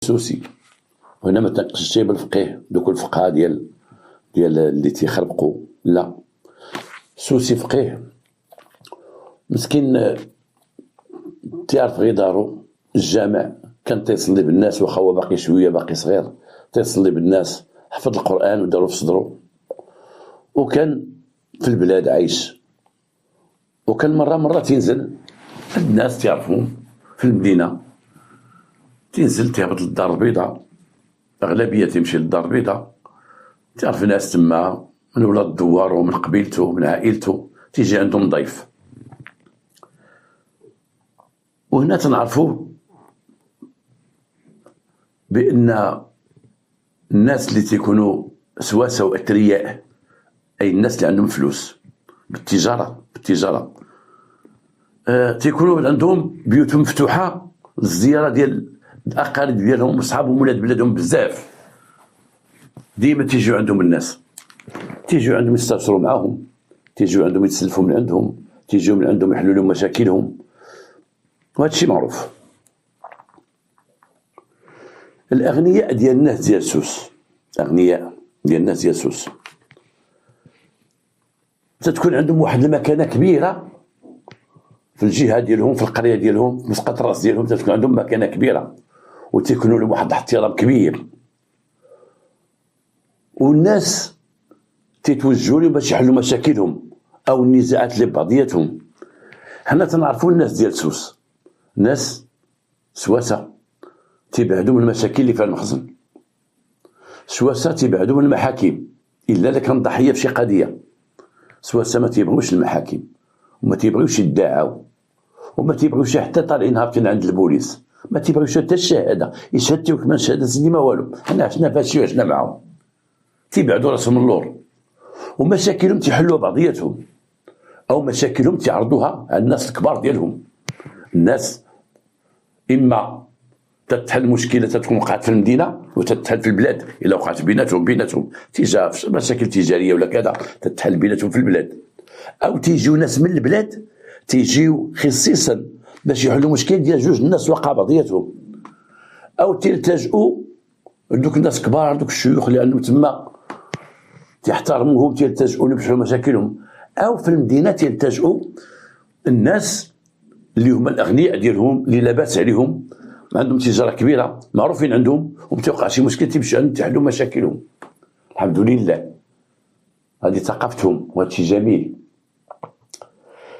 سوسي. وهنا ما تناقشش شي بالفقيه، دوك الفقهاء ديال اللي تيخربقوا، لا. سوسي فقيه مسكين تيعرف غير دارو، الجامع كان تيصلي بالناس واخا هو باقي شويه باقي صغير، تيصلي بالناس، حفظ القرآن ودارو في صدرو، وكان في البلاد عايش، وكان مرة تينزل الناس تيعرفوه في المدينة، تينزل تيهبط للدار البيضاء، أغلبية تيمشي للدار البيضاء، تعرف ناس تما من ولاد الدوار ومن قبيلته ومن عائلته، تيجي عندهم ضيف. وهنا تنعرفوا بأن الناس اللي تيكونوا سواسة وأثرياء، أي الناس اللي عندهم فلوس بالتجارة تيكونوا عندهم بيوتهم مفتوحة للزيارة ديال الأقارب ديالهم وصحابهم ولاد بلادهم بزاف. ديما تيجيو عندهم الناس، تيجيو عندهم يستبشروا معاهم، تيجيو عندهم يتسلفوا من عندهم، تيجيو من عندهم يحلوا لهم مشاكلهم، وهذا الشيء معروف. الأغنياء ديال الناس ديال سوس، أغنياء ديال الناس ديال سوس تتكون عندهم واحد المكانة كبيرة في الجهة ديالهم، في القرية ديالهم، في مسقط الراس ديالهم، تتكون عندهم مكانة كبيرة وتيكونوا لهم واحد الاحترام كبير، والناس تيتوجهوا لهم باش يحلوا مشاكلهم أو النزاعات اللي ببعضياتهم. حنا تنعرفوا الناس ديال سوس ناس سواسة، تيبعدوا من المشاكل اللي فيها المخزن، سواسة تيبعدوا من المحاكم إلا إذا كان ضحية في شي قضية. سواسة ما تيبغيوش المحاكم وما تيبغيوش يدعاو وما تيبغيوش حتى طالعين هابطين عند البوليس، ما تيبغيوش حتى الشهادة، يشهد كمان شهادة سيدي ما والو. حنا عشنا فهادشي وعشنا معاهم، تيبعدوا راسهم من اللور، ومشاكلهم تيحلوها بعضياتهم أو مشاكلهم تيعرضوها على الناس الكبار ديالهم. الناس إما تتحل مشكلة تتكون وقعت في المدينة وتتحل في البلاد، إلا وقعت بيناتهم تيجا مشاكل تجارية ولا كذا تتحل بيناتهم في البلاد، أو تيجيو ناس من البلاد تيجيو خصيصا باش يحلوا مشكل ديال جوج الناس وقع بعضياتهم، أو تلتجؤوا دوك الناس كبار، دوك الشيوخ اللي عندهم تما تيحترموهم، تلتجؤوا باش يحلوا مشاكلهم. أو في المدينة تلتجؤوا الناس اللي هما الأغنياء ديالهم اللي لا باس عليهم، عندهم تجارة كبيرة معروفين عندهم، ومتوقع شي مشكل تيمشيو عندهم تحلوا مشاكلهم. الحمد لله هذه ثقافتهم وهذا شي جميل.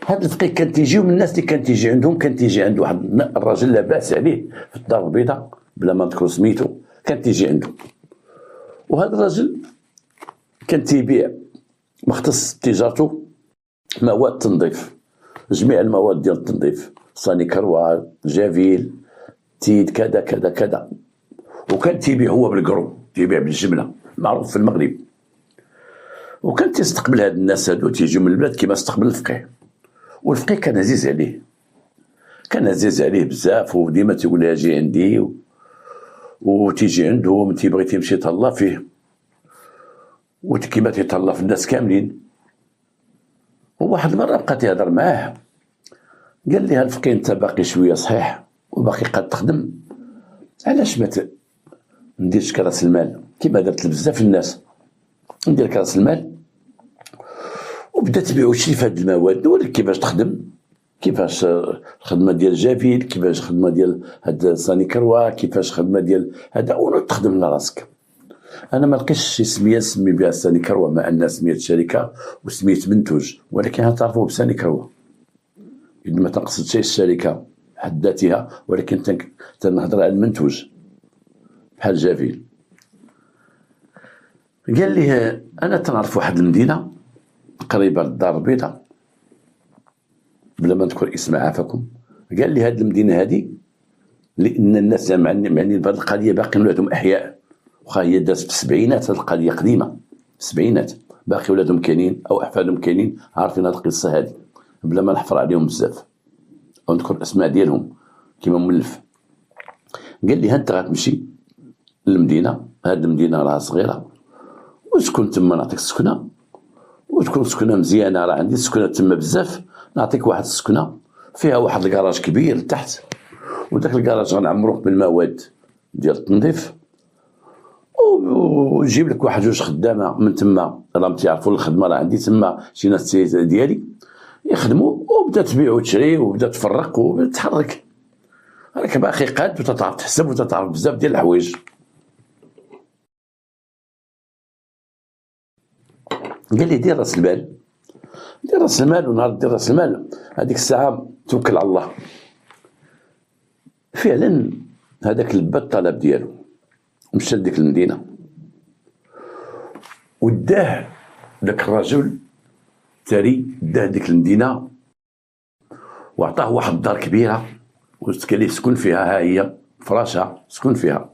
هاد الفقيه كان تيجيو من الناس اللي كان تيجي عندهم، كان تيجي عند واحد الراجل لا باس عليه في الدار البيضاء بلا ما نذكرو سميتو، كان تيجي عنده، وهذا الراجل كان تيبيع مختص تجارته مواد تنظيف، جميع المواد ديال التنظيف، صاني كروال، جافيل، تيد، كذا كذا كذا، وكان تيبيع هو بالقرو، تيبيع بالجمله، معروف في المغرب. وكان تيستقبل هاد الناس هادو تيجيو من البلاد كيما استقبل الفقيه، والفقيه كان عزيز عليه، كان عزيز عليه بزاف، وديما تيقول لها جي عندي وتيجي عندهم، تيبغي تيمشي يتهلا فيه وكيما تيتهلا في الناس كاملين. وواحد المره بقى تيهضر معاه، قال لي الفقيه انت باقي شويه صحيح وباقي قد تخدم، علاش ما نديرش كراس المال كيما درت لبزاف الناس، ندير كراس المال وبدا تبيع وتشري في هاد المواد، نوريك كيفاش تخدم، كيفاش الخدمه ديال جافيل، كيفاش الخدمه ديال هاد صاني كروا، كيفاش الخدمه ديال هذا، وتخدم لراسك. انا ما لقيتش شي سميه نسمي بها صاني كروا، مع ان سميت شركه وسميت منتوج، ولكن تعرفوا بصاني كروا ما تنقصد شيء الشركه حد ذاتها، ولكن تنهضر على المنتوج بحال جافيل. قال لي انا تنعرف واحد المدينه قريبه للدار البيضاء بلا ما نذكر اسم عافاكم، قال لي هاد المدينه هادي لان الناس معني بهاد القضيه باقي ولادهم احياء، واخا هي دازت في السبعينات، هاد القضيه قديمه في السبعينات، باقي ولادهم كاينين او احفادهم كاينين عارفين هاد القصه هادي بلا ما نحفر عليهم بزاف او نذكر الاسماء ديالهم كيما مولف. قال لي انت غتمشي للمدينه، هاد المدينه راها صغيره وتكون تما نعطيك السكنه، وتكون سكنه مزيانه، راه عندي سكنه تما بزاف، نعطيك واحد السكنه فيها واحد الكراج كبير تحت، وداك الكراج غنعمروه بالمواد ديال التنظيف، ويجيب لك واحد جوج خدامه من تما، راهم تيعرفوا الخدمه، راه عندي تما شي ناس ديالي يخدموا، وبدا تبيع وتشري وبدا تفرق وتحرك. راك باقي قاد وتتعرف تحسب وتتعرف بزاف ديال الحوايج. قال لي دير راس المال، دير راس المال، ونهار دير راس المال هذيك الساعه توكل على الله. فعلا هذاك لبى الطلب ديالو، مشى لديك المدينه وداه داك الرجل الثري، داه ديك المدينه وعطاه واحد الدار كبيره، وقال ليه سكن فيها، ها هي فراشها سكن فيها،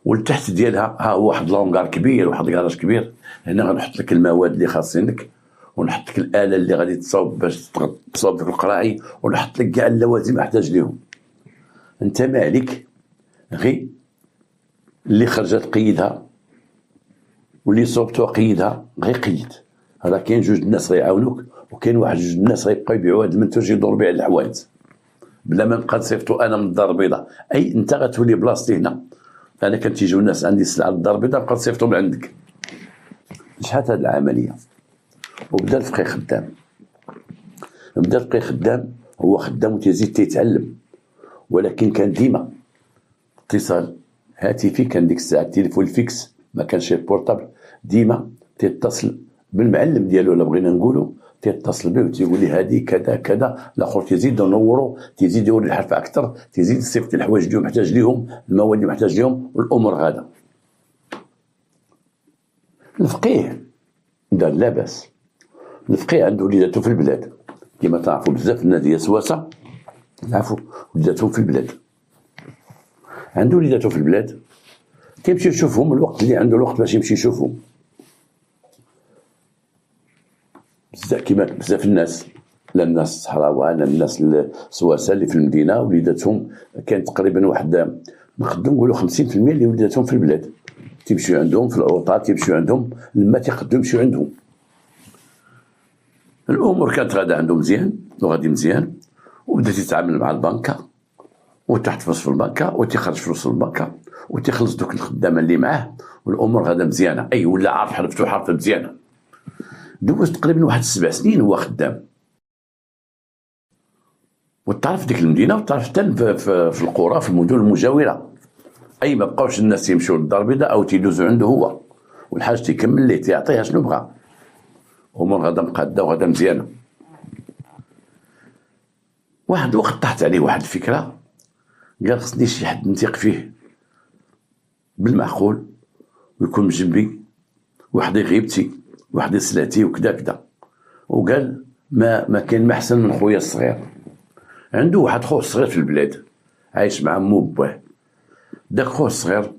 والتحت ديالها ها هو واحد لونغار كبير، واحد الكراج كبير، هنا غنحط لك المواد اللي خاصينك، ونحط لك الاله اللي غادي تصاوب باش تصاوب ديك القراعي، ونحط لك كاع اللوازم احتاج ليهم. انت ما عليك غير اللي خرجت قيدها، واللي صوبتو قيدها غير قيد. راه كاين جوج الناس غيعاونوك، وكاين واحد جوج الناس غيبقاو يبيعوا هاد المنتوج يدوروا بيع الحوانت بلا ما نبقى نصيفطو انا من الدار البيضاء. اي انت غتولي بلاصتي هنا، انا كان تيجيو الناس عندي السلعه للدار البيضاء نبقى نصيفطو من عندك. شحال هاد العمليه. وبدا الفقيه خدام، بدا الفقيه خدام، هو خدام وتيزيد تيتعلم، ولكن كان ديما اتصال هاتفي. كان ديك الساعه التليفون الفيكس ما كانش البورطابل، ديما تيتصل بالمعلم ديالو الا بغينا نقولوا، تيتصل به وتيقول لي هادي كذا كذا، الاخر تيزيد نورو، تيزيد يوري الحرفه اكثر، تيزيد يصيفط الحوايج اللي محتاج ليهم، المواد اللي محتاج ليهم، والامور غاده. الفقيه دار لا باس. الفقيه عنده وليداتو في البلاد، كما تعرفوا بزاف الناس ديال سواسه عرفوا وليداتهم في البلاد، عنده وليداتو في البلاد، كيمشي يشوفهم الوقت اللي عنده الوقت باش يمشي يشوفهم. بزاف كيما بزاف الناس، لا الناس الصحراويه لا الناس السواسه اللي في المدينه وليداتهم كان تقريبا واحد نقدروا نقولوا 50% اللي وليداتهم في البلاد، تيمشيو عندهم في العوطات، تيمشيو عندهم لما تيقدروا يمشيو عندهم. الامور كانت غاده عنده مزيان وغادي مزيان، وبدا تيتعامل مع البنكه وتحت فلوس في البنكه، وتيخرج فلوس في البنكه، وتيخلص دوك الخدامه اللي معاه، والامور غاده مزيانه. اي ولا عارف حرفته حرفه مزيانه. دوز تقريبا واحد 7 سنين هو خدام، وتعرف ديك المدينه، وتعرف حتى في القرى في المدن المجاوره. اي ما بقاوش الناس يمشيو للدار البيضاء او تيدوزوا عنده هو، والحاج تيكمل ليه تيعطيها شنو بغا. امور غاده مقاده وغاده مزيانه. واحد الوقت طاحت عليه واحد الفكره، قال خصني شي حد نثيق فيه بالمعقول ويكون بجنبي، واحد غيبتي واحد سلعتي وكذا كذا. وقال ما كاين ما احسن من خويا الصغير، عنده واحد خوه صغير في البلاد عايش مع مو بواه. داك خوه الصغير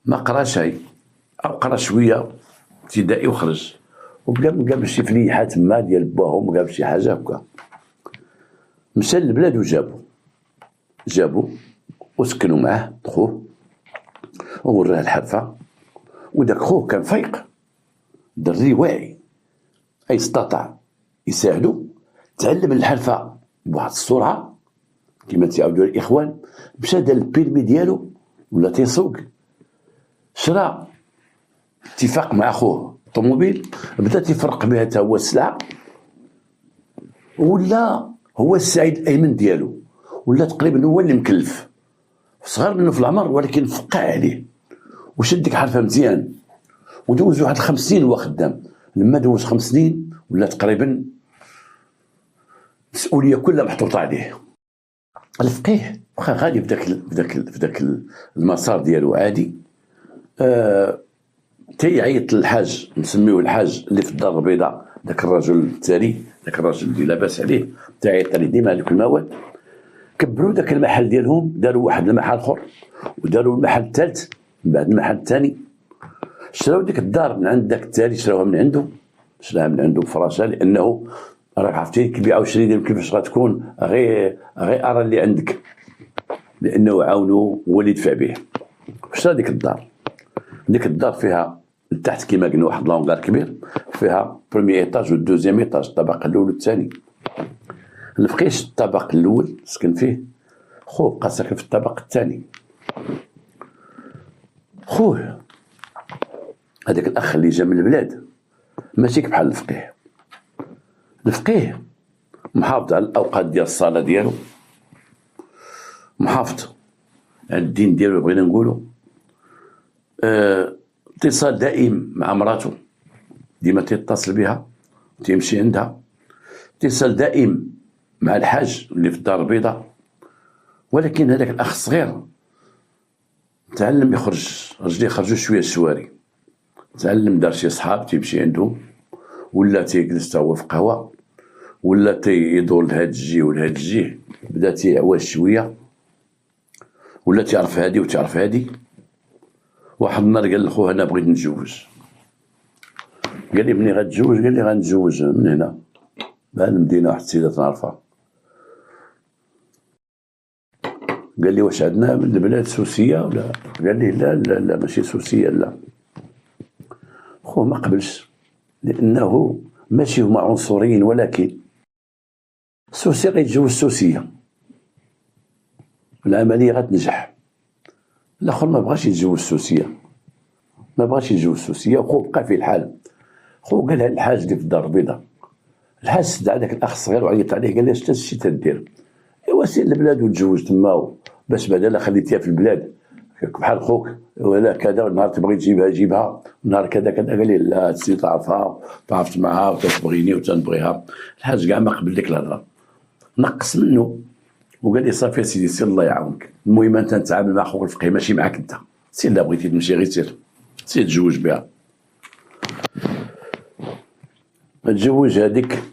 ما قرا شي او قرا شويه ابتدائي وخرج، وقام شي فليحه تما ديال باهم، وقام شي حاجه هكا. مشى للبلاد جابو وسكنوا معاه خوه ووراه الحرفه. وداك خوه كان فايق، دري واعي، اي استطاع يساعدو، تعلم الحرفه بواحد السرعه كما تيعاودوا الاخوان. مشى دار البيرمي ديالو ولا تيسوق، شرا اتفاق مع خوه طوموبيل، بدا تيفرق بها حتى هو السلعه، ولا هو السعيد الايمن ديالو، ولا تقريبا هو اللي مكلف، صغار منه في العمر ولكن فقع عليه وشد ديك حرفه مزيان. ودوز واحد 5 سنين هو خدام. لما دوز 5 سنين ولا تقريبا المسؤوليه كلها محطوطه عليه. الفقيه واخا غادي بداك المسار ديالو عادي، تيعيط للحاج، نسميوه الحاج اللي في الدار البيضاء، داك الرجل الثري، داك الرجل اللي لاباس عليه، تيعيط عليه ديما هذوك المواد. كبروا داك المحل ديالهم، داروا واحد المحل اخر، وداروا المحل الثالث من بعد المحل الثاني. شراو ديك الدار من عند داك الثاني، شراوها من عنده، شراها من عنده بفراشة، لانه راك عرفتي كيبيع وشري ديال كيفاش غتكون غير ارى اللي عندك، لانه عاونو هو اللي يدفع به. شرا ديك الدار. ديك الدار فيها لتحت كيما قلنا واحد لونغار كبير، فيها بروميي ايطاج والدوزيام ايطاج، الطابق الاول والثاني. الفقيش الطابق الاول سكن فيه، خوه بقى ساكن في الطابق الثاني. خوه هذاك الاخ اللي جا من البلاد ماشي بحال الفقيه. الفقيه محافظ على الاوقات ديال الصلاه ديالو، محافظ على الدين ديالو بغينا نقولوا، اتصال دائم مع مراته، ديما تيتصل بها تيمشي عندها، اتصال دائم مع الحاج اللي في الدار البيضاء. ولكن هذاك الاخ الصغير تعلم يخرج، رجليه خرجوا شويه الشواري، تعلم دار شي صحاب تيمشي عندهم، ولا تيجلس تا هو في قهوه، ولا تيدور لهاد الجي ولهاد الجي، بدا تيعواج شويه، ولا تعرف هادي وتعرف هادي. واحد النهار قال لخوه انا بغيت نتزوج. قال لي منين غتزوج؟ قال لي غنتزوج من هنا بهاد المدينه، واحد السيده تنعرفها. قال لي واش عندنا من البلاد سوسيه ولا؟ قال لي لا لا لا ماشي سوسيه لا. خوه ما قبلش، لانه ماشي هما عنصريين، ولكن السوسي غيتزوج سوسيه، العمليه غتنجح. الاخر ما بغاش يتزوج سوسيه، ما بغاش يتزوج سوسيه، وخو بقى في الحال. خو قالها الحاج اللي في الدار البيضاء، الحاج سد هذاك الاخ الصغير وعيط عليه، قال له اش تشتي تدير؟ ايوا سير للبلاد وتزوج تما، باش بعدا خليتيها في البلاد بحال خوك ولا كذا، نهار تبغي تجيبها جيبها، نهار كذا كذا. قال لي لا تسي تعرفها، تعرفت معها وتبغيني وتنبغيها. الحاج كاع ما قبل ديك الهضره، نقص منه وقال لي صافي سيدي سير الله يعاونك، المهم انت نتعامل مع خوك الفقيه ماشي معاك انت، سير لا بغيتي تمشي غير سير تزوج بها. تزوج هذيك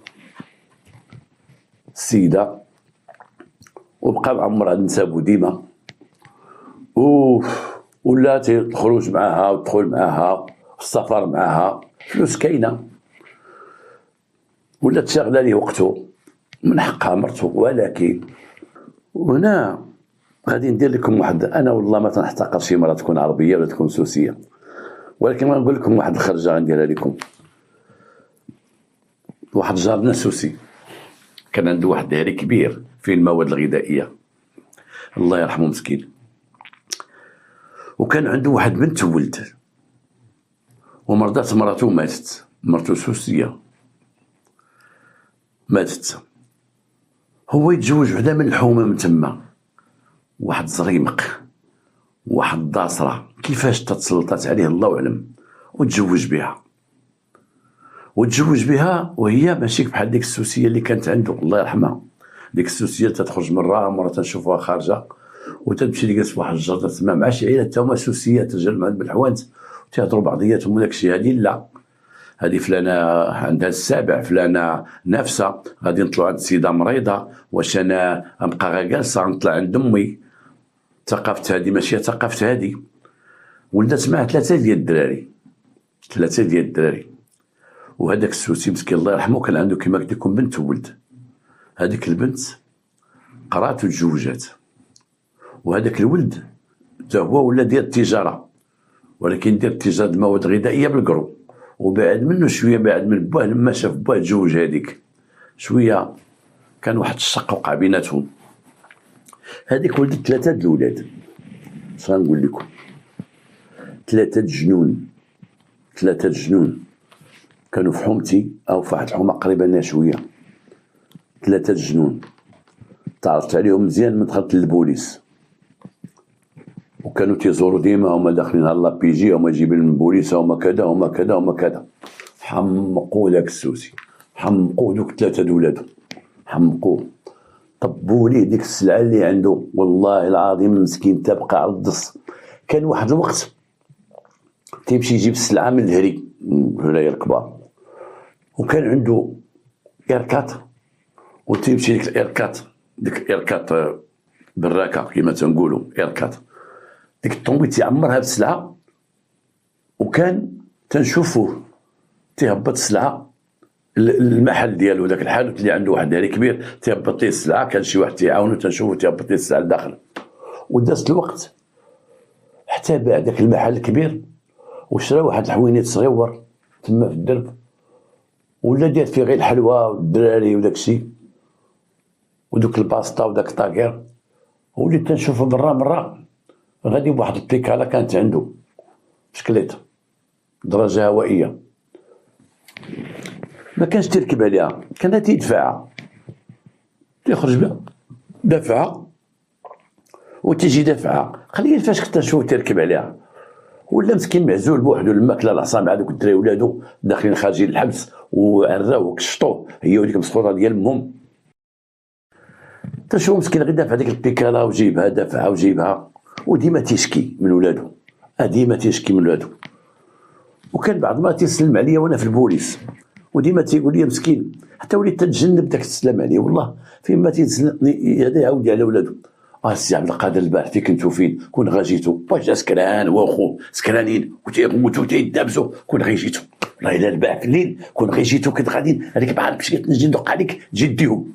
السيده وبقى مع عمرها نسابو ديما، ولا الخروج معاها والدخول معاها والسفر معاها، فلوس كاينه، ولا تشغل ليه وقته، من حقها مرته. ولكن هنا غادي ندير لكم واحد، انا والله ما تنحتقر شي مرة تكون عربيه ولا تكون سوسيه، ولكن غنقول لكم واحد الخرجه غنديرها لكم. واحد جارنا سوسي كان عنده واحد داري كبير فيه المواد الغذائيه، الله يرحمه مسكين، وكان عنده واحد بنت ولد، ومرضات مرته ماتت، مرته سوسيه ماتت. هو يتزوج وحده من الحومه من تما، واحد زريمق، واحد الداصره، كيفاش تتسلطت عليه الله اعلم، وتزوج بها. وتزوج بها وهي ماشي بحال ديك السوسيه اللي كانت عنده الله يرحمها. ديك السوسيه تتخرج مرة تنشوفوها خارجه وتمشي تجلس في واحد الجردة تما مع شي عيله تا هما سوسيات رجال مع بالحوانت، وتهضروا بعضياتهم وداك الشيء. هادي لا، هادي فلانه عندها السابع، فلانه نافسه، غادي نطلعوا عند السيده مريضه، واش انا نبقى غير جالسه نطلع عند امي؟ ثقافه هادي ماشي ثقافه هادي. ولدت معاه ثلاثه ديال الدراري، وهذاك السوسي مسكين الله يرحمه كان عنده كما قلت لكم بنت وولد. هذيك البنت قرات وتزوجات، وهذاك الولد حتى هو ولا ديال التجاره، ولكن ديال تجاره المواد الغذائيه بالقرو، وبعد منه شويه، بعد من باه لما شاف باه تزوج هذيك شويه، كان واحد الشق وقع بيناتهم. هذيك ولدت ثلاثه د الولاد، اش غنقول لكم، ثلاثه جنون كانوا في حومتي او في واحد الحومه قريبه لنا شويه. ثلاثه جنون تعرفت عليهم مزيان من دخلت للبوليس، وكانوا تيزوروا ديما، هما داخلين على لابيجي، هما جايبين من البوليس، هما كذا هما كذا هما كذا. حمقوا داك السوسي، حمقوا دوك ثلاثه د ولادو، حمقوه، طبوا ليه ديك السلعه اللي عنده، والله العظيم مسكين تبقى على الدص. كان واحد الوقت تيمشي يجيب السلعه من الهري، من الهرايه الكبار، وكان عنده ايركات، وتيمشي ديك الايركات براكه كما تنقولوا ايركات، ديك الطوموبيل تيعمرها بالسلعه، وكان تنشوفوه تيهبط السلعه المحل ديالو، داك الحانوت اللي عنده واحد داري كبير تيهبط ليه السلعه، كان شي واحد تيعاونو تنشوفو تيهبط ليه السلعه لداخل. ودازت الوقت حتى باع داك المحل الكبير وشرا واحد الحوينيت صغيور تما في الدرب، ولا دار فيه غير الحلوى والدراري وداك الشيء ودوك الباسطا وداك الطاكير. وليت تنشوفو مرة غادي بواحد البيكالا كانت عنده، بسكليت درجة هوائية، ما كانش تركب عليها، كان تيدفعها، تيخرج بها دفعة وتيجي دفعة. قليل فاش كنت نشوف تركب عليها، ولا مسكين معزول بوحدو الماكله العصا مع دوك الدراري ولادو داخلين خارجين الحبس وعراو وكشطو هي وديك المسخوطه ديال امهم. تشوف مسكين غير دافع ديك البيكالا وجيبها دافعها وجيبها، وديما تيشكي من ولادو، ديما تيشكي من ولادو. وكان بعض ما تيسلم عليا وانا في البوليس، وديما تيقول لي مسكين، حتى وليت تتجنب داك السلام عليه. والله فيما تيسلم هذا يعاود على ولادو، السي عبد القادر البارح فين كنتو فين؟ كون غا جيتو، واش سكران هو وخوه سكرانين وتيموتو تيدابزو، كون غير جيتو، والله الا البارح في الليل كون غير جيتو كنت غادي هذيك بعض باش نجي ندق عليك تجي ديهم.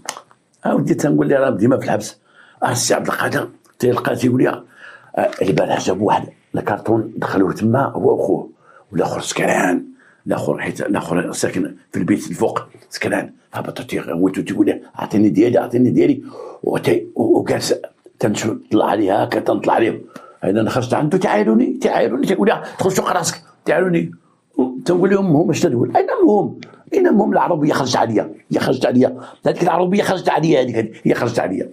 وديت تنقول لي راه ديما في الحبس. السي عبد القادر تيلقى تيقول لي البارح جابوا واحد الكارتون دخلوه تما هو وخوه، والاخر سكران، الاخر ساكن في البيت الفوق سكران، هبطوا تيغوتو تيقول لي اعطيني ديالي وجالس تنطلع عليها هكا تنطلع عليهم. انا خرجت عنده تعايروني تيقول لي تخرج فوق راسك تعايروني. تنقول لهم هم اش تقول؟ اين امهم العربيه خرجت عليا هذيك العربيه خرجت عليا هي خرجت عليا.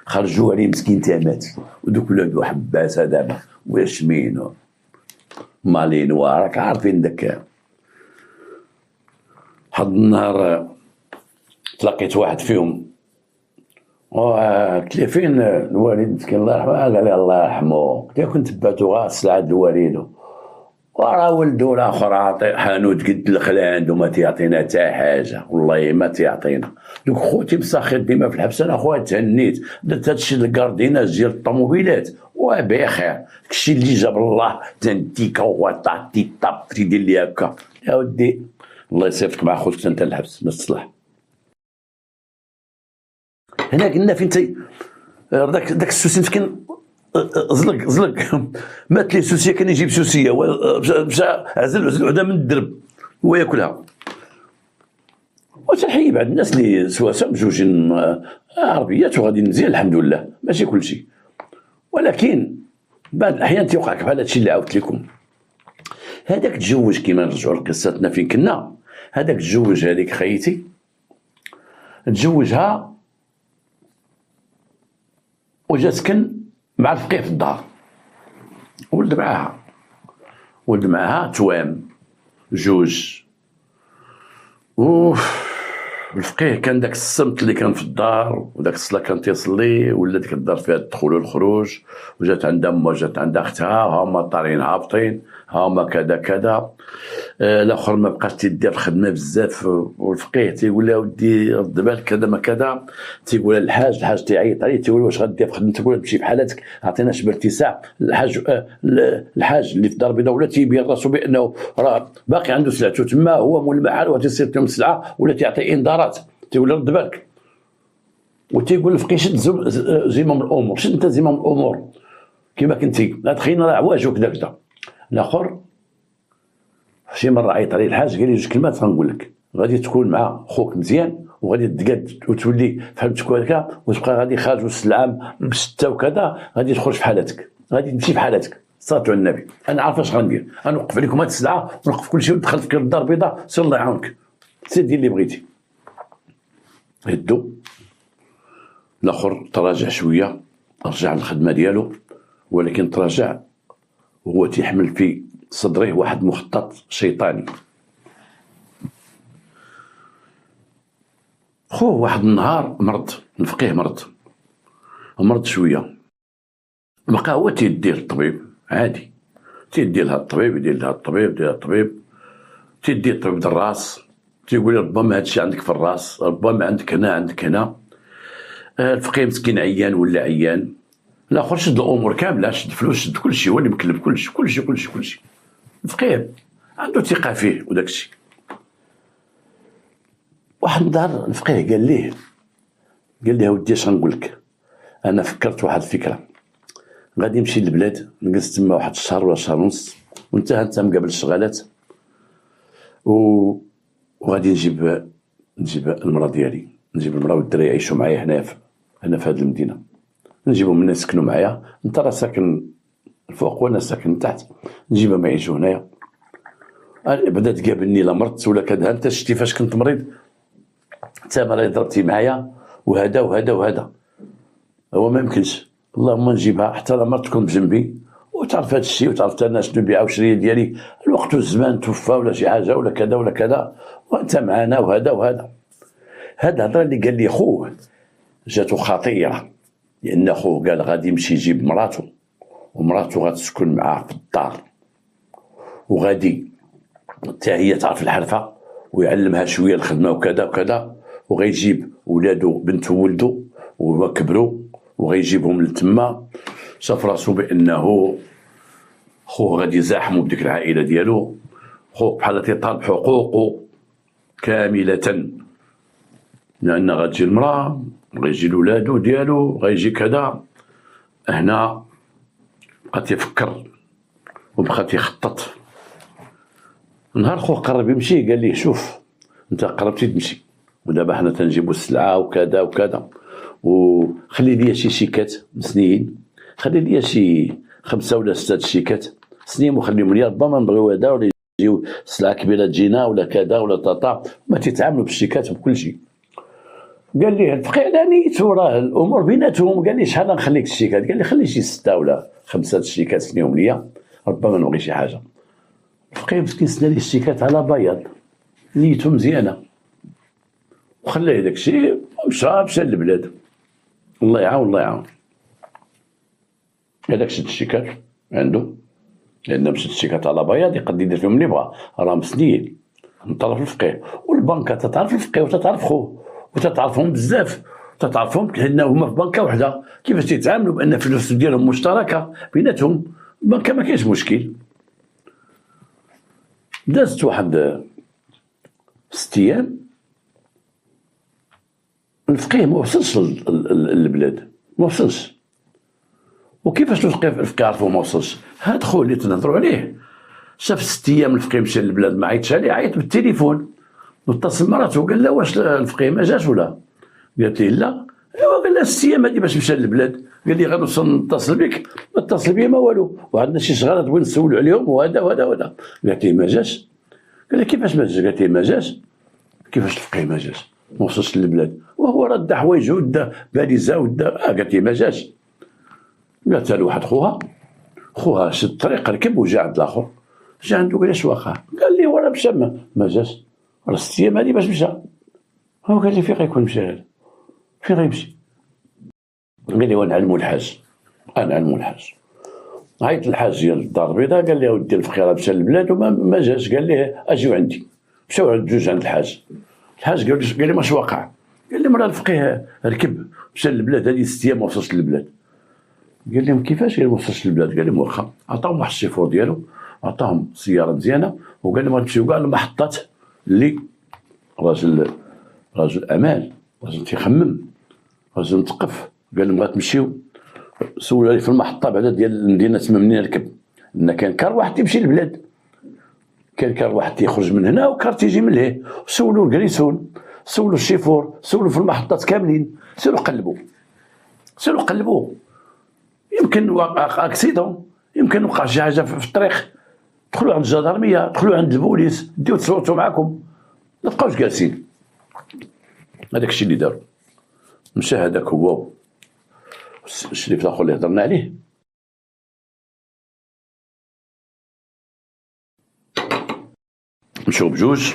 خرجوا عليه مسكين تامات، ودوك ولادو حباسه دابا وياسمين مالين راك عارفين داك. واحد النهار تلاقيت واحد فيهم قلت لي فين الوالد مسكين الله يرحمه؟ قال لي الله يرحمه. قلت له كنت تبعتو غا السلعه د الوالد، وراه ولدو الاخر عاطي حانوت قد الخلاند وما تيعطينا حتى حاجه، والله ما تيعطينا. دوك خوتي مساخر ديما في الحبس، انا خويا تهنيت درت هادشي الكارديناج ديال الطوموبيلات وبخير، داكشي اللي جاب الله تنديكا وطاطي طاب تيدير لي هكا. يا ودي الله يصيفطك مع خوتك انت للحبس ما تصلح. هنا قلنا فين داك السوسي مسكين زلق مات ليه سوسيه، كان يجيب سوسيه مشى عزل وحده من الدرب هو ياكلها. وتنحيي بعض الناس اللي سواسه مجوجين عربيات وغادي مزيان الحمد لله ماشي كلشي، ولكن بعض الاحيان تيوقعك بحال هادشي اللي عاودت لكم. هذاك تزوج كيما نرجعوا لقصتنا فين كنا، هذاك تزوج هذيك خيتي تزوجها وجا سكن مع الفقيه في الدار، ولد معاها توام جوج. الفقيه كان داك الصمت اللي كان في الدار وداك الصلاه كان تيصلي، ولا ديك الدار فيها الدخول والخروج، وجات عندها امها وجات عندها اختها، هما طارين هابطين، هما كذا. الاخر ما بقاش تيدير الخدمه بزاف، والفقيه تيقول لها ودي رد بالك كذا ما كذا. تيقول الحاج تيعيط عليه تيقول واش غدير في خدمتك ولا تمشي بحالاتك، عطينا شبر اتساع. الحاج اللي في الدار البيضاء ولا تيبين راسو بانه راه باقي عنده سلعته تما، هو مول المحل وتيصير لهم السلعه ولا تيعطي انذارات. تيقول رد بالك، وتيقول الفقيه شد زمام الامور، شد انت زمام الامور كيما كنتي، لا تخينا راه عواج وكذا. الاخر شي مره عيط عليه الحاج قال لي جوج كلمات غنقول لك، غادي تكون مع خوك مزيان وغادي تقاد وتولي فهمتك هكا، وتبقى غادي خارج وسط العام بستة وكذا، غادي تخرج في حالتك، غادي تمشي في حالتك. صلاه على النبي، انا عارف اش غندير، غنوقف عليكم هاد السلعه ونوقف كل شيء ودخلت فيك للدار البيضاء، سير الله يعاونك سير دير اللي بغيتي. هدو الاخر تراجع شويه، رجع للخدمه ديالو، ولكن تراجع وهو تيحمل في صدره واحد مخطط شيطاني. خوه واحد النهار مرض، الفقيه مرض شويه، بقى هو تيدير الطبيب عادي، تيدير لها الطبيب يدير لها الطبيب تيدير الطبيب د الراس، تيقول ربما هادشي عندك في الراس، ربما عندك هنا. الفقيه مسكين عيان ولا عيان، الاخر شد الامور كامله، شد فلوس شد كلشي، هو اللي مكلف كلشي. الفقيه عنده ثقه فيه وداكشي. واحد النهار الفقيه قال ليه ودي اش غنقول لك، انا فكرت واحد الفكره، غادي نمشي للبلاد نجلس تما واحد الشهر ولا شهر ونص، وانت مقابل الشغالات، وغادي نجيب المراه ديالي، نجيب المراه والدراري يعيشوا معايا هنا في هذه المدينه، نجيبهم من يسكنوا معايا. انت راه ساكن الفوق وانا ساكن تحت، نجيبهم يعيشوا هنايا. بدات تقابلني لا مرضت ولا كذا، انت شتي فاش كنت مريض انت مريض ضربتي معايا وهذا وهذا وهذا، هو ما يمكنش. اللهم نجيبها حتى لا مرض تكون بجنبي وتعرف هذا الشيء، وتعرف انا شنو نبيع وشري ديالي، الوقت والزمان توفى ولا شي حاجه ولا كذا ولا كذا، وانت معنا وهذا وهذا. هاد الهضره اللي قال لي خوه جاتو خطيره، لان خوه قال غادي يمشي يجيب مراته، ومراته غتسكن معاه في الدار، وغادي حتى هي تعرف الحرفه ويعلمها شويه الخدمه وكذا وكذا، وغيجيب ولادو بنته ولدو وكبروا وغيجيبهم لتما. شاف راسو بانه خوه غادي يزاحمو بديك العائله ديالو، خوه بحال تيطالب حقوقه كامله، لان غتجي المراه غيجي لولادو ديالو غيجي كذا. هنا بقى تيفكر وبقى تيخطط. نهار خوه قرب يمشي قال ليه شوف انت قربتي تمشي، ودابا حنا تنجيبو السلعه وكذا وكذا، وخلي لي شي شيكات سنين، خلي لي شي 5 ولا 6 شيكات سنين وخليهم لي، ربما نبغيو هذا ولا يجيو سلعه كبيره تجينا ولا كذا ولا طاطا، ما تيتعاملوا بالشيكات وبكل شيء. قال لي الفقيه على نيتو راه الامور بيناتهم، قال لي شحال نخليك الشيكات؟ قال لي خلي شي 6 ولا 5 شيكات سنيهم ليا، ربما نبغي شي حاجه. الفقيه مسكين سنا لي الشيكات على بياض، نيتو مزيانه، وخلاه داك الشيء مشى للبلاد. الله يعاون الله يعاون. هذاك شد الشيكات عنده، لان مشات الشيكات على بياض يقدر يدير فيهم اللي بغا، راه مسنين من طرف الفقيه. والبنكه تتعرف الفقيه وتتعرف خوه وتتعرفهم بزاف، تتعرفهم لان هما في بنكه وحده كيفاش تيتعاملوا، بان الفلوس ديالهم مشتركه بيناتهم، البنكه ما كاينش مشكل. دازت واحد 6 ايام الفقيه ما وصلش للبلاد، ما وصلش. وكيفاش الفقيه عرفوا ما وصلش؟ هاد خوه اللي تنهضروا عليه شاف 6 ايام الفقيه مشى للبلاد ما عيطش عليه، عيط بالتليفون واتصل مراتو قال لها واش الفقيه ما جاش ولا؟ قالت لي لا. ايوا قال لها 6 ايام هادي باش مشى للبلاد، قال لي غنوصل نتصل بك، ما اتصل بيا ما والو، وعندنا شي شغالات بغينا نسولوا عليهم وهذا وهذا وهذا. قالت لي ما جاش. قال لها كيفاش ما جاش؟ قالت لي ما جاش. كيفاش الفقيه ما جاش؟ ما وصلش للبلاد وهو رد حوايجو ودا باليزا ودا. قالت لي ما جاش. قالت له واحد خوها شد الطريق ركب وجا عند الاخر، جا عنده قال اش واقع؟ قال لي وراه مشى ما جاش، راه 6 ايام هادي باش مشى. هو قال لي فين غيكون مشى هذا؟ فين غيمشي؟ قال لي ونعلمو الحاج، نعلمو الحاج. عيط الحاج ديال الدار البيضاء قال لي اودي الفقيه راه مشى للبلاد وما جاش. قال لي اجيو عندي. مشاو عند جوج عند الحاج. الحاج قال لي واش واقع؟ قال لي مرة الفقيه ركب مشى للبلاد هذه 6 ايام ما وصلش للبلاد. قال لهم كيفاش؟ قال ما وصلش للبلاد. قال لهم واخا. عطاهم واحد الشيفور ديالو، عطاهم سياره مزيانه وقال لهم غتمشيو كاع المحطات اللي راجل امان، راجل تيخمم، راجل مثقف. قال لهم غتمشيو سولوا لي في المحطه بعدا ديال المدينه تما منين نركب، لان كان كار واحد تيمشي للبلاد، كان كار واحد تيخرج من هنا وكار تيجي من لهيه. سولوا الكريسون، سولوا الشيفور، سولوا في المحطات كاملين، سيروا قلبوا. يمكن وقع اكسيدون، يمكن وقع شي حاجه في الطريق، دخلوا عند الجدرميه، دخلوا عند البوليس، ديو تصوتوا معاكم، ما تبقاوش جالسين. هذاك الشيء اللي داروا. مشى هذاك هو الشريف الاخر اللي هضرنا عليه، مشاو بجوج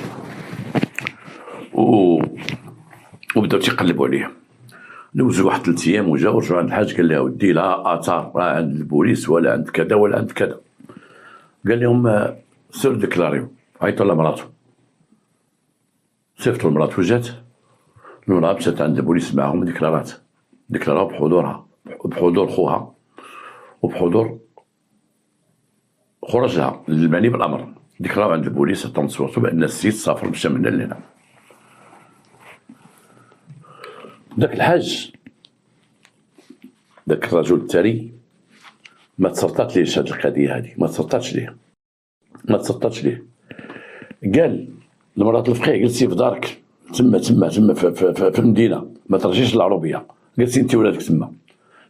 وبداو تيقلبوا عليه. دوزوا واحد 3 ايام وجاو ورجعوا عند الحاج. قال له ودي لا اثار راه عند البوليس ولا عند كذا ولا عند كذا. قال لهم سيروا ديكلاريو. عيطوا لمراته، صيفطوا لمراته، جات المراه مشات عند البوليس معاهم ديكلاراو بحضور خوها وبحضور خرجها المعني بالامر. ديكلاراو عند البوليس تنصوتوا بان السيد سافر مشى من هنا لهنا. داك الحاج، داك الرجل الثري ما تسرطات ليش هاد القضيه هادي، ما تسرطاتش ليه. قال لمراه الفقيه جلسي في دارك تما في المدينه، ما ترجعيش للعروبيه. جلسي انت ولادك تما،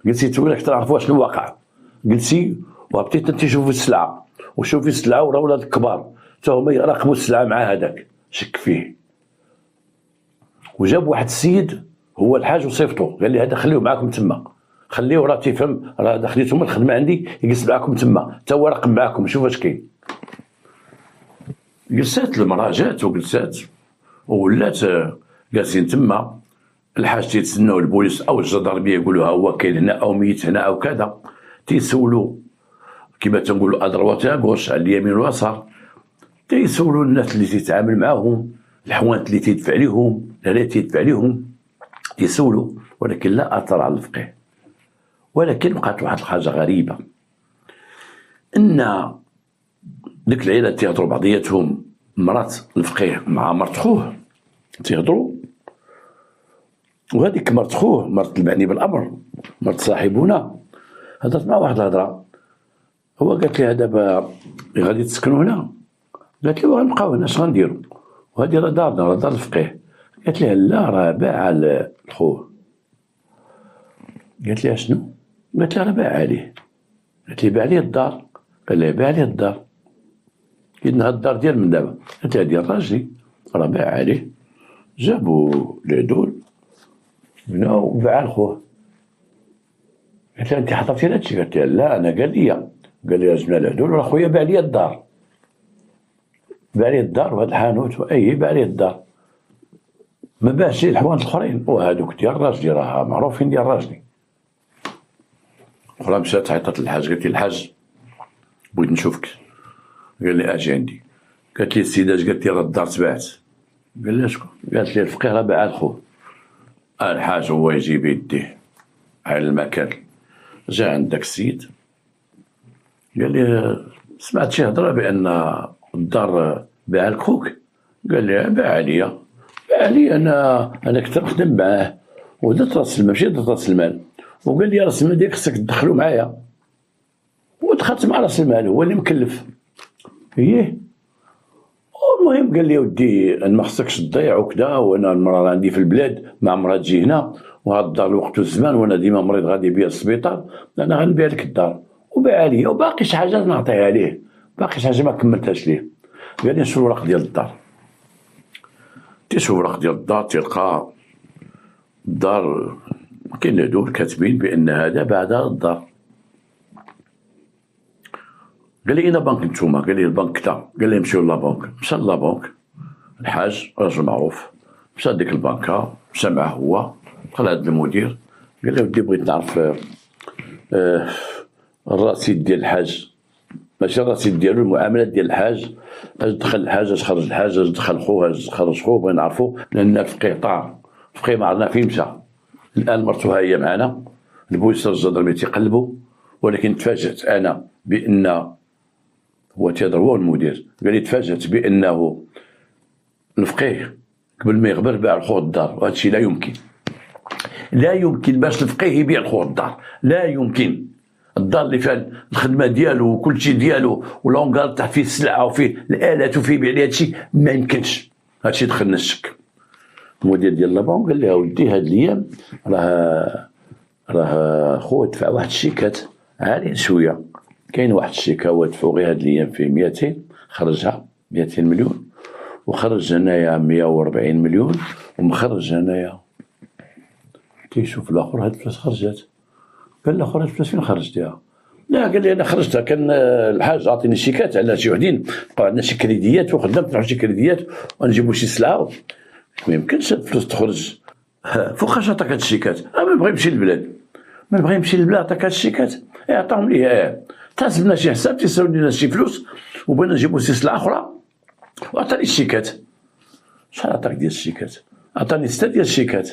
جلسي انت ولادك تعرفوا شنو واقع، جلسي وبديت انت تشوفي السلعه وشوفي السلعه وراه ولاد الكبار حتى هما يراقبوا السلعه مع هذاك شك فيه. وجاب واحد السيد هو الحاج وصيفطو قال لي هذا خليه معاكم تما، خليه راه تيفهم، راه دخليتهم الخدمه عندي يجلس معاكم تما حتى هو راقب معاكم شوف اش كاين. جلسات المراه جات وجلسات وولات جالسين تما، الحاج تيتسناو البوليس او الجدربيه يقولوا ها هو كاين هنا او ميت هنا او كذا، تيسولوا كما تنقولوا ادروات غوش على اليمين واليسار، تيسولوا الناس اللي تيتعامل معاهم، الحوانت اللي تيدفع لهم لا تيدفع لهم تيسولوا، ولكن لا اثر على الفقيه. ولكن بقات واحد الحاجه غريبه، ان ديك العيله تيهضروا بعضياتهم، مرات الفقيه مع مرت خوه تيهضروا، وهذيك مرت خوه مرت المعني بالامر مرت صاحبنا هضرت مع واحد الهضره، هو قالت لي دابا غادي تسكنوا هنا؟ قالت لي غنبقاو هنا اش غنديروا؟ وهذه راه دارنا راه دار الفقيه. قالت لي لا راه باع لخوه. قالت لي شنو؟ قالت لي راه باع عليه. قالت لي باع لي الدار؟ قال لي باع لي الدار. إنها الدار ديال من دابا؟ قالت لها ديال راجلي راه باع عليه. جابوا العدول بناو وباع لخوه. قالت لها انت حضرتي لهادشي؟ قالت لها لا انا قال لي جبنا العدول وراه خويا باع لي الدار، باع لي الدار وهاد الحانوت واي باع لي الدار، ما باعش لي الحوانت الاخرين وهادوك ديال راجلي راه معروفين ديال راجلي. اخرى مشات عيطت للحاج، قالت لي الحاج بغيت نشوفك. قال لي اجي عندي. قالت لي السيده اش قالت لي راه الدار تباعت؟ قال لها شكون؟ قالت لي الفقيه راه باعها لخوه. الحاج هو يجي بيديه على المكان، جا عند داك السيد قال لي سمعت شي هضره بان الدار باعها لك خوك؟ قال لي باع عليا انا كنت نخدم معاه ودرت راس المال، ماشي درت راس المال، وقال لي راس المال ديالك خصك تدخلو معايا، ودخلت مع راس المال هو اللي مكلف. ايه المهم قال لي ودي انا ما خصكش تضيع وكذا، وانا المراه عندي في البلاد ما عمرها تجي هنا، وهاد الدار الوقت والزمان وانا ديما مريض غادي بيا للسبيطار، انا غنبيع لك الدار. وباع لي وباقي شي حاجه نعطيها ليه، باقي شي حاجه ما كملتهاش ليه. قال لي شوف الورق ديال الدار. تيشوف الورق ديال الدار تلقى الدار كاين العدول كاتبين بان هذا باع دار الدار. قال لي اين بنك نتوما؟ قال لي البنك كذا. قال لي نمشيو لابنك. مشى لابنك، الحاج راجل معروف، مشى لديك البنكه، مشى معاه هو، دخل عند المدير قال له ودي بغيت نعرف الرصيد ديال الحاج، ماشي الرصيد ديالو، المعاملات ديال الحاج، اش دخل الحاج اش خرج الحاج اش دخل خوه اش خرج خوه، بغينا نعرفو لان الفقيه طار، الفقيه ما عرفنا فين مشى. الان مرتو ها هي معنا، البوليس الجدرمي تيقلبوا، ولكن تفاجأت انا بان هو تيهضر هو المدير، قال لي تفاجأت بانه الفقيه قبل ما يغبر باع لخوه الدار، وهذا الشيء لا يمكن، لا يمكن باش الفقيه يبيع لخوه الدار، لا يمكن. الدار اللي فيها الخدمه ديالو وكل شيء ديالو ولونغار تاع فيه السلعه وفيه الالات وفيه يبيع لي هذا الشيء، ما يمكنش. هذا الشيء دخلنا الشك. المدير ديال لابون قال لي اودي هاد الايام راه خويا دفع واحد الشيكات عاليين شويه، كاين واحد الشيكه هو دفعو غير هاد الايام فيه 200، خرجها 200 مليون، وخرج هنايا 140 مليون، ومخرج هنايا. تيشوف الاخر هاد الفلوس خرجت، قال الاخر هاد الفلوس فين خرجتيها؟ لا قال لي انا خرجتها، كان الحاج عطيني شيكات على شي وحدين، بقاو عندنا شي كريديات وخدمت نروح شي كريديات ونجيبو شي سلعه، ما يمكنش هاد الفلوس تخرج. فوقاش عطاك هاد الشيكات؟ ما بغا يمشي للبلاد، ما بغا يمشي للبلاد عطاك هاد الشيكات، عطاهم ليه، تحسبنا شي حساب تيساو لينا شي فلوس وبغينا نجيبو شي سلعه اخرى وعطاني الشيكات. شحال عطاك ديال الشيكات؟ عطاني 6 ديال الشيكات.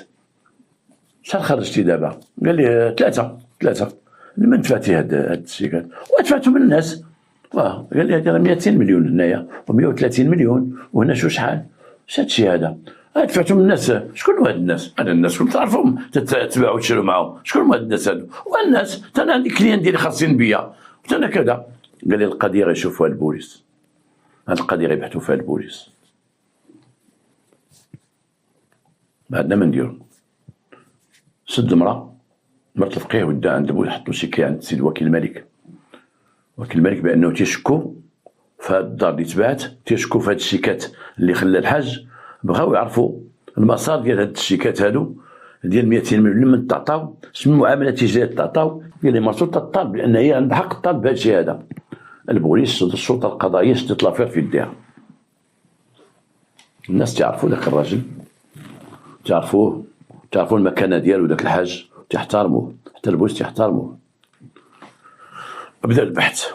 شحال خرجتي دابا؟ قال لي 3. لمن دفعتي هاد الشيكات؟ ودفعتو من الناس. قال لي هادي راه 200 مليون هنايا و130 مليون وهنا شحال؟ هادشي هذا دفعتو من الناس. شكون هاد الناس؟ انا الناس كنت تعرفهم تتباعوا وتشروا معاهم، شكون هاد الناس هادو؟ والناس انا عندي كليان ديالي خاصين بيا انا كذا. قال لي القضيه غيشوفوها البوليس، هاد القضيه غيبحثوا فيها البوليس، ما عندنا ما نديرو. سد المراه، مرت الفقيه ودا عند بوليس، حطوا شيكي عند السيد وكيل الملك، ولكن الملك بانه تيشكو في هاد الدار اللي تباعت، تيشكو في هاد الشيكات اللي خلى الحاج. بغاو يعرفوا المسار ديال هاد الشيكات هادو ديال 200 مليون من تعطاو، شنو المعامله التجاريه تعطاو. قال لي مرتو تطالب بان هي عندها حق تطالب بهذا الشيء هذا. البوليس السلطه القضائيه شدت لافير في يديها. الناس تعرفوا ذاك الراجل، تعرفوا المكانه ديالو ذاك الحاج، تحترموه، حتى البوليس تيحترموه. بدا البحث،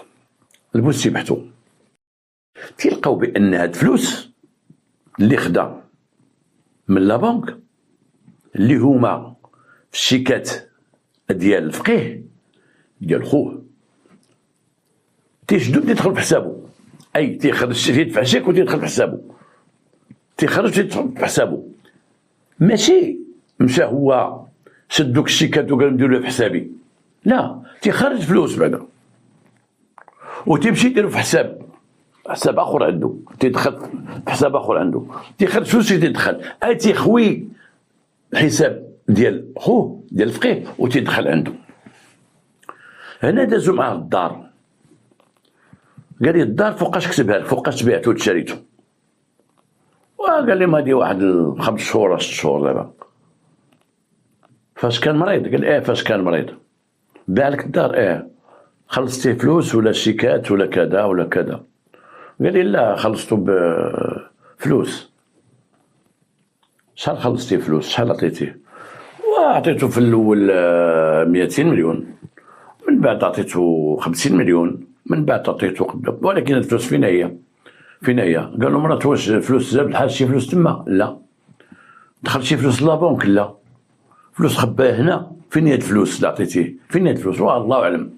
البوليس تيبحثوا، تيلقاو بان هاد الفلوس اللي خدا من لا بنك اللي هما في الشيكات ديال الفقيه ديال خوه، تيشدو تيدخل في حسابو. اي تيخرج تيدفع شيك وتيدخل في حسابو، تيخرج تيدخل في حسابو. ماشي مشى هو شد دوك الشيكات وقال نديرو في حسابي، لا، تيخرج فلوس بعدا وتيمشي يديرو في حساب اخر عنده، تيدخل في حساب اخر عنده، تيخرج فلوس تيدخل. تيخوي الحساب ديال خوه ديال الفقيه وتيدخل عنده. هنا دازو معاه الدار، قال لي الدار فوقاش كتبها لك، فوقاش بعتو وتشريتو. وقال لي مادي واحد 5 شهور 6 شهور دابا. فاش كان مريض؟ قال فاش كان مريض. باع لك الدار؟ خلصتي فلوس ولا شيكات ولا كذا ولا كذا؟ قال لي لا، خلصتو بفلوس. شحال خلصتي فلوس؟ شحال عطيتيه؟ وعطيتو في الاول 200 مليون، من بعد عطيتو 50 مليون، من بعد عطيتو قدام. ولكن الفلوس فين هي؟ قال له مرات واش فلوس جاب الحاج شي فلوس تما؟ لا. دخل شي فلوس لابونك؟ لا. فلوس خباها هنا؟ فين هي الفلوس اللي عطيتيه؟ فين هي الفلوس؟ الله اعلم.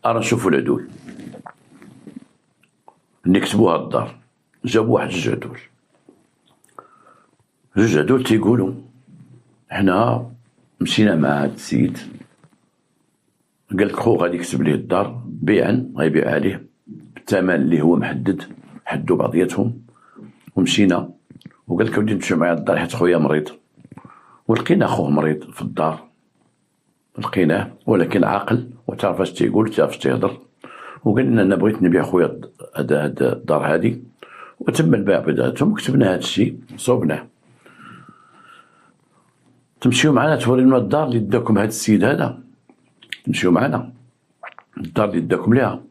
راه نشوفوا العدول اللي كتبوها الدار. جابوا واحد 2 عدول، 2 عدول تيقولوا حنا مشينا مع هاد السيد، قال لك خو غادي يكتب ليه الدار بيعا، غيبيعها ليه بالثمن اللي هو محدد، حدوا بعضياتهم. ومشينا وقال لك ودي نمشيو معايا الدار حيت خويا مريض. ولقينا خوه مريض في الدار، لقيناه ولكن عاقل وتعرف اش تيقول وتعرف اش تيهضر. وقال لنا انا بغيت نبيع خويا هاد الدار هادي، وتم البيع بيناتهم وكتبنا هاد الشيء صوبناه. تمشيو معنا تورينا الدار اللي داكم هاد السيد هذا، تمشيو معنا الدار اللي داكم ليها.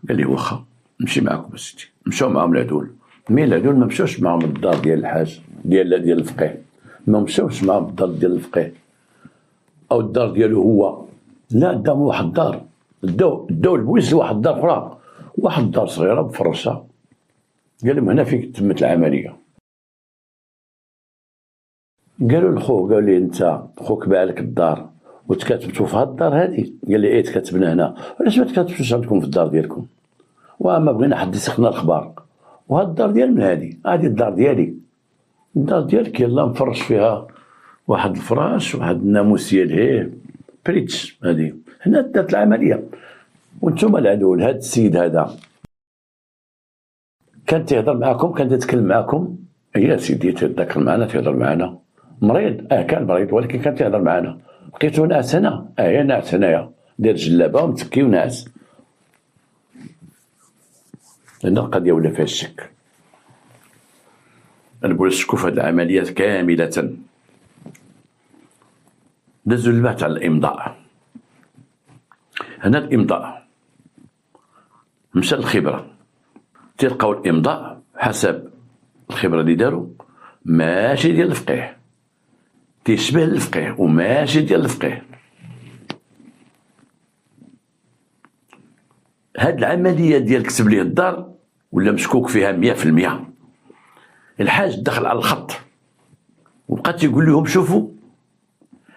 قال لي واخا نمشي معاكم اسيدي. مشاو معاهم العدول. العدول ما مشاوش معاهم الدار ديال الحاج ديال الفقيه، ما مشاوش معاهم الدار ديال الفقيه او الدار ديالو هو، لا، داهم واحد الدار، داو البوليس لواحد الدار اخرى، واحد الدار صغيره بفرشها. قال لهم هنا فين تمت العمليه. قالوا لخوه، قالوا لي انت خوك باع لك الدار وتكاتبتو في هاد الدار هادي؟ قال لي تكاتبنا هنا. علاش ما تكاتبتوش عندكم في الدار ديالكم؟ وما بغينا حد يسخنا الاخبار. وهاد الدار ديال من هادي الدار ديالي، الدار ديالك يلا مفرش فيها واحد الفراش، واحد الناموسيه لهيه بريتش هادي. هنا دارت العمليه. وانتم العدول. هاد السيد هذا كان تيهضر معاكم، كان تيتكلم معاكم؟ يا سيدي تذكر معنا، تيهضر معنا. مريض؟ كان مريض ولكن كان تيهضر معنا. لقيتو ناعس هنا؟ يا ناعس هنايا، داير جلابه ومتكي وناعس. لأن القضية ولا فيها الشك. البوليس شكوا في هاد العمليات كاملة. دازو البحث على الإمضاء. هنا الإمضاء مشى للخبرة، تلقاو الإمضاء حسب الخبرة اللي دارو ماشي ديال الفقيه، تيشبه الفقيه وماشي ديال الفقيه. هاد العملية ديال كتب ليه الدار ولا مشكوك فيها 100%. الحاج دخل على الخط وبقى تيقول لهم شوفوا،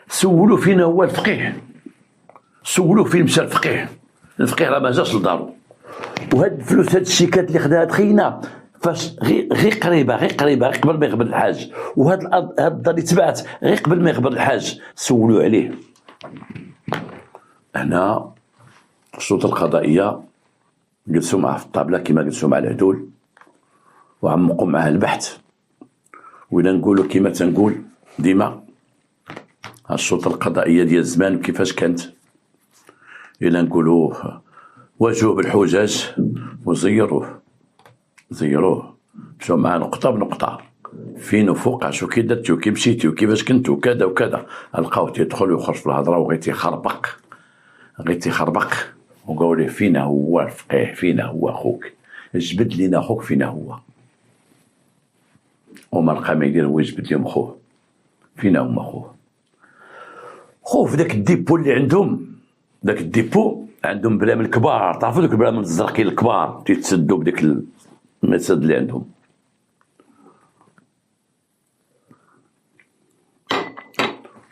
سولوا فين هو الفقيه، سولوا فين مشى الفقيه راه ما جاش لدارو. وهاد الفلوس هاد الشيكات اللي خداها تخينا فاش غير قريبه قبل ما يقبل الحاج، وهاد الدار اللي تبعت غير قبل ما يقبل الحاج، سولوا عليه. هنا السلطه القضائيه جلسوا معاه في الطابله كما جلسوا مع العدول وعمقوا معاه البحث. وإلا نقولوا كما تنقول ديما السلطه القضائيه ديال زمان كيفاش كانت، إلا نقولوا واجهوه بالحجج وزيروه، مشاو معاه نقطة بنقطة، فين وفوق شو كي درتي وكي مشيتي وكيفاش كنت وكذا وكذا، لقاو تيدخل ويخرج في الهضرة وغير تيخربق، وقالوا ليه فينا هو الفقيه، فينا هو خوك، جبد لينا خوك فينا هو، وما لقى ما يدير هو يجبد لهم خوه، فينا هما خوه في داك الديبو اللي عندهم، داك الديبو عندهم برامل كبار، تعرفوا دوك البرامل الزرقين الكبار تيتسدوا بديك المسد اللي عندهم.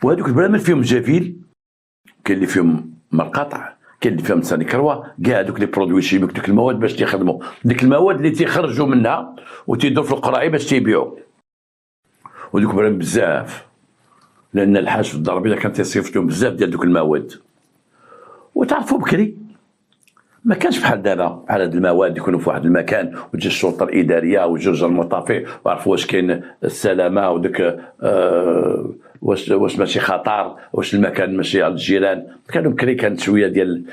وهذوك البرامل فيهم جافيل، كاين اللي فيهم مقاطع، كاين اللي فيهم ثاني كروه، كاع دوك لي برودوي شيميك، دوك المواد باش تيخدموا، ديك المواد اللي تيخرجوا منها وتيدوا في القراعي باش تيبيعوا. ودوك برامل بزاف، لان الحاج في الدار البيضاء كان تيصيفط لهم بزاف ديال دوك المواد. وتعرفوا بكري ما كانش بحال دابا، بحال هاد المواد يكونوا في واحد المكان وتجي الشرطه الاداريه وجوج المطافي ويعرفوا واش كاين السلامه وداك واش ماشي خطر، واش المكان ماشي على الجيران. كانوا بكري كانت شويه ديال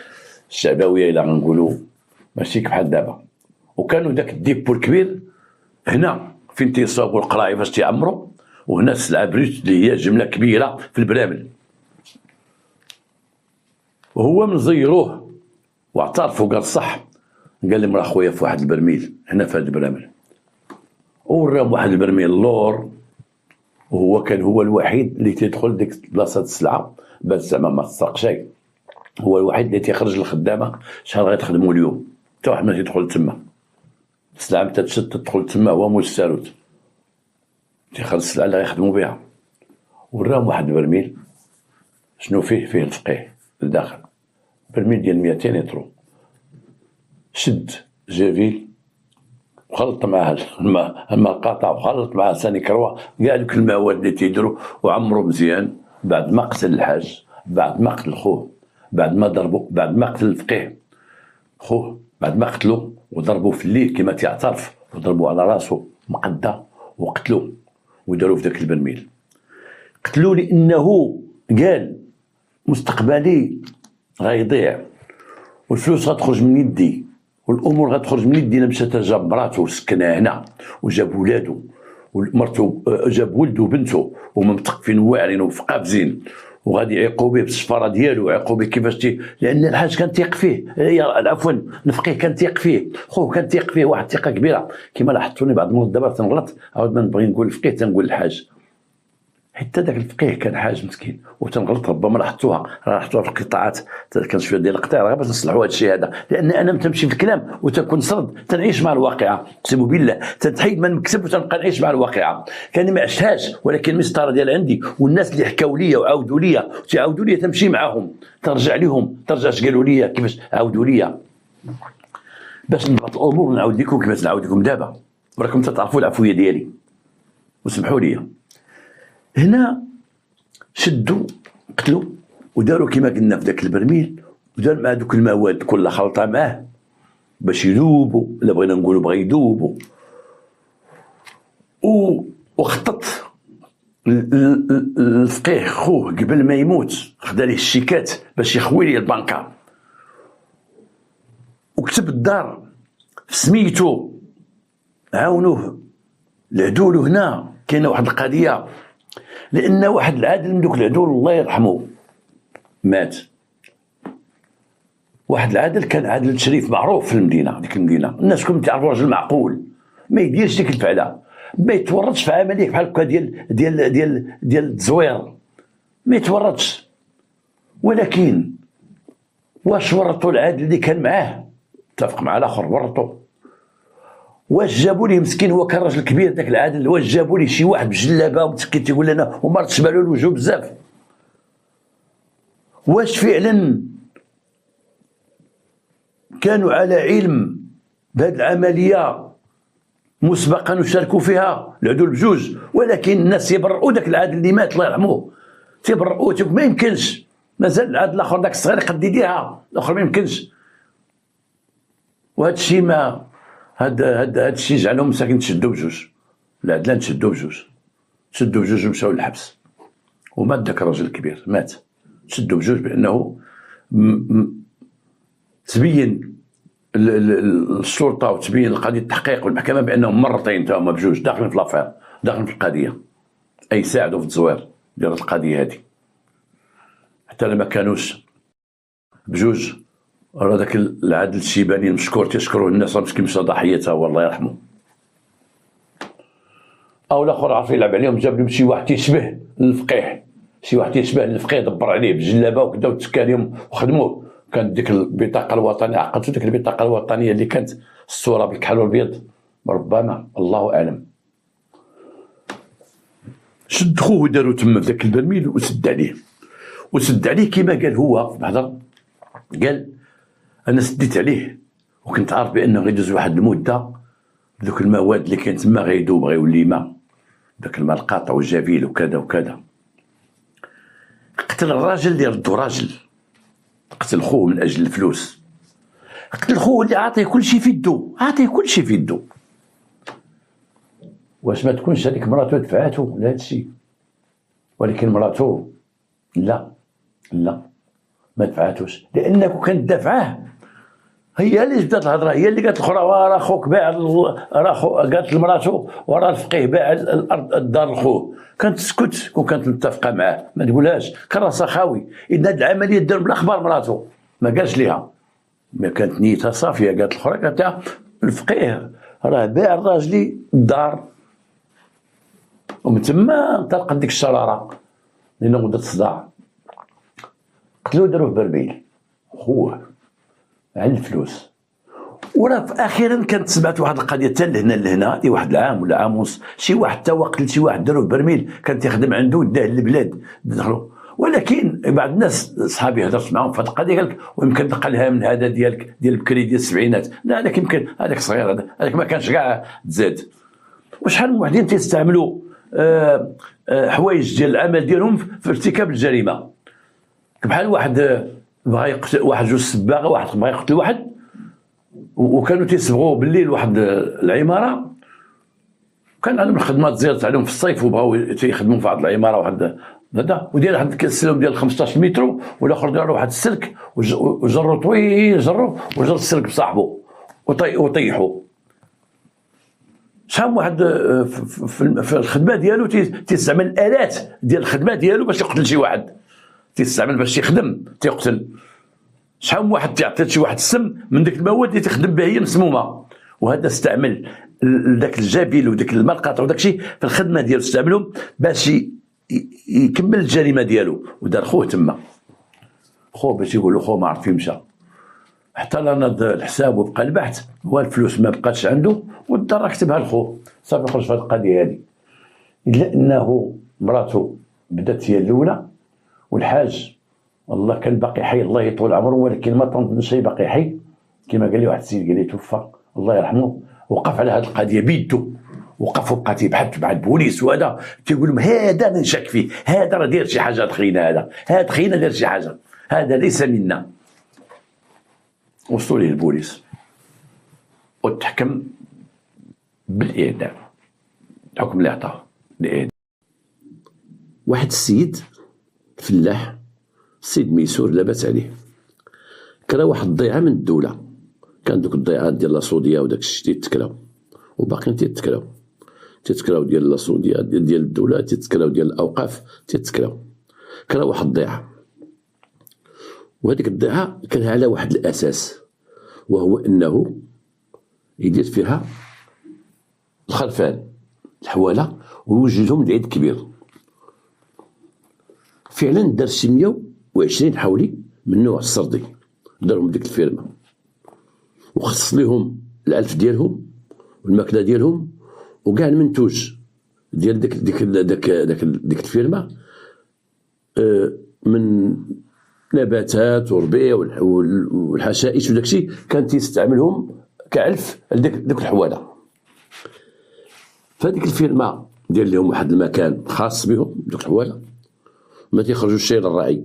الشعبويه الى غنقولوا، ماشي بحال دابا. وكانوا داك الديبو الكبير هنا فين تيصاوبوا القراعي باش تيعمروا، وهنا السلعه بريت اللي هي جمله كبيره في البرامل. وهو من زيروه واعترفوا، قال صح، قال لي راه خويا في واحد البرميل هنا في هذا البرامل، وراهم واحد البرميل اللور، وهو كان هو الوحيد اللي تيدخل ديك بلاصه السلعه باش زعما ما تسرق شيء. هو الوحيد اللي تيخرج للخدامه شحال غيتخدموا اليوم، حتى واحد ما تيدخل تما، السلعه متى تشد تدخل تما، هو موش الساروت تيخرج السلعه اللي غيخدموا بها. وراهم واحد البرميل شنو فيه الفقيه لداخل، برميل ديال 200 لتر، شد جافيل وخلط معاه الماء قاطع وخلط معاه ثاني كروه، كاع دوك المواد اللي تيديروا وعمروا مزيان. بعد ما قتل الحاج، بعد ما قتل خوه، بعد ما ضربوا، بعد ما قتل الفقيه خوه، بعد ما قتلوا وضربوا في الليل كما تيعترف، وضربوا على راسه مقدة وقتلوا وداروا في ذاك البرميل. قتلوا لانه قال مستقبلي غيضيع والفلوس غتخرج من يدي والامور غتخرج من يدي. مشات جاب مراته وسكنها هنا وجاب ولادو ومرته، جاب ولده وبنته وهما متقفين واعرين وقافزين، وغادي يعيقوا به بالسفاره ديالو، يعيقوا به كيفاش لان الحاج كان تيق فيه، عفوا الفقيه كان تيق فيه، خوه كان تيق فيه واحد الثقه كبيره. كما لاحظتوني بعض المرات دابا تنغلط، عاود ما نبغي نقول الفقيه تنقول الحاج، حتى داك الفقيه كان حاج مسكين وتنغلط. ربما لاحظتوها في القطاعات، كان شويه ديال القطاع غير باش نصلحوا هذا الشيء هذا، لان انا تمشي في الكلام وتكون سرد تنعيش مع الواقعه، اقسم بالله تنحيد من المكتب وتنبقى نعيش مع الواقعه. كان ما عشتهاش ولكن مسطره ديال عندي، والناس اللي حكاو لي وعاودوا لي تمشي معاهم، ترجع لهم، ترجع اش قالوا لي كيفاش عاودوا لي، باش نضبط الامور ونعاود لكم كما نعاود لكم دابا، وراكم تعرفوا العفويه ديالي وسمحوا لي. هنا شدوا قتلوا وداروا كما قلنا في ذاك البرميل، ودار مع دوك المواد كلها خلطها معاه باش يذوبوا، الا بغينا نقولوا بغا يذوبوا. وخطط الفقيه خوه قبل ما يموت، خدا ليه الشيكات باش يخوي ليه البنكه، وكتب الدار في سميتو، عاونوه العدول. هنا كاينه واحد القضيه، لان واحد العادل من دوك العدول الله يرحمه مات، واحد العادل كان عادل شريف معروف في المدينه، ديك المدينه الناس كلهم تعرفوا راجل معقول، ما يديرش ديك الفعله، ما يتورطش في عمليه بحال هكا ديال التزوير، ما يتورطش. ولكن واش ورطوا العادل اللي كان معاه؟ اتفق مع الاخر ورطوا. واش جابوا ليه مسكين، هو كان راجل كبير داك العادل، واش جابوا ليه شي واحد بجلابه ومتسكت تيقول لنا وما ردش بالو الوجه بزاف؟ واش فعلا كانوا على علم بهذه العمليه مسبقا وشاركوا فيها العدول بجوج؟ ولكن الناس يبرئوا داك العادل اللي مات الله يرحمه، تيبرئوا ما يمكنش، مازال العادل الاخر داك الصغير قد يديرها، الاخر ما يمكنش. وهذا الشيء ما هذا الشيء جعلهم مساكن تشدوا بجوج، العدلان تشدوا بجوج ومشاو للحبس. ومات داك الراجل الكبير، مات تشدوا بجوج، بانه تبين الشرطه وتبين القضيه التحقيق والمحكمه بانهم مرتين تا هما بجوج داخلين في لافير، داخلين في القضيه، اي ساعدوا في التزوير ديال القضيه هذه. حتى لما كانوش بجوج، راه داك العادل الشيباني المشكور تيشكروه الناس، راه مسكين مشى ضحيه تا هو الله يرحمه. او الاخر عرف يلعب عليهم، جاب لهم شي واحد تيشبه الفقيه، شي واحد تيشبه الفقيه، دبر عليه بجلابه وكذا وتسكى عليهم وخدموه. كانت ديك البطاقه الوطنيه، عقلتو ديك البطاقه الوطنيه اللي كانت الصوره بالكحل والبيض، ربما الله اعلم. شد خوه ودارو تما في ذاك البرميل وسد عليه، وسد عليه كيما قال هو في الهضره. قال انا سديت عليه وكنت عارف بانه غيدوز واحد المده ذوك المواد اللي كاين تما غيدوب، غيولي ماء، داك الماء القاطع والجافيل وكذا وكذا. قتل الراجل اللي ردو راجل، قتل خوه من اجل الفلوس، قتل خوه اللي عاطيه كل شيء في يدو، عاطيه كل شيء في يدو. واش ما تكونش هذيك مراتو دفعاتو لهذا الشيء؟ ولكن مراتو لا ما دفعاتوش، لانه كانت دافعاه هي اللي بدات الهضره، هي اللي قالت الاخرى راه خوك باع، قالت لمراتو وراه الفقيه باع الارض الدار لخوه، كانت تسكت وكانت متفقه معاه ما تقولهاش، كان راه سخاوي. ان هذه العمليه دار بلا اخبار مراتو، ما قالش ليها، ما كانت نيتها صافيه. قالت الاخرى، قالت لها الفقيه راه باع الراجلي الدار، ومن تما انطلقت ديك الشراره لانه غدا الصداع. قتلوه داروه في بربيل خوه على الفلوس. وراه اخيرا كانت سمعت واحد القضيه حتى لهنا دي واحد العام ولا عام ونص، شي واحد تا قتل شي واحد داروه في برميل، كان تيخدم عنده داه للبلاد دخلوا. ولكن بعض الناس صحابي هضرت معاهم في هذه القضيه، قال لك ويمكن نقلها من هذا ديالك ديال بكري ديال السبعينات، لا هذاك يمكن هذاك صغير، هذاك ما كانش كاع تزاد. وشحال من وحدين تيستعملوا حوايج ديال العمل ديالهم في ارتكاب الجريمه، بحال واحد بغا يقتل واحد، جوج سباغه، واحد بغا يقتل واحد وكانوا تيصبغوا بالليل واحد العماره، كان عندهم الخدمات زيرت عليهم في الصيف وبغاو تيخدموا في واحد العماره واحد هذا، ودير واحد السلم ديال 15 متر، والاخر داروا واحد السلك وجروا طويل، جروا وجر السلك بصاحبه وطيحوا. شحال واحد في الخدمه ديالو تيستعمل الالات ديال الخدمه ديالو باش يقتل شي واحد، تيستعمل باش يخدم تيقتل. شحال من واحد تعطيت شي واحد السم من ديك المواد اللي تخدم بها هي مسمومه، وهذا استعمل ذاك الجابيل وداك الماء القاطع وداك الشيء في الخدمه ديالو، استعملهم باش يكمل الجريمه ديالو، ودار خوه تما. خوه باش يقولوا خوه ما عرف فين مشى، حتى لا نض الحساب وبقى البحث، هو الفلوس ما بقاتش عنده والدار كتبها لخوه، صافي خرج في هذه القضيه هذه. الا انه مراته بدات هي الاولى، والحاج والله كان باقي حي الله يطول عمره، ولكن ما تنظنش شي باقي حي، كما قال لي واحد السيد قال لي توفى الله يرحمه، وقف على هذه القضيه بيدو، وقف وبقى تيبحث مع البوليس، وهذا تيقول لهم هذا نشك فيه، هذا راه داير شي حاجه تخينا، هذا تخينا داير شي حاجه، هذا ليس منا. وصلوا ليه البوليس وتحكم بالاعدام، الحكم اللي عطاه الاعدام. واحد السيد فلاح، السيد ميسور لاباس عليه، كرا واحد الضيعه من الدوله، كان دوك الضيعات ديال لاصوديا وداك الشيء تيتكلاو وباقيين تيتكلاو ديال لاصوديا ديال الدوله، تيتكلاو ديال الاوقاف تيتكلاو. كرا واحد الضيعه، وهذيك الضيعه كان على واحد الاساس، وهو انه يدير فيها الخرفان الحواله ويوجدهم لعيد كبير. فعلا دار شي 120 حولي من نوع السردي، دارهم ديك الفيرما، وخصص لهم العلف ديالهم والماكله ديالهم وكاع المنتوج ديال ديك الفيرما، من نباتات وربيع والحشائش وداك الشيء، كان تيستعملهم كعلف لديك الحواله. فهاديك الفيرما دير لهم واحد المكان خاص بهم دوك الحواله، ما تيخرجوش الشيء للرعي،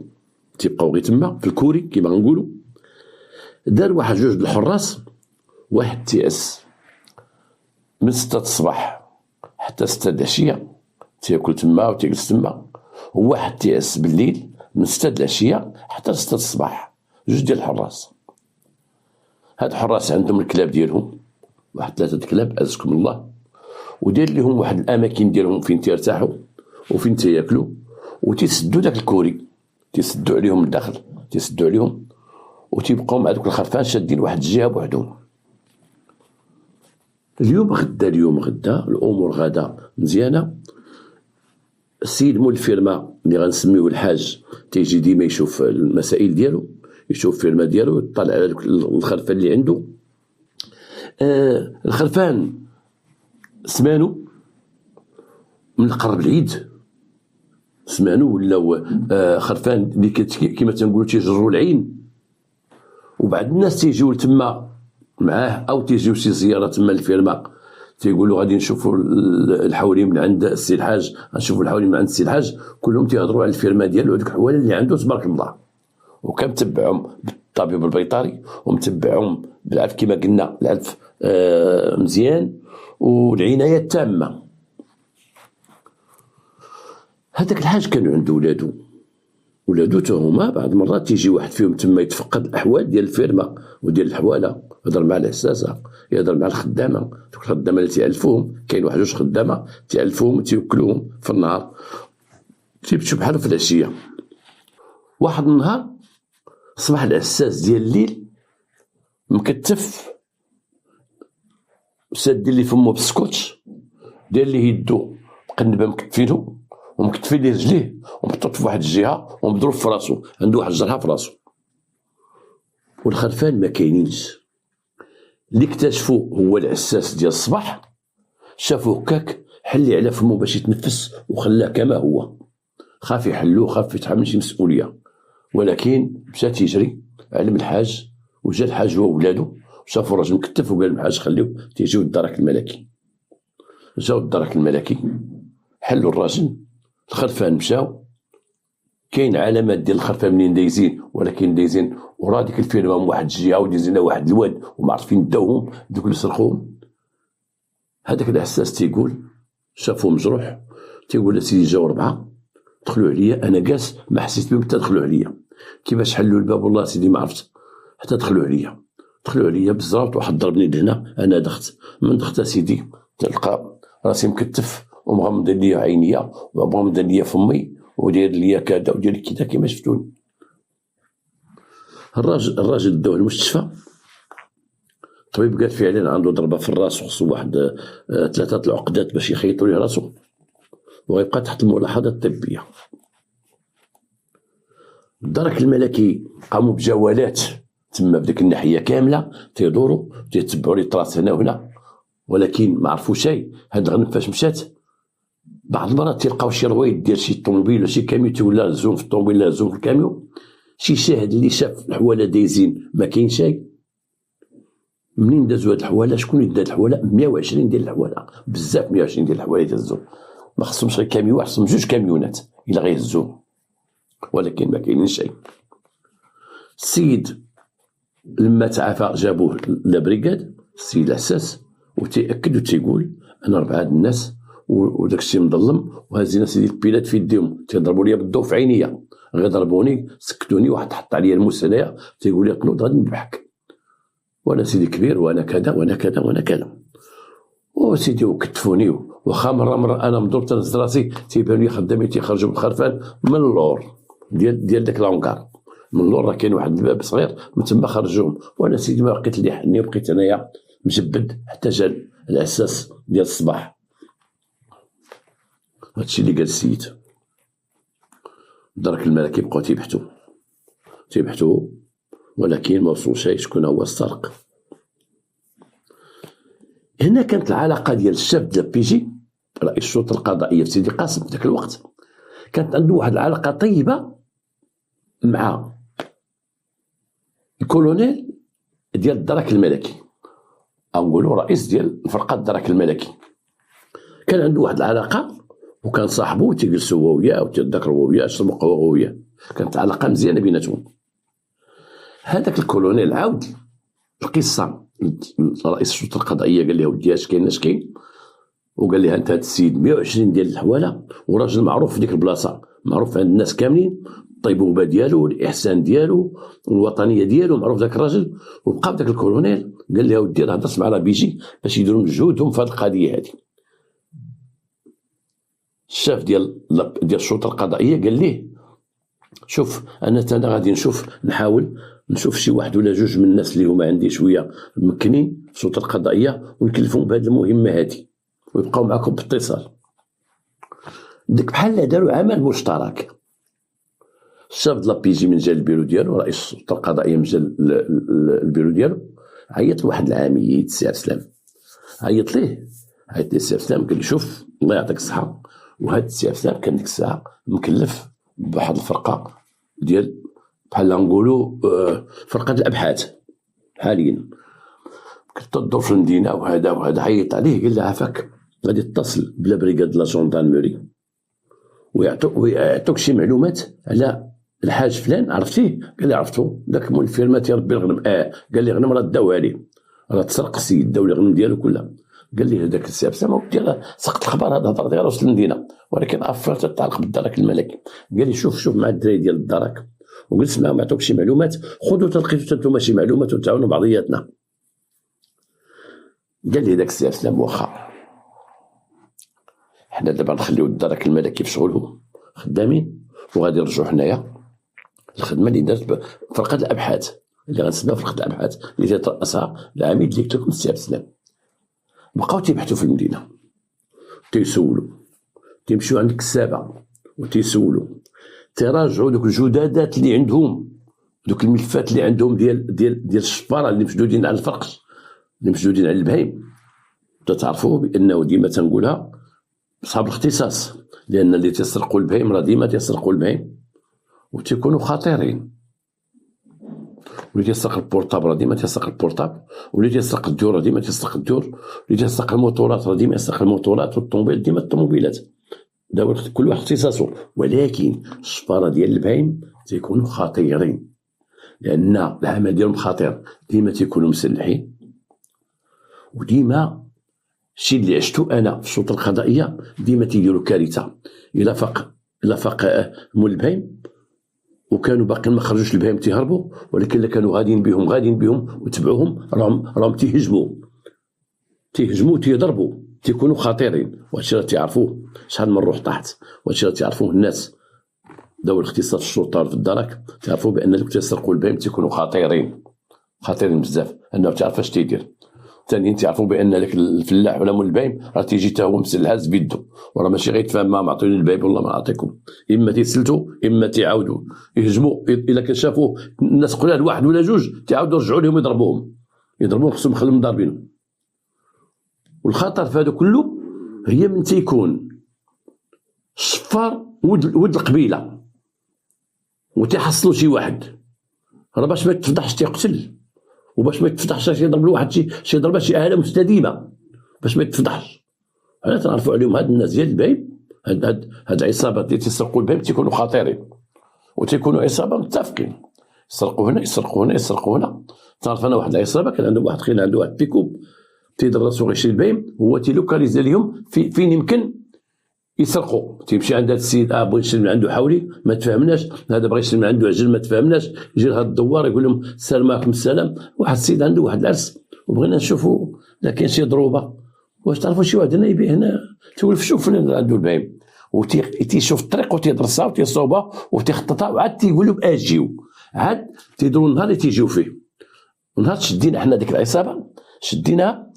تيبقاو غير تما في الكوري كيما غنقولوا. دار واحد جوج د الحراس، واحد تيأس من 6 الصباح حتى 6 العشيه تياكل تما وتيجلس تما، وواحد تيأس بالليل من 6 العشيه حتى 6 الصباح، جوج ديال الحراس. هاد الحراس عندهم الكلاب ديالهم، واحد 3 كلاب عزكم الله، ودير لهم واحد الاماكن ديالهم فين تيرتاحوا وفين تياكلوا، وتيسدوا داك الكوري، تيسدوا عليهم الداخل، تيسدوا عليهم، وتيبقاو مع دوك الخرفان شادين واحد الجهه بوحدهم. اليوم غدا الامور غادا مزيانه. السيد مول الفيرما اللي غنسميوه الحاج تيجي ديما يشوف المسائل ديالو، يشوف الفيرما ديالو، يطلع على الخرفان اللي عنده. الخرفان سمانو من القرب العيد، سمانو ولاو خرفان اللي كيما تنقولوا تيجروا العين، وبعض الناس تيجيو تما معاه او تيجيو شي زياره تما للفيرما، تيقولوا غادي نشوفوا الحولي من عند السي الحاج، غنشوفوا الحولي من عند السي الحاج، كلهم تيهضروا على الفيرما ديالو ودوك الحواله اللي عنده تبارك الله. وكنتبعهم بالطبيب البيطري، ومتبعهم بالعلف كما قلنا، العلف مزيان والعنايه التامه. هذاك الحاج كانوا عنده ولادو تا هما بعض المرات تيجي واحد فيهم تما يتفقد الاحوال ديال الفيرما وديال الحواله، يهضر مع الحساسه، يهضر مع الخدامه، دوك الخدامه اللي تيعلفوهم، كاين واحد 2 خدامه تيعلفوهم وتيوكلوهم في النهار، تيمشيو بحالهم في العشيه. واحد النهار صبح العساس ديال الليل مكتف، ساد لي فمو بالسكوتش، دار ليه يدو مقنبه مكتفينو ومكتفين ليه رجليه، ومحطوط في واحد الجهه ومضروب في راسو، عنده واحد الجرحه في راسو. والخرفان ما كاينينش. اللي اكتشفوا هو العساس ديال الصباح، شافوه هكاك حلي على فمو باش يتنفس وخلاه كما هو، خاف يحلوه، خاف يتحمل شي مسؤوليه، ولكن مشى تيجري علم الحاج، وجا الحاج هو وولادو، شافوا الراجل مكتف وقال الحاج خليوه تيجيو الدرك الملكي. جاو الدرك الملكي، حلوا الراجل، الخرفان مشاو، كاين علامات ديال الخرفان منين دايزين، ولكن دايزين ورا ديك الفيرما من واحد الجهه ودايزين واحد الواد وما عارفين داوهم دوك اللي سرقوهم. هذاك الحساس تيقول شافو مجروح، تيقول لسيدي جاو 4 دخلوا عليا، انا جالس ما حسيت بهم حتى دخلوا عليا، كيفاش حلوا الباب والله سيدي ما عرفت، حتى دخلوا عليا بالزرط، واحد ضربني لهنا، انا دخت، من دخت سيدي تلقى راسي مكتف ومغمض ليا عينيا ومغمض ليا فمي وداير ليا كذا وداير كذا كيما شفتوني. الراجل داوه المستشفى، الطبيب قال فعلا عنده ضربه في الراس، وخصو واحد 3 العقدات باش يخيطوا ليه راسو، وغيبقى تحت الملاحظه الطبيه. الدرك الملكي قاموا بجولات تما بديك الناحيه كامله، تيدوروا تيتبعوا لي طراس هنا وهنا، ولكن ما عرفوا شيء. هاد الغنم فاش مشات بعض المرات تلقاو شي رويد ديال شي طوموبيل ولا شي كاميو، تولى زوم في الطوموبيل لا زوم في الكاميو، شي شاهد اللي شاف الحواله دايزين ما كاين شيء. منين دازوا هاد الحواله؟ شكون اللي دار الحواله؟ 120 ديال الحواله، بزاف 120 ديال الحواله يدزوا، ما خصهمش غير كاميو واحد، خصهم 2 كاميونات الا غيهزوهم، ولكن ما كاين شيء. السيد لما تعافى جابوه لابريكاد، السيد العساس، وتيأكد وتيقول انا 4 الناس وداك الشيء مظلم، وهازين سيدي البيلات في يديهم، تيضربوا لي بالضوء في عينيا، غير ضربوني سكتوني، واحد حط عليا الموس هنايا تيقول لي قنوط غادي نذبحك، وانا سيدي كبير وانا كذا وانا كذا وانا كذا، وسيدي وكتفوني، واخا مره انا مضروب تنهز راسي، تيبان لي خدامي تيخرجوا بالخرفان من اللور ديال داك لونكار، من اللور راه كاين واحد الباب صغير من تما خرجوهم، وانا سيدي ما بقيت اللي حني، وبقيت انايا مجبد حتى جا العساس ديال الصباح. هادشي اللي قال السيد. الدرك الملكي بقاو تيبحثوا ولكن ما وصلوا شيء شكون هو السارق. هنا كانت العلاقه ديال الشاب ديال بيجي رئيس الشرطه القضائيه في سيدي قاسم في ذاك الوقت، كانت عنده واحد العلاقه طيبه مع الكولونيل ديال الدرك الملكي، او نقولوا رئيس ديال فرقه الدرك الملكي، كان عنده واحد العلاقه، وكان صاحبه تيجلسوا هو وياه وتذكروا هو وياه، يشربوا قهوه هو وياه، كانت علاقه مزيانه بيناتهم. هذاك الكولونيل عاود القصه رئيس الشرطه القضائيه، قال له ودي اش كاين اش كاين، وقال لها انت هذا السيد 120 ديال الحواله، وراجل معروف في ديك البلاصه، معروف عند الناس كاملين، الطيبوبه ديالو والاحسان ديالو والوطنيه ديالو، معروف ذاك الراجل. وبقى ذاك الكولونيل قال لي اودي راه هضرت مع بيجي باش يديروا مجهودهم في هذه القضيه هذه. الشاف ديال الشرطه القضائيه قال ليه شوف انا غادي نحاول نشوف شي واحد ولا جوج من الناس اللي هما عندي شويه ممكنين في السلطه القضائيه ونكلفهم بهذه المهمه هذه ويبقاو معكم باتصال. ديك بحال داروا عمل مشترك. الشاف د لابيجي من جا البيرو ديالو، رئيس السلطه القضائيه من جا البيرو ديالو، عيط لواحد العميد سي عبد عيط ليه سي عبد قال لي شوف الله يعطيك الصحه، وهذا السي عبد كان ديك الساعه مكلف بواحد الفرقه ديال بحال نقولوا فرقه الابحاث حاليا، كنت تدور في المدينه وهذا عيط عليه قال له عافاك غادي تتصل بلا بريغاد لا جوندارموري ويعطوك شي معلومات على الحاج فلان، عرفتيه؟ قال لي عرفتو، داك مول الفيرمات يا ربي الغنم. قال لي غنم راه داو عليه، راه تسرق السيد داو الغنم ديالو كلها. قال لي هذاك السي عبد ودي راه سقط الخبر هذا هضر ديالو وسط المدينه، ولكن افرت تتعلق بالدرك الملكي. قال لي شوف مع الدراري ديال الدرك وجلس معاهم عطوك شي معلومات، خذوا تلقيتوا انتم شي معلومات وتعاونوا بعضياتنا. قال لي داك السي عبد واخا حنا دابا نخليو الدرك الملكي في شغلهم خدامين وغادي نرجعوا حنايا الخدمه اللي دارت فرقه الابحاث اللي غنسميها فرقه الابحاث اللي تيترأسها العميد اللي قلت لكم السي عبد. بقاو تيبحثوا في المدينه تيسولوا، تيمشيو عند الكسابه وتيسولوا، تيراجعوا دوك الجدادات اللي عندهم، دوك الملفات اللي عندهم ديال الشفاره اللي مشدودين على الفرقش، اللي مشدودين على البهيم. تعرفوا بانه ديما تنقولها صحاب الاختصاص، لان اللي تيسرقوا البهيم راه ديما تيسرقوا البهيم وتيكونوا خطيرين. واللي تيسرق البورطابل راه ديما تيسرق البورطابل، واللي تيسرق الديور راه ديما تيسرق الديور، واللي تيسرق الموتورات راه ديما يسرق الموتورات، والطوموبيل ديما الطوموبيلات. كل واحد اختصاصه. ولكن الشفاره ديال البهيم تيكونوا خطيرين لان العمل ديالهم خطير، ديما تيكونوا مسلحين. وديما الشيء اللي عشتو انا في السلطه القضائيه ديما تيديروا كارثه. الا فاق مول البهيم وكانوا باقيين ما خرجوش البهيم تيهربوا، ولكن كانوا غاديين بهم وتبعوهم راهم تيهجموا تيضربوا، تيكونوا خطيرين. وهادشي راه تيعرفوه، شحال من روح طاحت، وهادشي راه تيعرفوه الناس ذوي الاختصاص في الشرطه في الدرك، تعرفوا بان اللي تيسرقوا البهيم تيكونوا خطيرين بزاف، انه تعرف اش تيدير. ثانيا تعرفوا بان داك الفلاح ولا مول البهيم راه تيجي حتى هو مسلحاز بيدو، وراه ماشي غير يتفاهم معاهم عطوني البهيم والله ما نعطيكم، اما تيسلتوا اما تيعاودوا يهجموا. الا كان شافوا الناس قلال واحد ولا جوج تعاودوا يرجعوا لهم يضربوهم خصهم يخليهم ضاربينهم. والخطر في هذا كله هي من تيكون الصفار ود القبيله وتيحصلوا شي واحد، راه باش ما يتفضحش تيقتل، وباش ما يتفضحش يضرب الواحد شي ضربه شي اهله مستديمه باش ما يتفضحش. حنا تنعرفوا عليهم هاد الناس ديال البهيم، هاد العصابات اللي تيسرقوا البهيم تيكونوا خطيرين وتيكونوا عصابه متفقين، يسرقوا هنا. تعرف انا واحد العصابه كان عنده واحد خيل عنده واحد بيكوب تيدير راسو غيشري البهيم، هو تيلوكاليزي ليهم فين يمكن يسرقوا. تيمشي عند هذا السيد بغيت نشري من عنده حولي ما تفاهمناش، هذا بغى يشري من عنده عجل ما تفاهمناش، يجي لهذا الدوار يقول لهم السلام عليكم السلام، واحد السيد عنده واحد العرس وبغينا نشوفوا لا كاين شي ضروبه، واش تعرفوا شي واحد هنا يبيع هنا، تقول شوف فين عنده البهيم، وتيشوف الطريق وتيدرسها وتيصوبها وتيخططها وعاد تيقول لهم اجيو، عاد تيديروا النهار اللي تيجيو فيه. ونهار شدينا حنا ديك العصابه شديناها،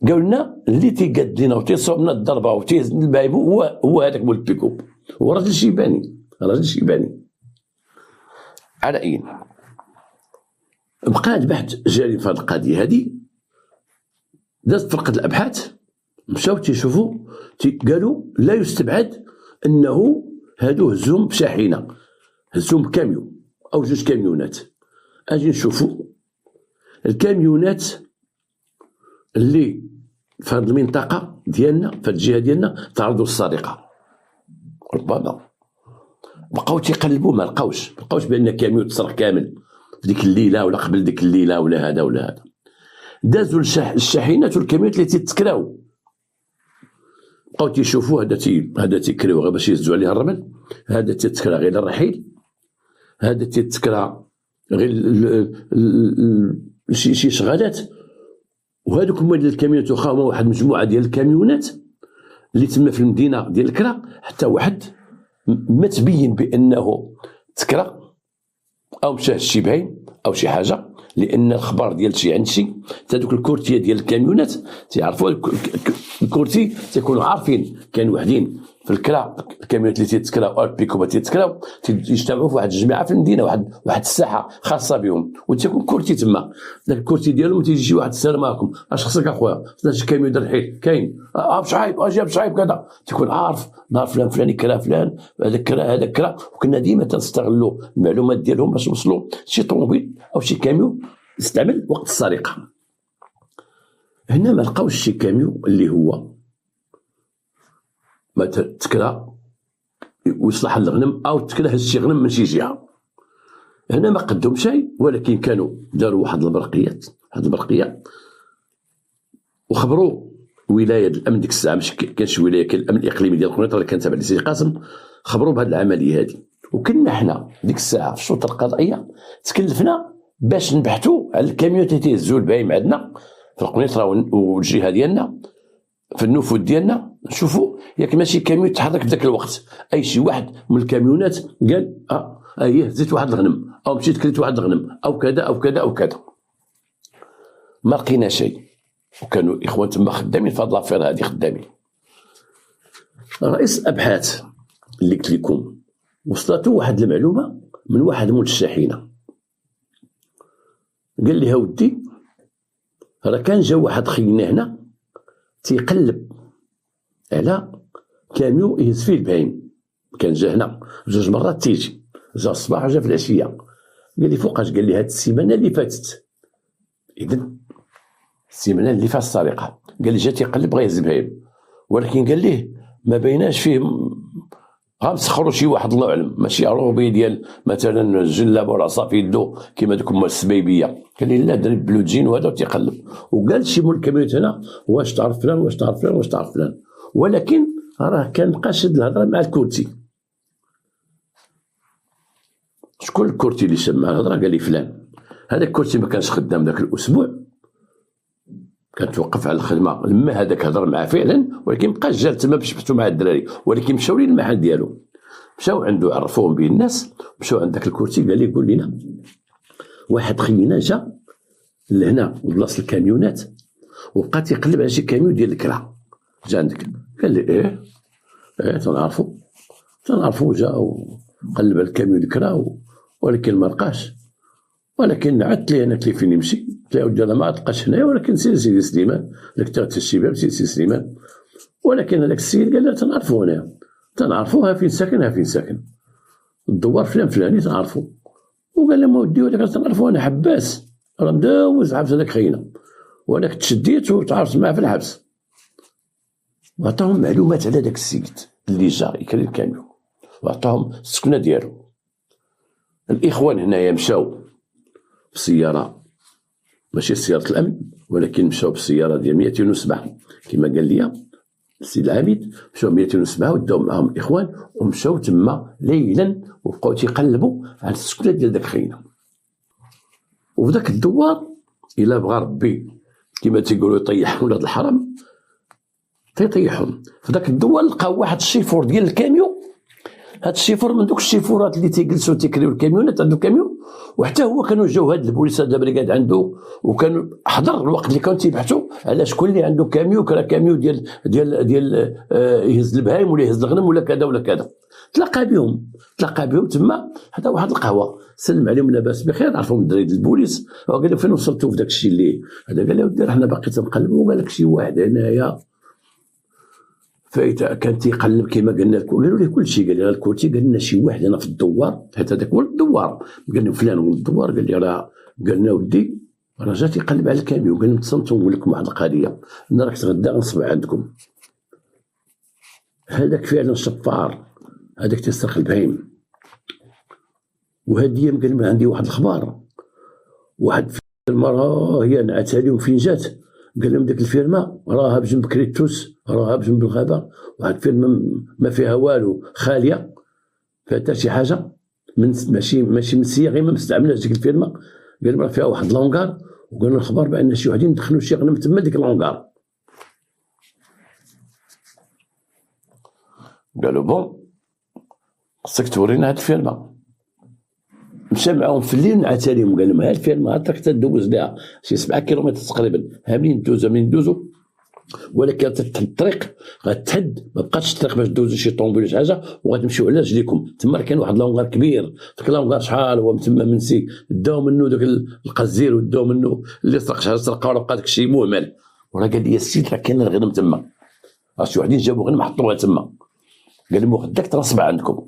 قالوا لنا اللي تيقاد لنا وتيصوب لنا الضربه وتيهز البهيم هو هذاك مول البيكوب، هو راجل شيباني. على اين بقى البحث جاري في هذه القضيه هذه. دازت فرقه الابحاث مشاو تيشوفوا قالوا لا يستبعد انه هادو هزوهم بشاحنه، هزوهم بكاميون او جوج كاميونات. اجي نشوفوا الكاميونات اللي في هذه المنطقه ديالنا في الجهه ديالنا تعرضوا للسرقه. ربما بقاو تيقلبوا ما لقاوش بان كاميون تسرق كامل في ديك الليله ولا قبل ديك الليله ولا هذا. دازوا الشاحنات والكاميونات اللي تيتكراو، بقاو تيشوفوا هذا تيكريو غير باش يهزوا عليه الرمل، هذا تيتكرا غير الرحيل هذا تيتكرا غير شي شغالات. وهذوك هما ديال الكاميونات، واخا هما واحد المجموعه ديال الكاميونات اللي تما في المدينه ديال الكرا، حتى واحد ما تبين بانه تكرا او مشى شي باين او شي حاجه، لان الخبر ديال شي عند شي. حتى دوك الكورتيه ديال الكاميونات تيعرفوا الكورتي، تيكونوا عارفين كاين وحدين في الكرا الكاميونات اللي تيتكراو او البيكوبا تيتكراو، تيجتمعوا في واحد الجماعه في المدينه، واحد الساحه خاصه بهم، وتيكون كورتي تما. داك الكورتي ديالهم تيجي شي واحد: السلام عليكم، اش خصك اخويا؟ شي كاميون ديال الحيط كاين، بشعيب جاب شعيب كذا، تيكون عارف نهار فلان فلاني كرا فلان، هذاك كرا. وكنا ديما تنستغلوا المعلومات ديالهم باش نوصلوا شي طوموبيل او شي كاميون يستعمل وقت السرقه. هنا ما لقاوش شي كاميون اللي هو ما تكرا ويصلح الغنم، او تكرا هز شي غنم من شي جهه. هنا ما قدهم شيء، ولكن كانوا داروا واحد البرقيه وخبروا ولايه الامن ديك الساعه، ماشي كانش ولايه، كان الامن الاقليمي ديال قنيطره اللي كان تابع لسيدي قاسم، خبروا بهذه العمليه هذه. وكنا حنا ديك الساعه في الشرطه القضائيه تكلفنا باش نبحثوا على الكاميونات اللي تيهزوا البهايم عندنا في القنيطره والجهه ديالنا في النفوذ ديالنا، نشوفوا ياك ماشي كاميون تحرك في ذاك الوقت. اي شي واحد من الكاميونات قال هزيت واحد الغنم، او مشيت كليت واحد الغنم، او كذا او كذا او كذا. ما لقينا شيء، وكانوا الاخوان تما خدامين في هاد لافير هادي، خدامين. رئيس الابحاث اللي قلت لكم وصلته واحد المعلومه من واحد مول الشاحنه، قال لي: ودي راه كان جا واحد خينا هنا تيقلب على كاميون يهز فيه البهايم، كان جا هنا 2 مرات، تيجي جا الصباح وجا في العشيه. قال لي: فوقاش؟ قال لي: هاد السيمانه اللي فاتت. اذن السيمانه اللي فاتت السرقه. قال لي: جا تيقلب بغا يهز البهايم، ولكن قال ليه ما بيناش فيه، غنسخروا شي واحد الله اعلم، ماشي عروبي ديال مثلا الجلابه ولا عصا في يدو كيما دوك هما السبيبيه. قال لي: لا، دري بلوجين وهذا تيقلب. وقال شي مول الكاميونات هنا: واش تعرف فلان، واش تعرف فلان، واش تعرف فلان. ولكن راه كان بقى شاد الهضره مع الكورتي. شكون الكورتي اللي شاد مع الهضره؟ قال لي: فلان. هذاك الكورتي ما كانش خدام ذاك الاسبوع، كان توقف على الخدمه لما هذاك هضر معاه فعلا، ولكن بقى جا تما باش يبحثوا مع الدراري. ولكن مشاو للمحل ديالو، مشاو عنده، عرفوهم بين الناس، مشاو عند داك الكورتي. قال لي: قول لنا واحد خينا جا لهنا بلاصه الكاميونات وبقى تيقلب على شي كاميون ديال الكرا، جا عندك. قال لي: ايه تنعرفو جا وقلب على الكاميون الكرا، ولكن ما لقاش. ولكن عدت ليه انا، قلت لي: فين يمشي؟ قلت له: ودي انا ما لقاش هنايا، ولكن سير سيدي سليمان، لك تاخذ الشباب سيدي سليمان. ولكن هذاك السيد قال: لا، تنعرفو هنايا، تنعرفوها فين ساكن، الدوار فلان فلاني تنعرفو. وقال لهم: ودي هذاك تنعرفو انا حباس، راه مدوز حبس هذاك خينا، ولكن تشديت وتعرفت معاه في الحبس. وعطاهم معلومات على داك السيد اللي جا يكري الكاميون، وعطاهم السكنه ديالو. الاخوان هنايا مشاو بسياره، ماشي سياره الامن، ولكن مشاو بالسياره ديال 207 كما قال لي السيد العميد. مشاو 207 وداو معاهم الاخوان، ومشاو تما ليلا وبقاو تيقلبوا على السكنه ديال داك خينا. وفي داك الدوار الا بغى ربي كما تيقولوا يطيح ولاد الحرام تيطيحهم. في داك الدوار لقاو واحد الشيفور ديال الكاميون. هاد الشيفور من دوك الشيفورات اللي تيجلسوا تيكريو الكاميونات، عنده كاميون، وحتى هو كانوا جاو هاد البوليس هاد البريكاد عنده، وكانوا حضر الوقت اللي كانوا تيبحثوا على شكون اللي عنده كاميون، كرا كاميون ديال يهز البهايم ولا يهز الغنم ولا كذا ولا كذا. تلاقى بهم تما، حتى واحد القهوه سلم عليهم: لاباس بخير؟ عرفهم الدراري ديال البوليس. وقال له: فين وصلتوا في داك الشيء اللي هذا؟ قال له: ودي حنا باقي تنقلبوا. وقال لك شي واحد هنايا فايت كان تيقلب كما قلنا لكم. قالوا ليه كل شيء. قال لي: الكورتي قال لنا شي واحد هنا في الدوار، حتى هذاك ولد الدوار. قال لهم: فلان ولد الدوار. قال لي: راه قالنا ودي راه جا تيقلب على الكاميون. قال لهم: تصنتوا نقول لكم واحد القضيه، انا راك تغدا غنصبع عندكم. هذاك فعلا شفار، هذاك تيسرق البهايم. وهاد الايام قال لهم: عندي واحد الخبار، واحد المراه هي نعتها لهم فين جات. قال لهم: ديك الفيرما راها بجنب كريتوس، راها بجنب الغابه، واحد الفيرما ما فيها والو، خاليه، فيها حتى شي حاجه. ماشي منسيه، غير ما استعملهاش ديك الفيرما. قال لي فيها واحد لونكار، وقالوا الخبر بان شي وحدين دخلوا شي غنم تما ديك لونكار. قالوا بون خصك تورينا هاد الفيرما. مشى معاهم في الليل نعت عليهم، قال لهم ها الفيرما هاك تدوز بها شي 7 كيلومتر تقريبا، ها منين ندوزو، ولكن الطريق غتحد، ما بقاتش الطريق باش دوزو شي طوموبيل شي حاجه، وغتمشيو على رجليكم. تما كان واحد لونغار كبير، داك لونغار شحال هو تما منسي، داو منه داك القزير وداو منه اللي سرق شحال سرقه، ولا بقى داكشي مهمل. وراه قال لي السيد راه كاين الغنم تما، راه شي وحدين جابو غنم حطوها تما. قال لهم غداك ترصب عندكم.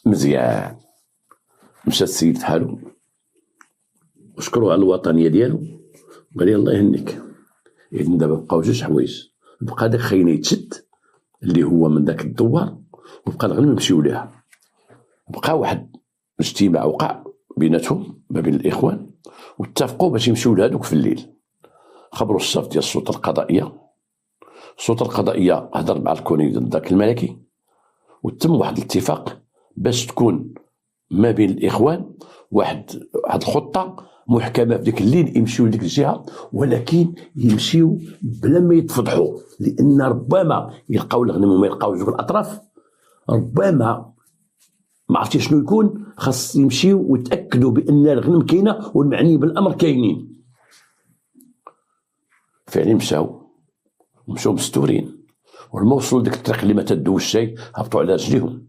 مزيان. مشى السيد فحالو وشكروا على الوطنيه ديالو، قال لي الله يهنيك. إذن دابا بقاو 2 حوايج، بقى داك خينا يتشد اللي هو من داك الدوار، وبقى الغنم يمشيو ليها. بقى واحد الاجتماع وقع بيناتهم ما بين الاخوان، واتفقوا باش يمشيو لهادوك في الليل. خبروا الشاف ديال السلطه القضائيه، السلطه القضائيه هضر مع الكوني ديال داك الملكي، وتم واحد الاتفاق باش تكون ما بين الاخوان واحد الخطه محكمه في ديك الليل، يمشيو لديك الجهه، ولكن يمشيو بلا ما يتفضحوا، لان ربما يلقاو الغنم وما يلقاوش جوج الاطراف، ربما ما عرفتي شنو يكون، خاص يمشيو ويتاكدوا بان الغنم كاينه والمعني بالامر كاينين. فعلا مشاو مستورين، ولما وصلوا لديك الطريق اللي ما تدوش شيء هبطوا على رجليهم،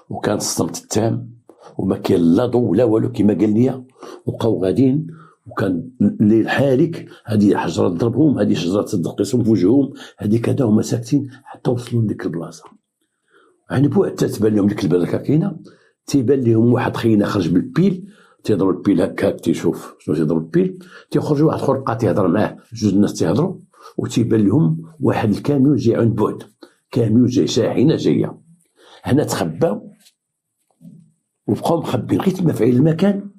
وكان الصمت التام وما كاين لا ضوء لا والو كما قال لي. وبقاو غاديين، وكان الليل حالك، هذه حجره تضربهم، هذه شجره تدقسهم في وجههم، هذه كذا، هما ساكتين حتى وصلوا لديك البلاصه. يعني بوحد تتبان لهم ديك البركه كاينه، تيبان لهم واحد خينا خرج بالبيل، تيضرب البيل هكاك، تيشوف شنو تيضرب البيل، تيخرج واحد اخر بقى تيهضر معاه، 2 الناس تيهضروا، وتيبان لهم واحد الكاميون جاي عند بعد، كاميون جاي شاحنه جايه. هنا تخباو وبقاو مخبين غير تما في عين المكان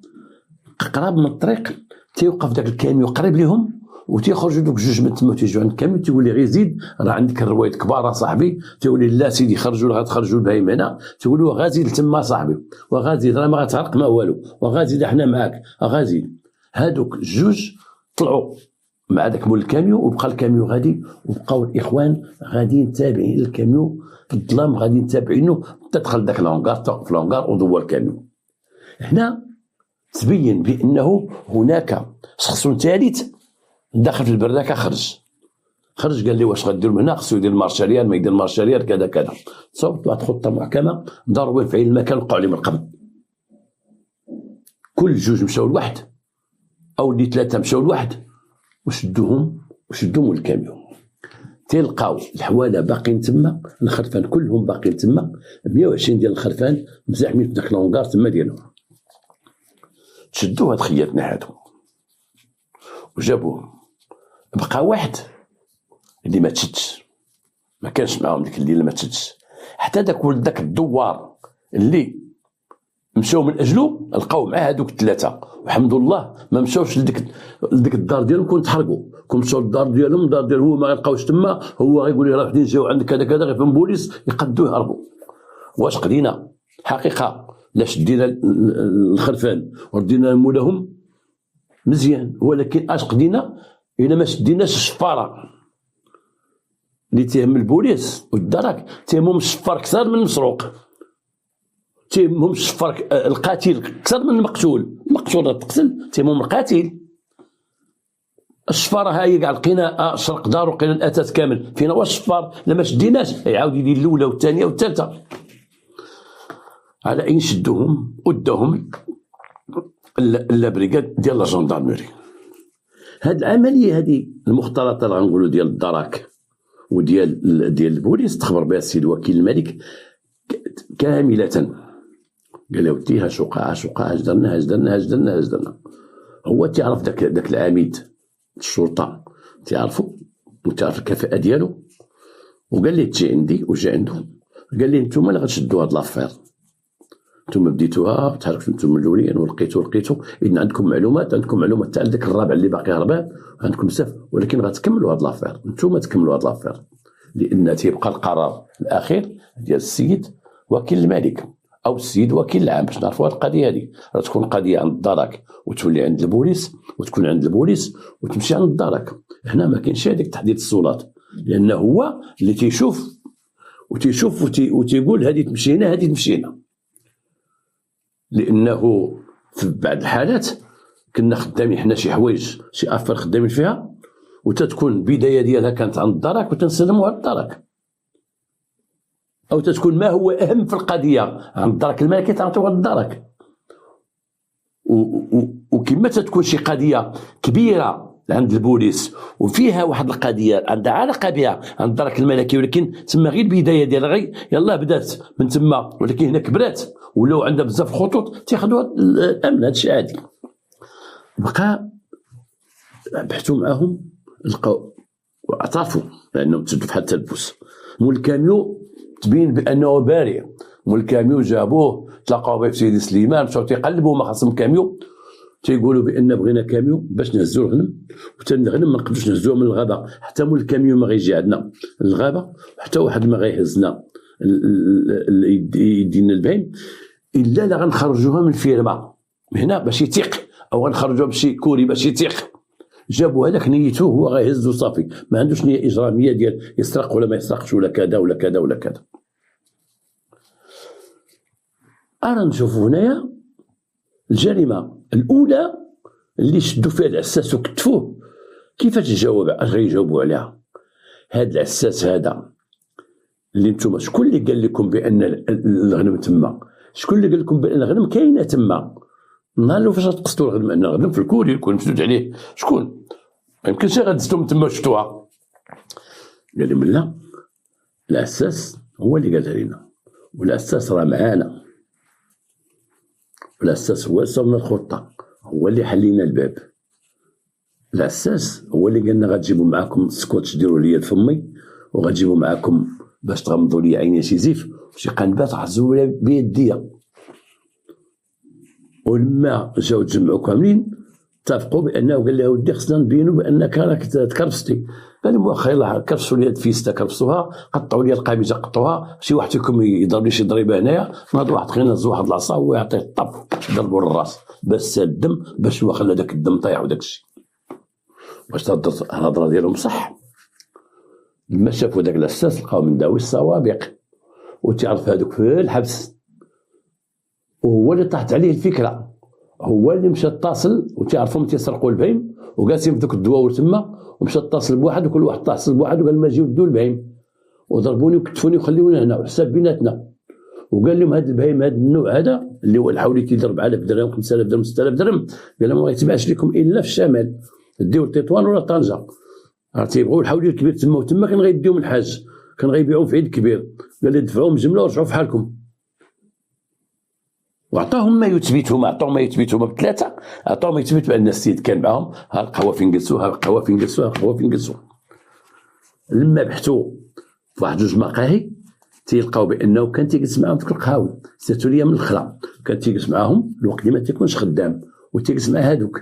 قراب من الطريق. تيوقف داك الكاميون قريب ليهم، وتيخرجوا دوك 2 من تما، تيجيو عند الكاميون، تيقول لي غير زيد، راه عندك الروايد كبار صاحبي. تيقول لي لا سيدي خرجوا، غتخرجوا البهايم هنا. تيقول له غازي تما صاحبي، وغازي راه ما غتعرق ما والو، وغازي حنا معاك غازي. هادوك 2 طلعوا مع داك مول الكاميون، وبقى الكاميون غادي، وبقاو الاخوان غاديين تابعين الكاميون في الظلام، غاديين تابعينه حتى دخل داك لونغار، توقف لونغار ودور الكاميون. هنا تبين بانه هناك شخص ثالث داخل في البراكه، خرج قال لي واش غدير من هنا، خصو يدير المارشاليال، ما يدير المارشاليال كذا كذا. صوبت واحد خطه محكمه، ضربوا في عين المكان، وقعوا عليهم القبض. كل 2 مشاو لواحد، او اللي 3 مشاو لواحد، وشدوهم الكاميون. تلقاو الحواله باقيين تما، الخرفان كلهم باقيين تما، 120 ديال الخرفان مزاحمين في داك لونغار تما ديالهم. تشدوا هاد خياتنا هادو وجابوهم. بقى واحد اللي ما تشدش، ما كانش معاهم ديك الليله، ما تشدش حتى داك ولد داك الدوار اللي مشاو من اجله، لقاو معاه هادوك 3، والحمد لله ما مشاوش لديك الدار ديالهم، كون تحرقوا، كون مشاو للدار ديالهم، الدار ديالهم هو ما غيلقاوش تما، هو غيقول لي راه وحدين جاو عندك كذا كذا، غيفهم بوليس يقدوه يهربوا. واش قدينا حقيقه لا شدينا الخرفان وردينا مولاهم مزيان، ولكن اش قدينا الا ما شديناش الشفاره اللي تهم البوليس والدرك، تهمهم الشفار اكثر من المسروق، تهمهم الشفار القاتل اكثر من المقتول تقتل، تهمهم القاتل. الشفاره هاي كاع لقينا شرق دار، وقينا الاتات كامل، فينا واش الشفار لما شديناش يعاود يدير الاولى والثانيه والثالثه. على اين شدوهم وداهم لابريكاد ديال لا جندارموري. هاد العمليه هذه المختلطه اللي غنقولوا ديال الدرك وديال البوليس، تخبر بها السيد وكيل الملك كامله. قال له ودي اش وقع اش درنا. هو تعرف داك العميد الشرطه، تعرفوا وتعرف الكفاءه ديالو، وقال لي تجي عندي، وجا عندهم. قال لي نتوما اللي غتشدوا هاد لافير، نتوما بديتوها، تحركتوا نتوما الاولين ولقيتوا اذا عندكم معلومات تاع داك الرابع اللي باقي هربان، عندكم بزاف، ولكن غتكملوا هاد لافير، نتوما تكملوا هاد لافير، لان تيبقى القرار الاخير ديال السيد وكيل الملك. او السيد وكيل العام باش نعرفوا هذه القضيه هذه. راه تكون قضيه عند دارك وتولي عند البوليس، وتكون عند البوليس وتمشي عند دارك. هنا ما كاينش هذيك تحديد السلطات، لان هو اللي تيشوف وتيقول هذه تمشي هنا هذه تمشي هنا. لانه في بعض الحالات كنا خدامين حنا شي حوايج شي افكار خدامين فيها، وتتكون البدايه ديالها كانت عند دارك وتنسلموها لدارك، او تتكون ما هو اهم في القضيه عند دارك الملكي تعطيوها لدارك. وكما تتكون شي قضيه كبيره عند البوليس وفيها واحد القضيه عندها علاقه بها عند دارك الملكي، ولكن تما غير البدايه ديالها غير يلاه بدات من تما، ولكن هنا كبرات ولاو عندها بزاف الخطوط تاخذوها الامن. هادشي عادي. بقى بحثوا معاهم لقاو واعترفوا بانهم تسدوا في حال التلبس. مول الكاميو تبين بانه بارع، مول الكاميو جابوه تلاقاو به في سيدي سليمان، مشاو تيقلبوا ما خاصهم كاميو، تيقولوا بان بغينا كاميو باش نهزوا الغنم، وحتى الغنم ما نقدروش نهزوه من الغابه، حتى مول الكاميو ما غيجي عندنا للغابه، حتى واحد ما غيهزنا يدينا البهيم الا لا غنخرجوها من الفيرما هنا باش يتيق، او غنخرجوها بشي كوري باش يتيق. جابوا هذاك نيته هو غيهز وصافي، ما عندوش نيه اجراميه ديال يسرق ولا ما يسرقش ولا كذا ولا كذا ولا كذا. انا نشوفوا هنايا الجريمه الاولى اللي شدوا فيها العساس وكتفوه. كيفاش تجاوب؟ اش غيجاوبوا عليها؟ هذا العساس هذا اللي نتوما شكون اللي قال لكم بان الغنم تما؟ شكون اللي قال لكم بان الغنم كاينه تما؟ النهار اللي فاش تقصدوا الغنم، ان الغنم في الكوري يكون مسدود عليه، شكون؟ ما يمكنش غدزتو من تما وشفتوها. قال لهم لا، العساس هو اللي قالها لنا، والعساس راه معانا، العساس هو صوبنا الخطه، هو اللي حل لنا الباب. العساس هو اللي قالنا غتجيبوا معاكم السكوتش ديروا ليا لفمي، وغتجيبوا معاكم باش تغمضوا لي عيني شي زيف وشي قنبات عزوا بيديا. ولما جاو تجمعوا كاملين اتفقوا بانه قال له ودي خصنا نبينوا بانك راك تكرفستي. قال لهم واخا يلاه كرفسوا لي هاد الفيستا كرفسوها، قطعوا لي القميجه قطعوها، شي واحد فيكم يضرب لي شي ضريبه هنايا، ناض واحد خلينا نهز واحد العصا وهو يعطيه طب ضربوا للراس بس الدم باش هو خلى داك الدم طايح وداك الشيء. واش تهضر الهضره ديالهم صح؟ لما شافوا داك العساس لقاو من داوي السوابق وتعرف هذوك في الحبس، وهو اللي طاحت عليه الفكره، هو اللي مشى اتصل وتعرفهم تيسرقوا البهيم وجالسين في ذوك الدواور تما، ومشى اتصل بواحد وكل واحد اتصل بواحد وقال ما جيو دوا البهيم وضربوني وكتفوني وخليوني هنا وحساب بيناتنا. وقال لهم هذا البهيم هذا النوع هذا اللي هو الحولي تيضرب 4000 درهم 5000 درهم 6000 درهم، قال لهم ما غيتباعش لكم الا في الشمال، ديو لتطوان ولا طنجه. راه تيبغيو الحولي الكبير تما، وتما كان غيديهم الحاج، كان غيبيعوهم في عيد كبير، قال لي دفعوهم جمله ورجعوا في حالكم. وعطاهم ما يثبتهم، عطاهم ما يثبتهم بثلاثه، عطاهم ما يثبت بان السيد كان معاهم، ها القهوه فين جلسوا، ها القهوه فين جلسوا، ها القهوه فين جلسوا. لما بحثوا في واحد جوج مقاهي تيلقاو بانه كان تيجلس معاهم في القهاوي، سيرتو ليا من الخلا كان تيجلس معاهم الوقت اللي ما تيكونش خدام، وتيجلس مع هادوك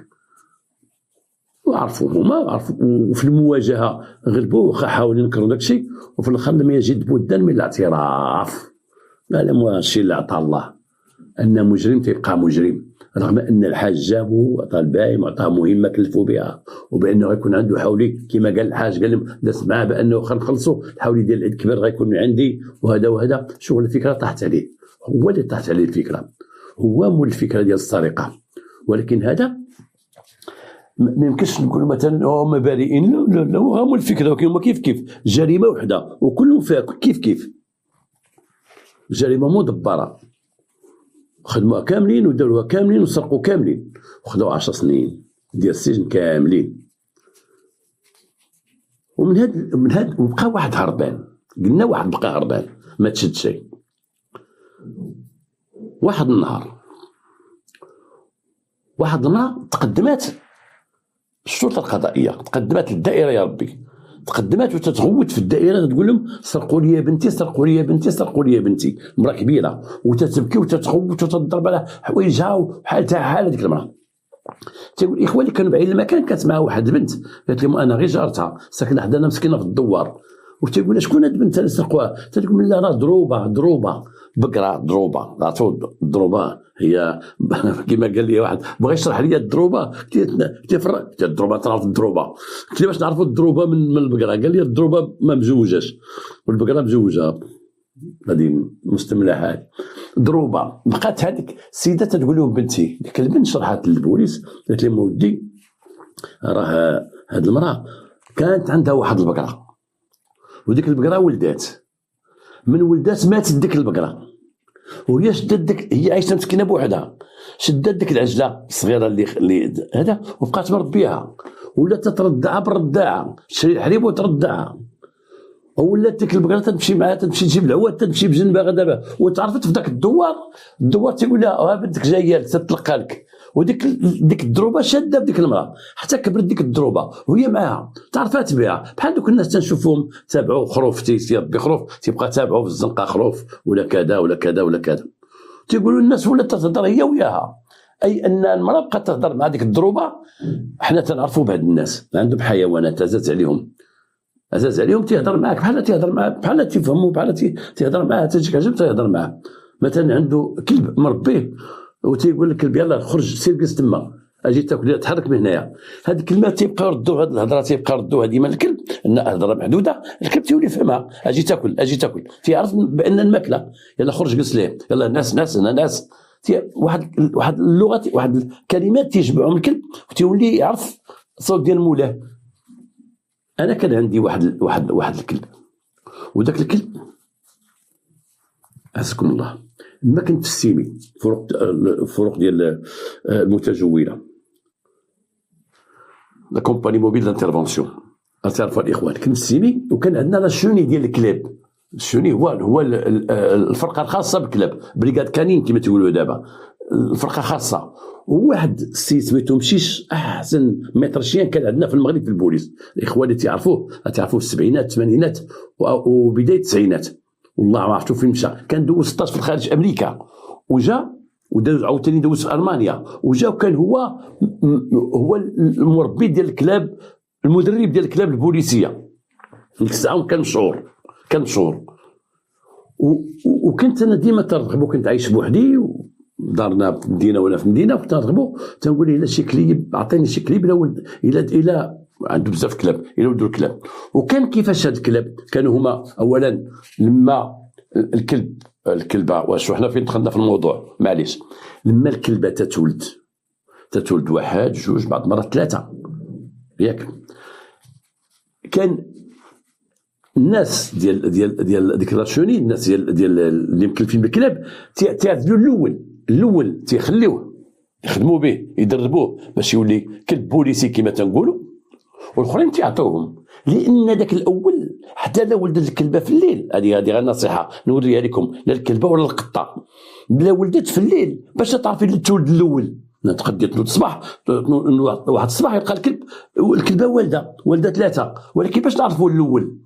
وعرفوا هما عرفوا، وفي المواجهه غلبوه واخا حاولوا ينكروا داكشي، وفي الاخر لم يجد بدا من الاعتراف. قال لهم الشيء اللي عطاه الله ان مجرم تيبقى مجرم، رغم ان الحاج جابو وعطاه البايم وعطاه مهمه كلفوا بها، وبانه غيكون عنده حولي كما قال الحاج، قال لهم داز معاه بانه غنخلصوا الحولي ديال العيد الكبير غيكون عندي وهذا وهذا. شغل الفكره طاحت عليه، هو اللي طاحت عليه الفكره، هو مول الفكره ديال السرقه. ولكن هذا ما يمكنش نقولوا مثلا هما بريئين، لا هو مول الفكره، ولكن هما كيف جريمه وحده وكلهم فيها كيف جريمه مدبره، خدموها كاملين وداروها كاملين وسرقوا كاملين وخدوا 10 سنين ديال السجن كاملين. ومن هاد وبقى واحد هربان، قلنا واحد بقى هربان ما تشد شيء. واحد النهار تقدمات الشرطه القضائيه، تقدمات للدائره يا ربي، تقدمات وتتغوت في الدائره تقول لهم سرقوا لي بنتي، سرقوا لي بنتي، سرقوا لي بنتي، امراه كبيره وتتبكي وتتغوت وتضرب على حوايجها وحالتها حال هذيك المراه. تيقول اخواني كانوا بعيد المكان، كانت معها واحد البنت قالت لهم انا غير جارتها ساكنه حدانا مسكينه في الدوار، وتيقول لها شكون هاد البنت اللي سرقوها؟ تقول لا راه ضروبه بقره ضروبه. عرفتوا الضروبه هي كما قال لي واحد بغى يشرح لي الضروبه، قلت الضروبه تعرف الضروبه، قلت له باش نعرفوا الضروبه من البقره؟ قال لي الضروبه ما مزوجاش والبقره مزوجه، هذه مستملحات ضروبه. بقات هذيك السيده تقول لهم بنتي، ديك البنت شرحت للبوليس قالت لهم ودي راه هاد المراه كانت عندها واحد البقره، وديك البقره ولدات، من ولدات ماتت ديك البقره، وهي شدت ديك، هي عايشه مسكينه بوحدها، شدت ديك العجله الصغيره اللي هذا وبقات مربيها، ولات تترضعها بالرضاعه، تشري الحليب وترضعها، ولات ديك البقره تمشي معاها، تمشي تجيب العواد، تمشي بجنبها غدا، وتعرفت في ذاك الدوار تيقول لها بنتك جايه تتلقى لك، وديك الدروبه شاده بديك المراه حتى كبرت ديك الدروبه وهي معاها، تعرفات بها بحال دوك الناس تنشوفهم تابعوا خروف تيربي خروف تيبقى تابعوا في الزنقه خروف ولا كذا ولا كذا ولا كذا، تيقولوا الناس ولات تهضر هي وياها، اي ان المراه بقات تهضر مع ديك الدروبه. حنا تنعرفوا بهاد الناس عندهم حيوانات عزاز عليهم تيهضر معاك بحال تيفهموا بحال تيهضر معاه، تجيك عجب تيهضر معاه. مثلا عنده كلب مربيه وتيقول الكلب يلاه خرج سير جلس تما، اجي تاكل تحرك من هنايا، هاد الكلمات تيبقى يردوا، هاد الهضره تيبقى يردوها ديما الكلب، ان هضره محدوده الكلب تيولي يفهمها، اجي تاكل تيعرف بان الماكله، يلا خرج جلس ليه، يلا ناس واحد اللغه، واحد الكلمات تيجمعهم الكلب وتيولي يعرف الصوت ديال مولاه. انا كان عندي واحد الكلب، وذاك الكلب عزكم الله ما كنت في السيمي فروق ديال المتجوله، لا كومباني موبيل دانترفونسيون، تعرفوا الاخوان، كنت في السيمي وكان عندنا لا شوني ديال الكلاب. الشوني هو الفرقه الخاصه بالكلاب، بريغاد كانين كما تقولوا دابا، الفرقه خاصه. وواحد السيد سميتو مشيش، احسن مترشيان كان عندنا في المغرب في البوليس، الاخوان اللي تعرفوه في السبعينات الثمانينات وبدايه التسعينات، والله ما عرفتو فين مشى، كان دوز 16 في الخارج امريكا وجا ودوز عاوتاني دوز في المانيا وجا، وكان هو المربي ديال الكلاب، المدرب ديال الكلاب البوليسيه ديك الساعه، كان مشهور وكنت انا ديما ترغبو، كنت عايش بوحدي دارنا في مدينه ولا في مدينه، كنت نرغبو تنقول الا شي كليب عطيني شي كليب الى عنده بزاف كلاب، الى ولدوا الكلاب. وكان كيفاش هاد الكلاب كانوا هما اولا لما الكلبه واش حنا فين دخلنا في الموضوع معليش، لما الكلبه تتولد واحد جوج بعض مرات ثلاثه ياك، كان الناس ديال ديك لاشوني، الناس ديال اللي مكلفين بالكلاب تعزلوا الاول تيخليوه يخدموا به يدربوه باش يولي كلب بوليسي كما تنقولوا، والاخرين تيعطوهم، لان داك الاول حتى لا ولدت الكلبه في الليل، هذه غير نصيحه نوريها لكم، لا الكلبه ولا القطه بلا ولدت في الليل باش تعرفي اللي تولد الاول، تقدي تنوض الصباح واحد الصباح يلقى الكلبه والده ثلاثه، ولكن باش تعرفوا الاول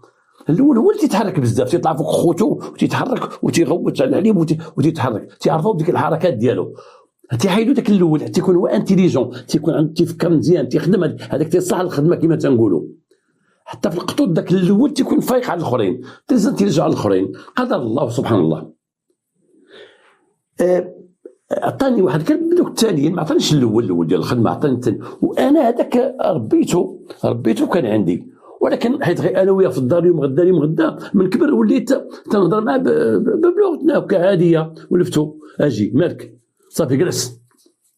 هو اللي تيتحرك بزاف، تيطلع فوق خوتو وتيتحرك وتيغوت على العليم وتيتحرك، تعرفوا ديك الحركات ديالو، تيحيدوا داك الاول تيكون هو انتيليجون، تيكون تيفكر مزيان، تيخدم هذاك تيصح الخدمه كما تنقولوا. حتى في القطوط داك الاول تيكون فايق على الاخرين، تيرجع على الاخرين، قدر الله سبحان الله. عطاني واحد كان بدوك الثانيين، ما عطانيش الاول ديال الخدمه، عطاني الثاني، وانا هذاك ربيته كان عندي، ولكن حيت انا وياه في الدار يوم غدا من كبر وليت تنهضر معاه بلغتنا هكا عاديه، ولفتو اجي مالك صافي جلس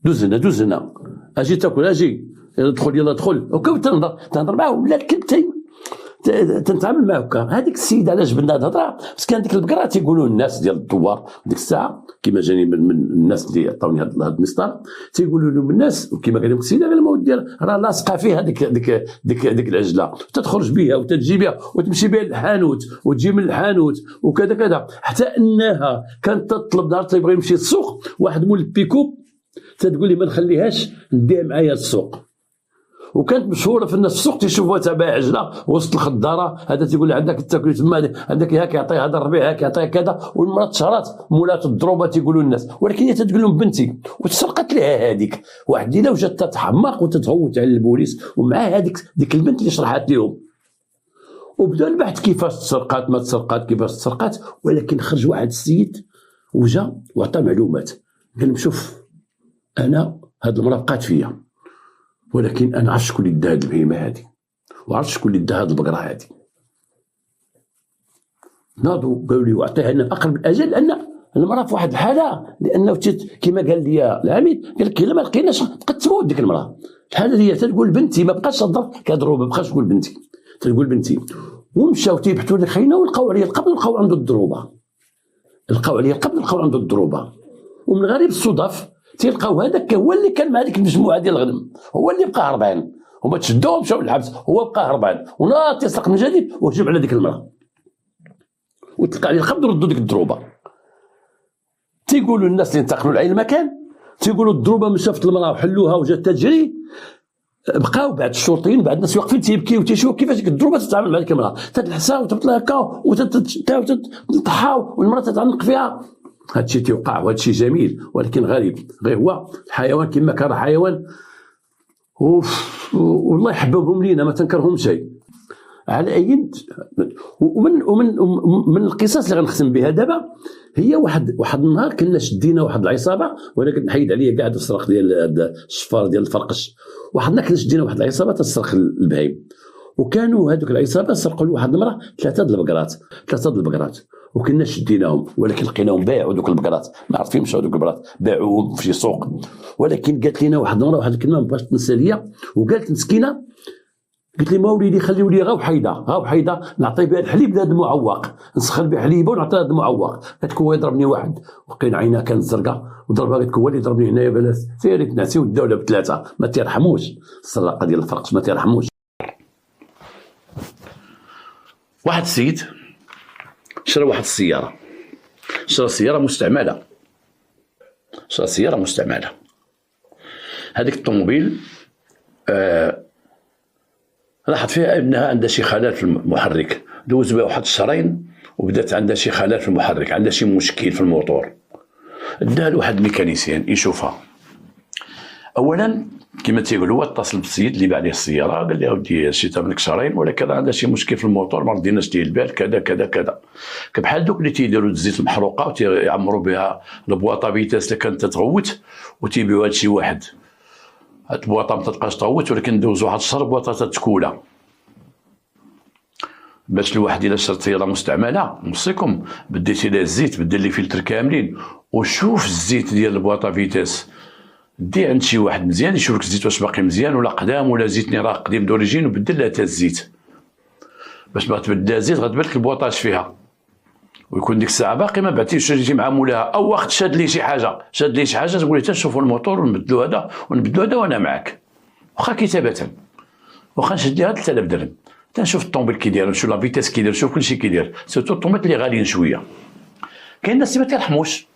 دوز هنا اجي تاكل اجي يلا دخل هكا، تنهضر معاه ولا الكلب تنتعامل معاه هكا. هذيك السيده علاش جبنا الهضره، بس كان ديك البقره تيقولوا الناس ديال الدوار ديك الساعه كما جاني من الناس اللي عطاوني هذا المسطر، تيقولوا لهم الناس وكما قال لهم السيده قال المولد ديال راه لاصقه فيها ديك العجله، تخرج بها وتجي بها وتمشي بها للحانوت وتجي من الحانوت وكذا حتى انها كانت تطلب نهار تيبغي يمشي للسوق، واحد مول البيكوب تتقول لي ما نخليهاش نديها معايا للسوق، وكانت مشهوره في الناس السوق تيشوفوها تبع عجله وسط الخضاره، هذا تيقول لي عندك تاكل تما، عندك هاك يعطيها هذا الربيع هاك يعطيها كذا، والمراه تشهرات مولات الضروبه تيقولوا الناس، ولكن هي تتقول لهم بنتي، وتسرقت لها هذيك واحد الليله وجات تتحماق وتتغوت على البوليس، ومع هذيك البنت اللي شرحت لهم، وبدا البحث كيفاش تسرقات ما تسرقات كيفاش تسرقات. ولكن خرج واحد السيد وجا وعطى معلومات، قال لهم شوف انا هاد المراه بقات فيا، ولكن انا عرفت شكون اللي دا هاد البهيمه هادي، وعرفت شكون اللي دا هاد البقره هادي. ناضوا قالوا لي واعطيها لنا في اقرب الاجل، لان المراه في واحد الحاله، لانه كما قال لي العميد، قال لك الا ما لقيناش تقد تموت ديك المراه. الحاله ديال تقول بنتي ما بقاش تضرب كضرب، ما بقاش تقول بنتي، تقول بنتي. ومشاو تيبحثوا لك خينا ولقاو عليه القبض، لقاو عنده الضروبه، لقاو عليه القبض، لقاو عنده الضروبه. ومن غريب الصدف تيلقاو هذاك هو اللي كان مع ديك المجموعه ديال الغنم، هو اللي بقى هربان. هما تشدوه ومشاو للحبس، هو بقى هربان وناض تيسرق من جديد وهجم على ديك المراه وتلقى عليه القبض وردوا ديك الضروبه. تيقولوا الناس اللي انتقلوا لأي المكان، تيقولوا الضروبه مشات المراه وحلوها وجات تجري. بقاو بعد الشرطيين بعد الناس واقفين تيبكيو وتيشوفوا كيفاش ديك الضروبه تتعامل مع ديك المراه، تتلحسها وتبطلها هكا وتطحاو والمراه تتعنق فيها. هادشي تيوقع وهادشي جميل، ولكن غريب. غير هو الحيوان كما كان حيوان، والله يحببهم لينا ما تنكرهم شيء. على اي ومن القصص اللي غنختم بها دابا، هي واحد النهار كنا شدينا واحد العصابه، وانا كنت نحيد عليا كاع السرق ديال الشفار ديال الفرقش. واحد النهار كنا شدينا واحد العصابه تسرق البهايم، وكانوا هذوك العصابه سرقوا لواحد المراه ثلاثه د البقرات وكنا شديناهم، ولكن لقيناهم باعوا دوك البقرات، ما عرف فين مشاو دوك البقرات، باعوهم في شي سوق. ولكن قالت لنا واحد المراه واحد الكلمه ما بغاش تنسى ليا، وقالت مسكينه، قلت لي موليدي خليو لي غا وحيده نعطي بها الحليب لهذا المعوق، نسخن بها حليبه ونعطي لهذا المعوق. قالت هو يضربني واحد، وقينا عينها كانت زرقاء وضربها، قالت هو اللي ضربني هنايا بلاش سيري تنعسي والدوله بثلاثه ما تيرحموش. السراقه ديال الفرقش ما تيرحموش. واحد السيد شرا واحد السياره، شرا سياره مستعمله. هذيك الطوموبيل لاحظ فيها انها عندها شي خلل في المحرك، دوز بها واحد الشهرين وبدات عندها شي خلل في المحرك، عندها شي مشكل في الموتور. داها لواحد الميكانيسيان يشوفها. اولا كما تيقولوا هو اتصل بالسيد اللي باع ليه السياره، قال له اودي شريتها منك شهرين ولكن عندها شي مشكل في الموتور ما رديناش ليه البال كذا كذا كذا. كبحال دوك اللي تيديروا الزيت المحروقه وتيعمروا بها البواطه فيتاس اللي كانت تتغوت وتيبيعوها لشي واحد. هاد البواطه ما تبقاش تغوت، ولكن دوز واحد الشهر بواطه تتكولا. باش الواحد الا شرط سياره مستعمله نوصيكم بديتي لها الزيت، بدل لي فلتر كاملين وشوف الزيت ديال البواطه فيتاس، دي عند شي واحد مزيان يشوف لك الزيت واش باقي مزيان ولا قدام ولا زيت نيرا قديم دوريجين، وبدل لها حتى الزيت. باش ما تبدل الزيت غتبان لك البواطاج فيها ويكون ديك الساعه باقي ما بعتيش تجي مع مولاها، او واخد شاد لي شي حاجه تقول لي تنشوفوا الموتور ونبدلوا هذا وانا معاك، واخا كتابه، واخا نشد ليها 3000 درهم تنشوف الطوموبيل كي داير، نشوف لا فيتاس كي داير، نشوف كلشي كي داير، سيرتو الطوموبيل اللي غاليين شويه. كاين الناس اللي ما تيرحموش،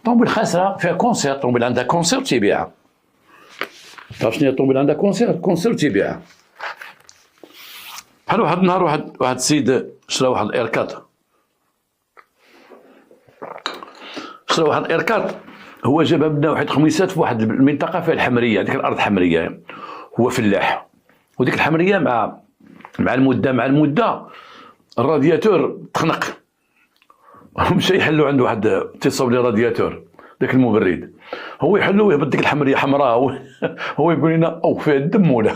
طوموبيل خاسره فيها كونسير، طوموبيل عندها كونسير تيبيعها. تعرف شنو هي الطوموبيل عندها كونسير تيبيعها. بحال واحد النهار واحد السيد شرا واحد الإيركات، هو جابها من واحد الخميسات في واحد المنطقه فيها الحمريه، هذيك الارض حمريه، هو فلاح، وديك الحمريه مع المده الرادياتور تخنق، مشى يحلو عنده واحد اتصل لي رادياتور داك المبرد، هو يحلو ويهبط ديك الحمريه حمراء، هو يقول لنا او فيها الدم ولا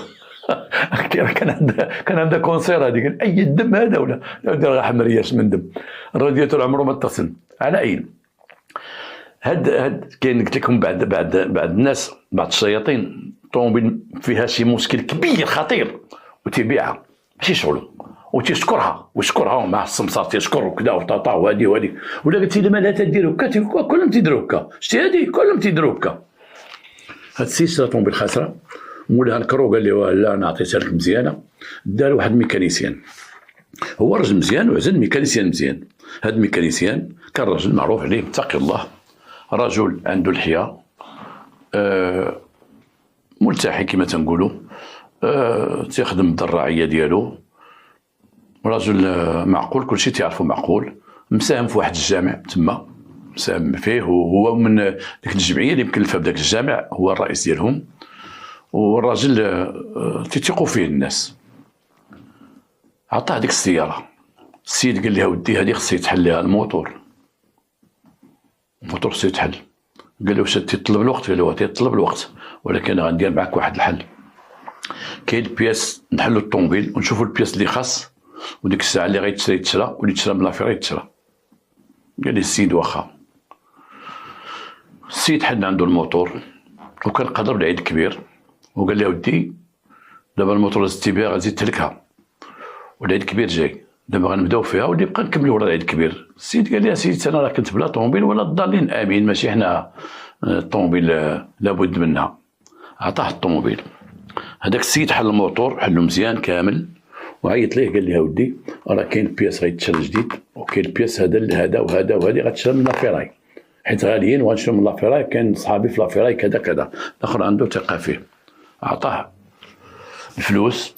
كان عندها كونسير هذيك، اي الدم هذا ولا دير حمريه اش من دم، الرادياتور عمره ما اتصل. على اي هاد كاين قلت لكم بعد الناس، بعض الشياطين طوموبيل فيها شي مشكل كبير خطير وتيبيعها ماشي شغله، ويشكرها مع السمسار تيشكر وكذا وطاطا وهادي ولا قلت لي مالها تدير هكا، كلهم تيديروا هكا، شتي هادي كلهم تيديروا هكا. هاد السيد شرا طوموبيل خاسره، مولاها نكرو قال لي لا انا عطيتها لك مزيانه، دار واحد الميكانيسيان، هو راجل مزيان وعزل ميكانيسيان مزيان. هاد الميكانيسيان كان راجل معروف عليه متقي الله، رجل عنده الحياة، ملتحي كما تنقولوا، تيخدم الرعية ديالو، رجل معقول كلشي تعرفو معقول، مساهم في واحد الجامع تما، مساهم فيه، وهو من ديك الجمعية اللي مكلفة بداك الجامع، هو الرئيس ديالهم، والراجل تيثيقوا فيه الناس. عطاه ديك السياره. السيد قال لها ودي هذه خصها يتحل لها الموتور خصو يتحل. قال له واش تيطلب الوقت؟ قال له تيطلب الوقت، ولكن انا غندير معاك واحد الحل. كاين البياس نحلو الطوموبيل ونشوفو البياس اللي خاص، وديك الساعه اللي غيتشرى يتشرى، واللي تشرى من لافيرا يتشرى. قال لي السيد واخا. السيد حل عنده الموتور وكان قدر بالعيد الكبير، وقال لي ودي دابا الموتور زدتي بها غتزيد تهلكها، والعيد الكبير جاي، دابا غنبداو فيها ونبقى نكملو ورا العيد الكبير. السيد قال لي اسيدي انا راه كنت بلا طوموبيل ولا الضالين امين، ماشي حنا الطوموبيل لابد منها. عطاه الطوموبيل. هذاك السيد حل الموتور، حلو مزيان كامل، وعيط ليه قال لي اودي راه كاين بياس غيتشرى جديد، وكاين بياس هذا وهذا وهذه غتشرى من لافيراي حيت غاليين وغنشرو من لافيراي، كاين صحابي في لافيراي كذا كذا، الاخر عنده ثقه فيه. عطاه الفلوس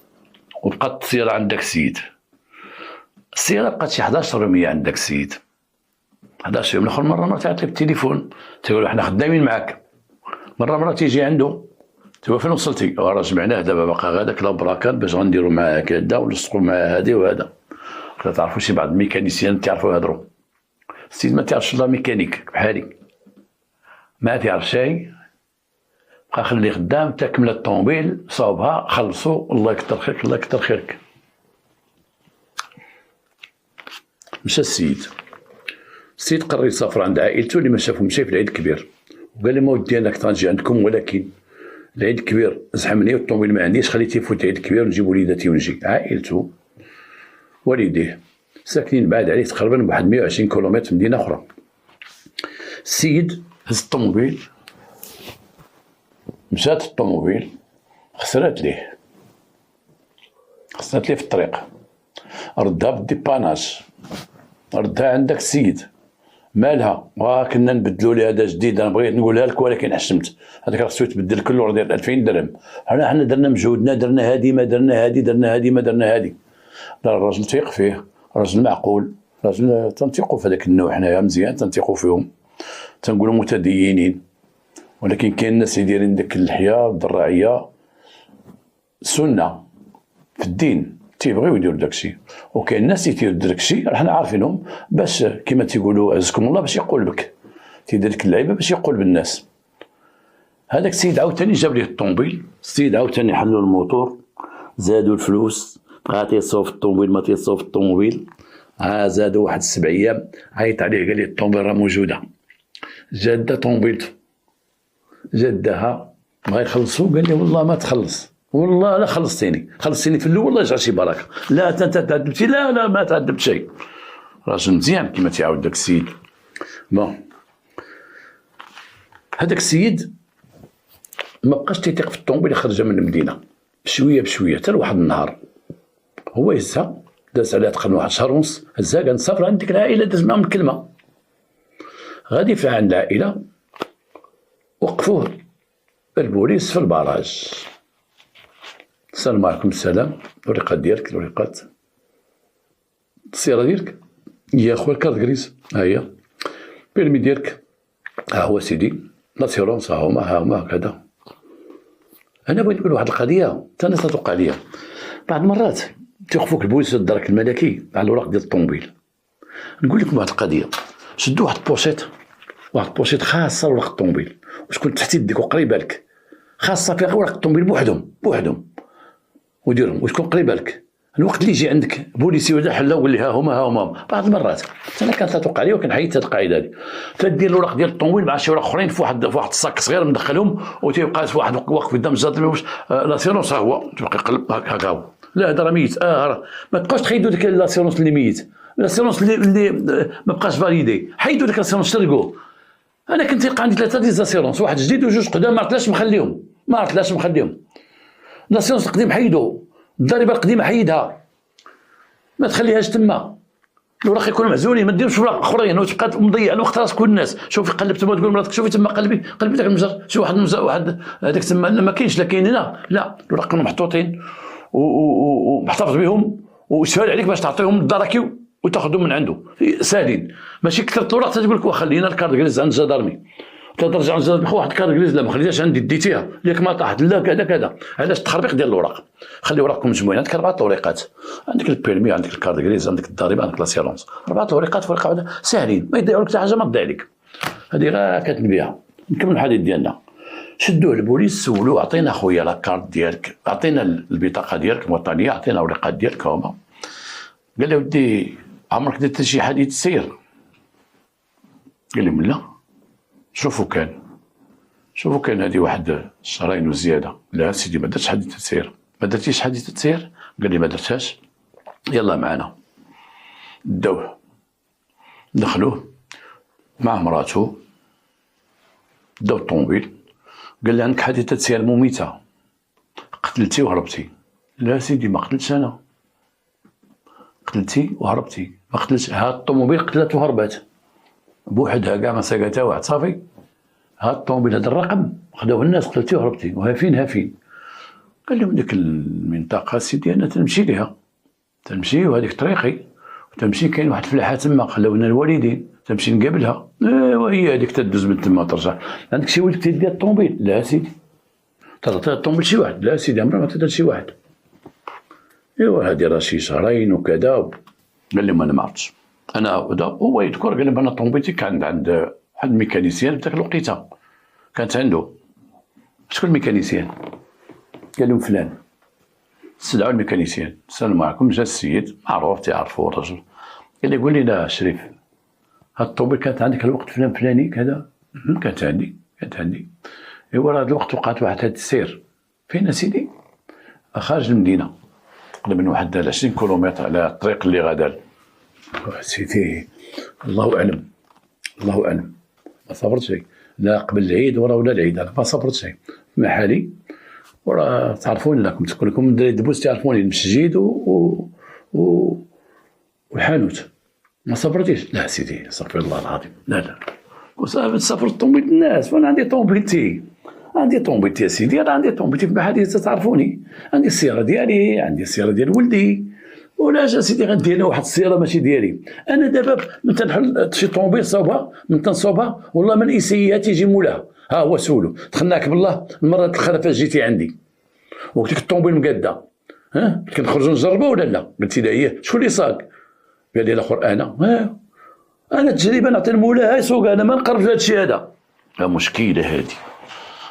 وبقات السياره عند داك السيد. السياره بقات شي 11 يوم عند داك السيد، 11 يوم. الاخر مره تعيط لي بالتليفون تيقول حنا خدامين معاك، مره تيجي عنده تقول فين وصلتي؟ راه جمعناه دابا باقا غاداك لابراكان باش غنديرو معاه هكذا ونلصقو معاه هادي وهذا. تعرفوا شي بعض الميكانيسيان تعرفوا يهضروا. السيد ما تعرفش لا ميكانيك بحالي، ما تعرف شيء، بقى خليه خدام تا كملت الطوموبيل صاوبها خلصوا، الله يكثر خيرك الله يكثر خيرك. مشى السيد قرر يسافر عند عائلته اللي ما شافو، مشى في العيد الكبير وقال لهم ودي انا كنت غنجي عندكم، ولكن العيد الكبير زحمني والطوموبيل ما عنديش، خليتي يفوت العيد الكبير ونجيب وليداتي ونجي. عائلته والديه ساكنين بعاد عليه تقريبا بواحد 120 كيلومتر مدينه اخرى. السيد هز الطوموبيل، مشات الطوموبيل خسرات ليه في الطريق، ردها بالديباناج، ردها عندك السيد. مالها؟ كنا نبدلوا لها هذا جديد، انا بغيت نقولها لك ولكن حشمت، هذاك راه خصو يتبدل كله، داير 2000 درهم. حنا درنا مجهودنا، درنا هادي ما درنا هادي، درنا هادي ما درنا هادي. الراجل تيق فيه، راجل معقول، راجل تنثقوا في هذاك النوع، حنايا مزيان تنثقوا فيهم، تنقولوا متدينين. ولكن كاين الناس اللي دايرين داك اللحيه بالدراعيه سنه في الدين، تيبغيو يديروا داكشي، وكاين الناس اللي تيديروا داكشي حنا عارفينهم باش كما تيقولوا عزكم الله باش يقول بك، تيدير لك اللعيبه باش يقول بالناس. هذاك السيد عاوتاني جاب ليه الطوموبيل، السيد عاوتاني حلوا الموتور، زادوا الفلوس، بقى تيصوف الطوموبيل ما تيصوف الطوموبيل، زادوا واحد 7 ايام، عيط عليه قال لي الطوموبيل راه موجوده، جاده طوموبيلته، جدها بغا يخلصوا، قال لي والله ما تخلص، والله لا خلصتيني في الاول الله يجعل شي بركه، لا انت تعذبتي، لا ما تعذبت شيء. راجل مزيان كما تيعاود داك السيد. بون هذاك السيد ما بقاش تيثيق في الطوموبيل، خرج من المدينه بشويه حتى لواحد النهار هو يهزها، داز عليها تقريبا واحد شهر ونص، هزها قال نسافر عند ديك العائله، داز معاهم الكلمه. غادي في عند العائله وقفوه البوليس في البراج. السلام عليكم. السلام، الورقات ديالك، الورقات السياره ديالك يا خويا، الكارت غريز ها هي، بيرمي ديالك ها هو سيدي، لاسيرونس ها هما كذا. انا بغيت نقول واحد القضيه ثاني توقع ليا بعض المرات، تيوقفوك البوليس الدرك الملكي على الوراق ديال الطوموبيل. نقول لكم واحد القضيه، شدوا واحد البوشيط خاصه لورق الطوموبيل، وتكون تحت يدك وقريبه لك، خاصه فيها ورق الطوموبيل بوحدهم وديرهم، وتكون قريبه لك. الوقت اللي يجي عندك بوليسي ولا حلا وقول لي ها هما بعض المرات انا كانت توقع لي، وكان حيدت هذه القاعده هذه، تدير الوراق ديال الطوموبيل مع شي وراق اخرين في واحد الصاك صغير مدخلهم، وتيبقى واحد واقف قدام الجدار واش لاسيرونس ها هو، تبقى يقلب هكا هو، لا هذا راه ميت، ما تبقاش تحيدوا ديك لاسيرونس اللي ميت، لاسيرونس اللي ما بقاش فاليدي، حيدوا ديك لاسيرونس سرقوه. انا كنت تلقى عندي 3 ديال لاسيرونس، واحد جديد وجوج قدام، ما عرفتلاش مخليهم، لاسيرونس القديم حيدو، الضريبه القديمه حيدها، ما تخليهاش تما، الوراق يكونوا معزولين، ما ديرش وراق اخرين وتبقى مضيع الوقت راسك كل الناس. شوفي قلبت تما تقول مراتك شوفي تما قلبي داك المجر، شي واحد هذاك تما ما كاينش، لا كاين هنا، لا الوراق كانوا محطوطين ومحتفظ بهم، وسهل عليك باش تعطيهم الدراكي وتاخذهم من عنده سالين، ماشي كثرت الوراق تقول لك وخلينا الكارت غريز عند الجدارمي، ترجع خو واحد الكاركليز لا ما خليتهاش عندي ديتيها ياك ما طاحت لا كذا كذا. علاش التخربيق ديال الوراق؟ خلي وراقكم مجموعين. عندك 4 ورقات، عندك البيرمي، عندك الكاركليز، عندك الضريبه، عندك لاسيرونس. 4 ورقات ورقه واحده ساهلين، ما يضيعوا لك حتى حاجه، ما تضيع لك. هذه غير كتنبيها. نكملوا الحديث ديالنا. شدوه البوليس سولوه عطينا خويا لاكارت ديالك، عطينا البطاقه ديالك الوطنيه، عطينا الورقات ديالك هما. قال له ودي عمرك درت شي حديث سير؟ قال لهم لا. شوفوا كان هذه واحد شهرين وزياده. لا سيدي ما درتش حديث سير. ما درتيش حديث سير؟ قال لي ما درتهاش. يلا معنا. داوه دخلوه مع مراته، داو الطوموبيل. قال لي عندك حادثة سير مميتة، قتلتي وهربتي. لا سيدي ما قتلتش أنا. قتلتي وهربتي، ما قتلتش. هاد الطوموبيل قتلت وهربات بوحدها كاع ما ساقاتها واحد صافي. هاد الطوموبيل هذا الرقم خداوه الناس، قتلتي وهربتي وهافين. قال لهم ديك المنطقة سيدي أنا تنمشي ليها، تنمشي وهذيك طريقي، وتمشي كاين واحد الفلاحة تما خلاونا الوالدين، تمشي نقابلها. ايوا هي هذيك تدوز من تما وترجع. عندك شي ولد تيدي الطوموبيل؟ لا سيدي. تعطيها الطوموبيل شي واحد؟ لا سيدي عمرها ما تعطيها لشي واحد. ايوا هادي راه شي شهرين وكذا. قال لهم انا ما عرفتش. انا هو يذكر قال لهم انا طوموبيلتي كانت عند واحد الميكانيسيان في ذاك الوقيته، كانت عنده. شكون الميكانيسيان؟ قال لهم فلان. استدعوا الميكانيسيان، السلام عليكم. جا السيد معروف تعرفوا الرجل. قال لي قول لي لا شريف، هاد الطوموبيل كانت عندك الوقت فلان فلاني كذا؟ كانت عندي. ايوا راه هاد الوقت وقعت واحد هاد السير. فين سيدي؟ خارج المدينه، قريب من واحد 20 كيلومتر على الطريق اللي غادا. سيدي الله اعلم ما صبرتش لا قبل العيد ولا العيد. انا ما صبرتش مع حالي، وراه تعرفوني راكم تكون الدراري دبوس تعرفوني المسجد والحانوت. ما صبرتيش؟ لا سيدي استغفر الله العظيم. لا وصافي تسافر طوموبيل الناس، وانا عندي طوموبيلتي يا سيدي. انا عندي طوموبيلتي في المحادثه تعرفوني، عندي السياره ديالي، عندي السياره ديال ولدي. ولاش سيدي غندير انا واحد السياره ماشي ديالي؟ انا دابا من تنحل شي طوموبيل صوبها من تنصوبها والله من يسيها تيجي مولاها. ها هو سولو دخلناك بالله المره الاخرى فاش جيتي عندي وقلت لك الطوموبيل مقاده، ها كنخرجوا نجربها ولا لا؟ قلتي لا هي. شكون اللي صاق؟ قال لي الاخر انا التجربه نعطي المولاها يسوق، انا ما نقرب لهذا الشيء هذا. مشكله هذه،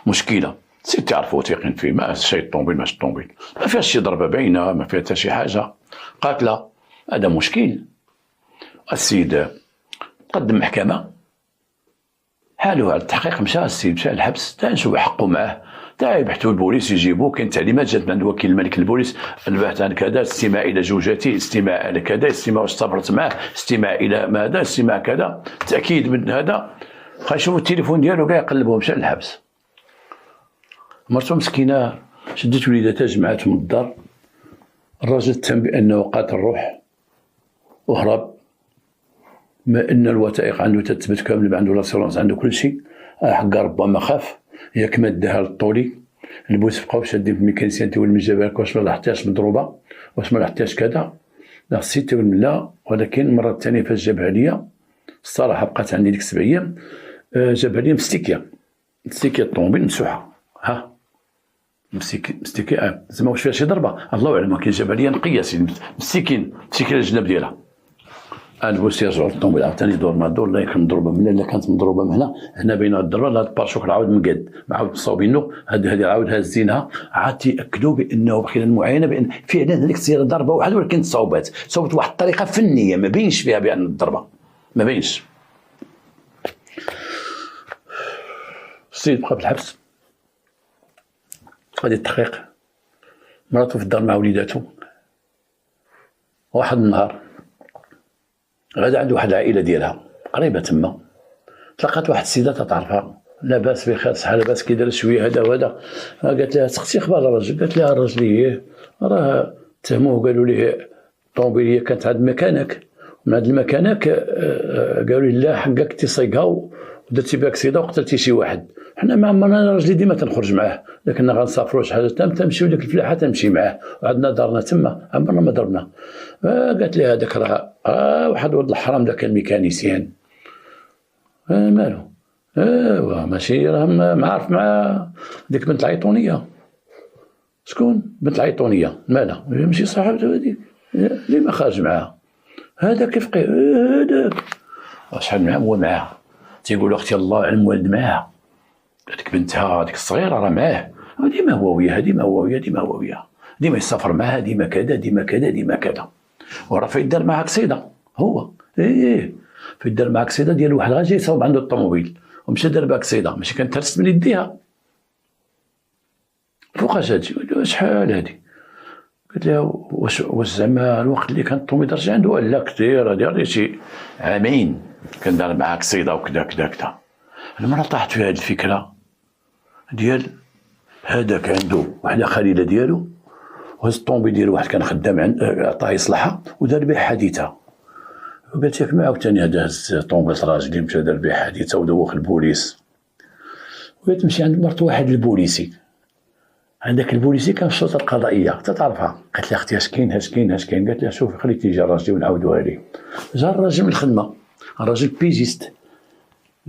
مشكله. سير تعرفوا تيقين فيه، ما شي الطوموبيل ماشي الطوموبيل، ما فيهاش شي ضربه باينه، ما فيها حتى شي حاجه. قالت لا هذا مشكل. السيد قدم محكمه، حالوا على التحقيق، مشى السيد مشى الحبس، تا نشوف حقه معاه، تا يبحثوا البوليس يجيبوه. كاين تعليمات جات من عند وكيل الملك البوليس، البحث عن كذا، استماع الى زوجته، استماع الى كذا، استماع واش صبرت معاه، استماع الى ماذا، استماع كذا، تاكيد من هذا. خايشوفوا التليفون ديالو كاع يقلبوه، مشى للحبس. مرته مسكينه شدت وليداتها جمعاتهم من الدار. الراجل تم بانه قاتل الروح وهرب، ما ان الوثائق عنده تثبت كامل، عنده لاسيرونس، عنده كل شيء. حق ربما خاف ياك ما داها للطولي. البوليس بقاو شادين في الميكانيسيان تيقول من جابالك واش ما لاحظتهاش مضروبه، واش ما لاحظتهاش كذا. لا السيد تيقول لا. ولكن المره الثانيه فاش جابها ليا الصراحه بقات عندي ديك 7 ايام، جابها لي مستيكيه الطوموبيل مسوحه. ها مستيكيه زعما واش فيها شي ضربه الله اعلم، ولكن جابها لي نقيه سيدي مسكين الجناب ديالها. البوليس يرجعوا للطوموبيل عاوتاني دور ما دور، لا كانت مضروبه من هنا، لا كانت مضروبه من هنا بين هاد الضربه. لا البارشوك عاود مقاد، عاود مصاوبينو، هذه عاود هازينها، عاد تيأكدوا بانه خلال المعاينه بان فعلا هذيك السياره ضربه واحده، ولكن تصاوبت بواحد الطريقه فنيه ما بينش فيها بان الضربه، ما بينش. السيد بقى في الحبس، غادي التحقيق. مراته في الدار مع وليداتو. واحد النهار غادا عند واحد العائله ديالها قريبه تما، تلقات واحد السيده تعرفها، لاباس بخير صحه لاباس كي داير شويه هذا وهذا. قالت لها سختي اخبار الراجل؟ قالت لها الراجل ايه راه تهموه، قالوا ليه الطوموبيل كانت عند مكانك، ومن هاد المكانك قالوا لي لا حقك تيصيقها ودرتي بها كسيده وقتلتي شي واحد. حنا ما عمرنا راجلي ديما تنخرج معاه، لكن غنسافروا شي حاجه تمشيو لديك الفلاحه تمشي معاه، وعندنا دارنا تما عمرنا ما ضربنا. قالت لي هذاك راه واحد ولد الحرام ذاك الميكانيسيان. مالو؟ ايوا ماشي راه معارف مع ديك بنت العيطونيه. شكون بنت العيطونيه مالها؟ ماشي صاحبته هذيك اللي ما خارج معاها. هذاك كيف هذاك شحال من عام هو معاها، تيقول اختي الله علم والد معاها. هذيك بنتها هذيك الصغيره راه معاه، ديما هو وياها ديما هو وياها ديما هو وياها، ديما يسافر معاها ديما كذا ديما كذا ديما كذا. وراه فايت دار معاه قصيده هو ايه فايت دار معاه قصيده ديال واحد غير جاي يصاوب عنده الطوموبيل ومشى دار بها قصيده ماشي كانت ترست من يديها. فوقاش هادشي؟ شحال هادي؟ قلت لها واش زعما الوقت اللي كانت الطوموبيل رجع عنده؟ لا كثير، هادي غير شي عامين كان دار معاه قصيده وكذا كذا كذا. المرة طاحت في هاد الفكره ديال هذاك عنده وحده خليله ديالو وهز الطوموبيل ديالو واحد كان خدام عطاه يصلحها ودار به حادثه. وقالت ياك ما عاوتاني هذا هز طوموبيل راجلي مشى دار به حادثه ودوخ البوليس. وقالت تمشي عند مرت واحد البوليسي، عندك البوليسي كان في الشرطه القضائيه تعرفها. قالت لها اختي اش كاين اش كاين اش كاين؟ قالت لها شوفي خليتي يجي راجلي ونعاودوها ليه. جا الراجل من الخدمه، الراجل بيجيست.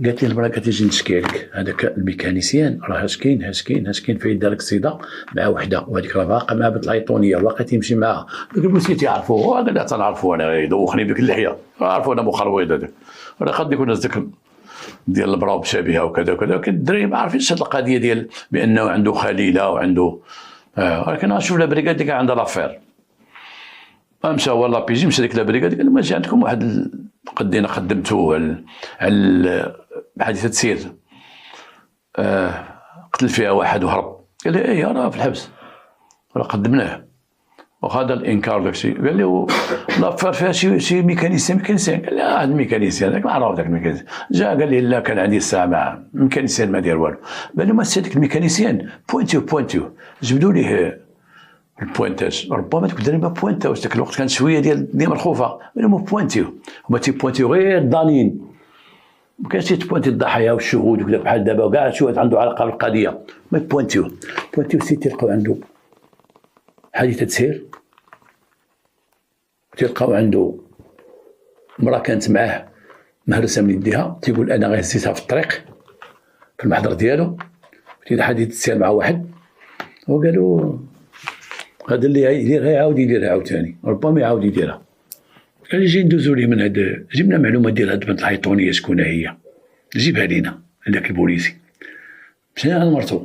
قالت لي المراه كتجي نشكي لك هذاك الميكانيسيان راه اش كاين اش كاين اش كاين فايت دار قصيده مع وحده وهذيك راه باقا مع بنت العيطونيه باقا تيمشي معاها. داك البوليسي تيعرفوه، قال لها تنعرفو انا يدوخني بديك اللحيه، عرفوا انا مخرويض هذاك راه قد يكون هزك ديال البراو بشبيهه وكذا وكذا. ولكن الدراري ما عارفينش هذه القضيه ديال بانه عنده خليله وعنده ولكن غنشوف لا بريكاد اللي كان عندها لافير. مشى هو لابيجي مشى ديك لا بريكاد قال ماشي عندكم واحد قدينا خدمتوه على حادثه سير قتل فيها واحد وهرب. قال لي ايه راه في الحبس راه قدمناه وهذا الانكار داكشي. قال لي لافير فيها شي ميكانيسيان. قال لي هذا الميكانيسيان هذاك معروف داك الميكانيسيان. جا قال لي لا كان عندي الساعه مع الميكانيسيان ما داير والو. قال لي ما هذاك الميكانيسيان بوينتيو جبدوا ليه البوينتاج. ربما ديك الدراري ما بوينتاوش داك الوقت كانت شويه ديال مرخوفه. قال لهم بوينتيو هما تيبوينتيو غير الضالين، ما كانش تيبوينتي الضحايا والشهود وكذا بحال دابا كاع شهود عنده علاقه بالقضيه. ما بوينتيو سي تلقاو عنده حادثه سير، تلقاو عنده مراه كانت معاه مهرسه من يديها تيقول انا غير هزيتها في الطريق في المحضر ديالو تيدير حادثه سير مع واحد. وقالوا هذا اللي يديرها يعاود يديرها عاوتاني، ربما يعاود يديرها. قال لي جي ندوزو ليه من هاد جبنا معلومات ديال هاد بنت العيطونيه شكون هي، جيبها لينا هذاك البوليسي. مشينا عند مرتو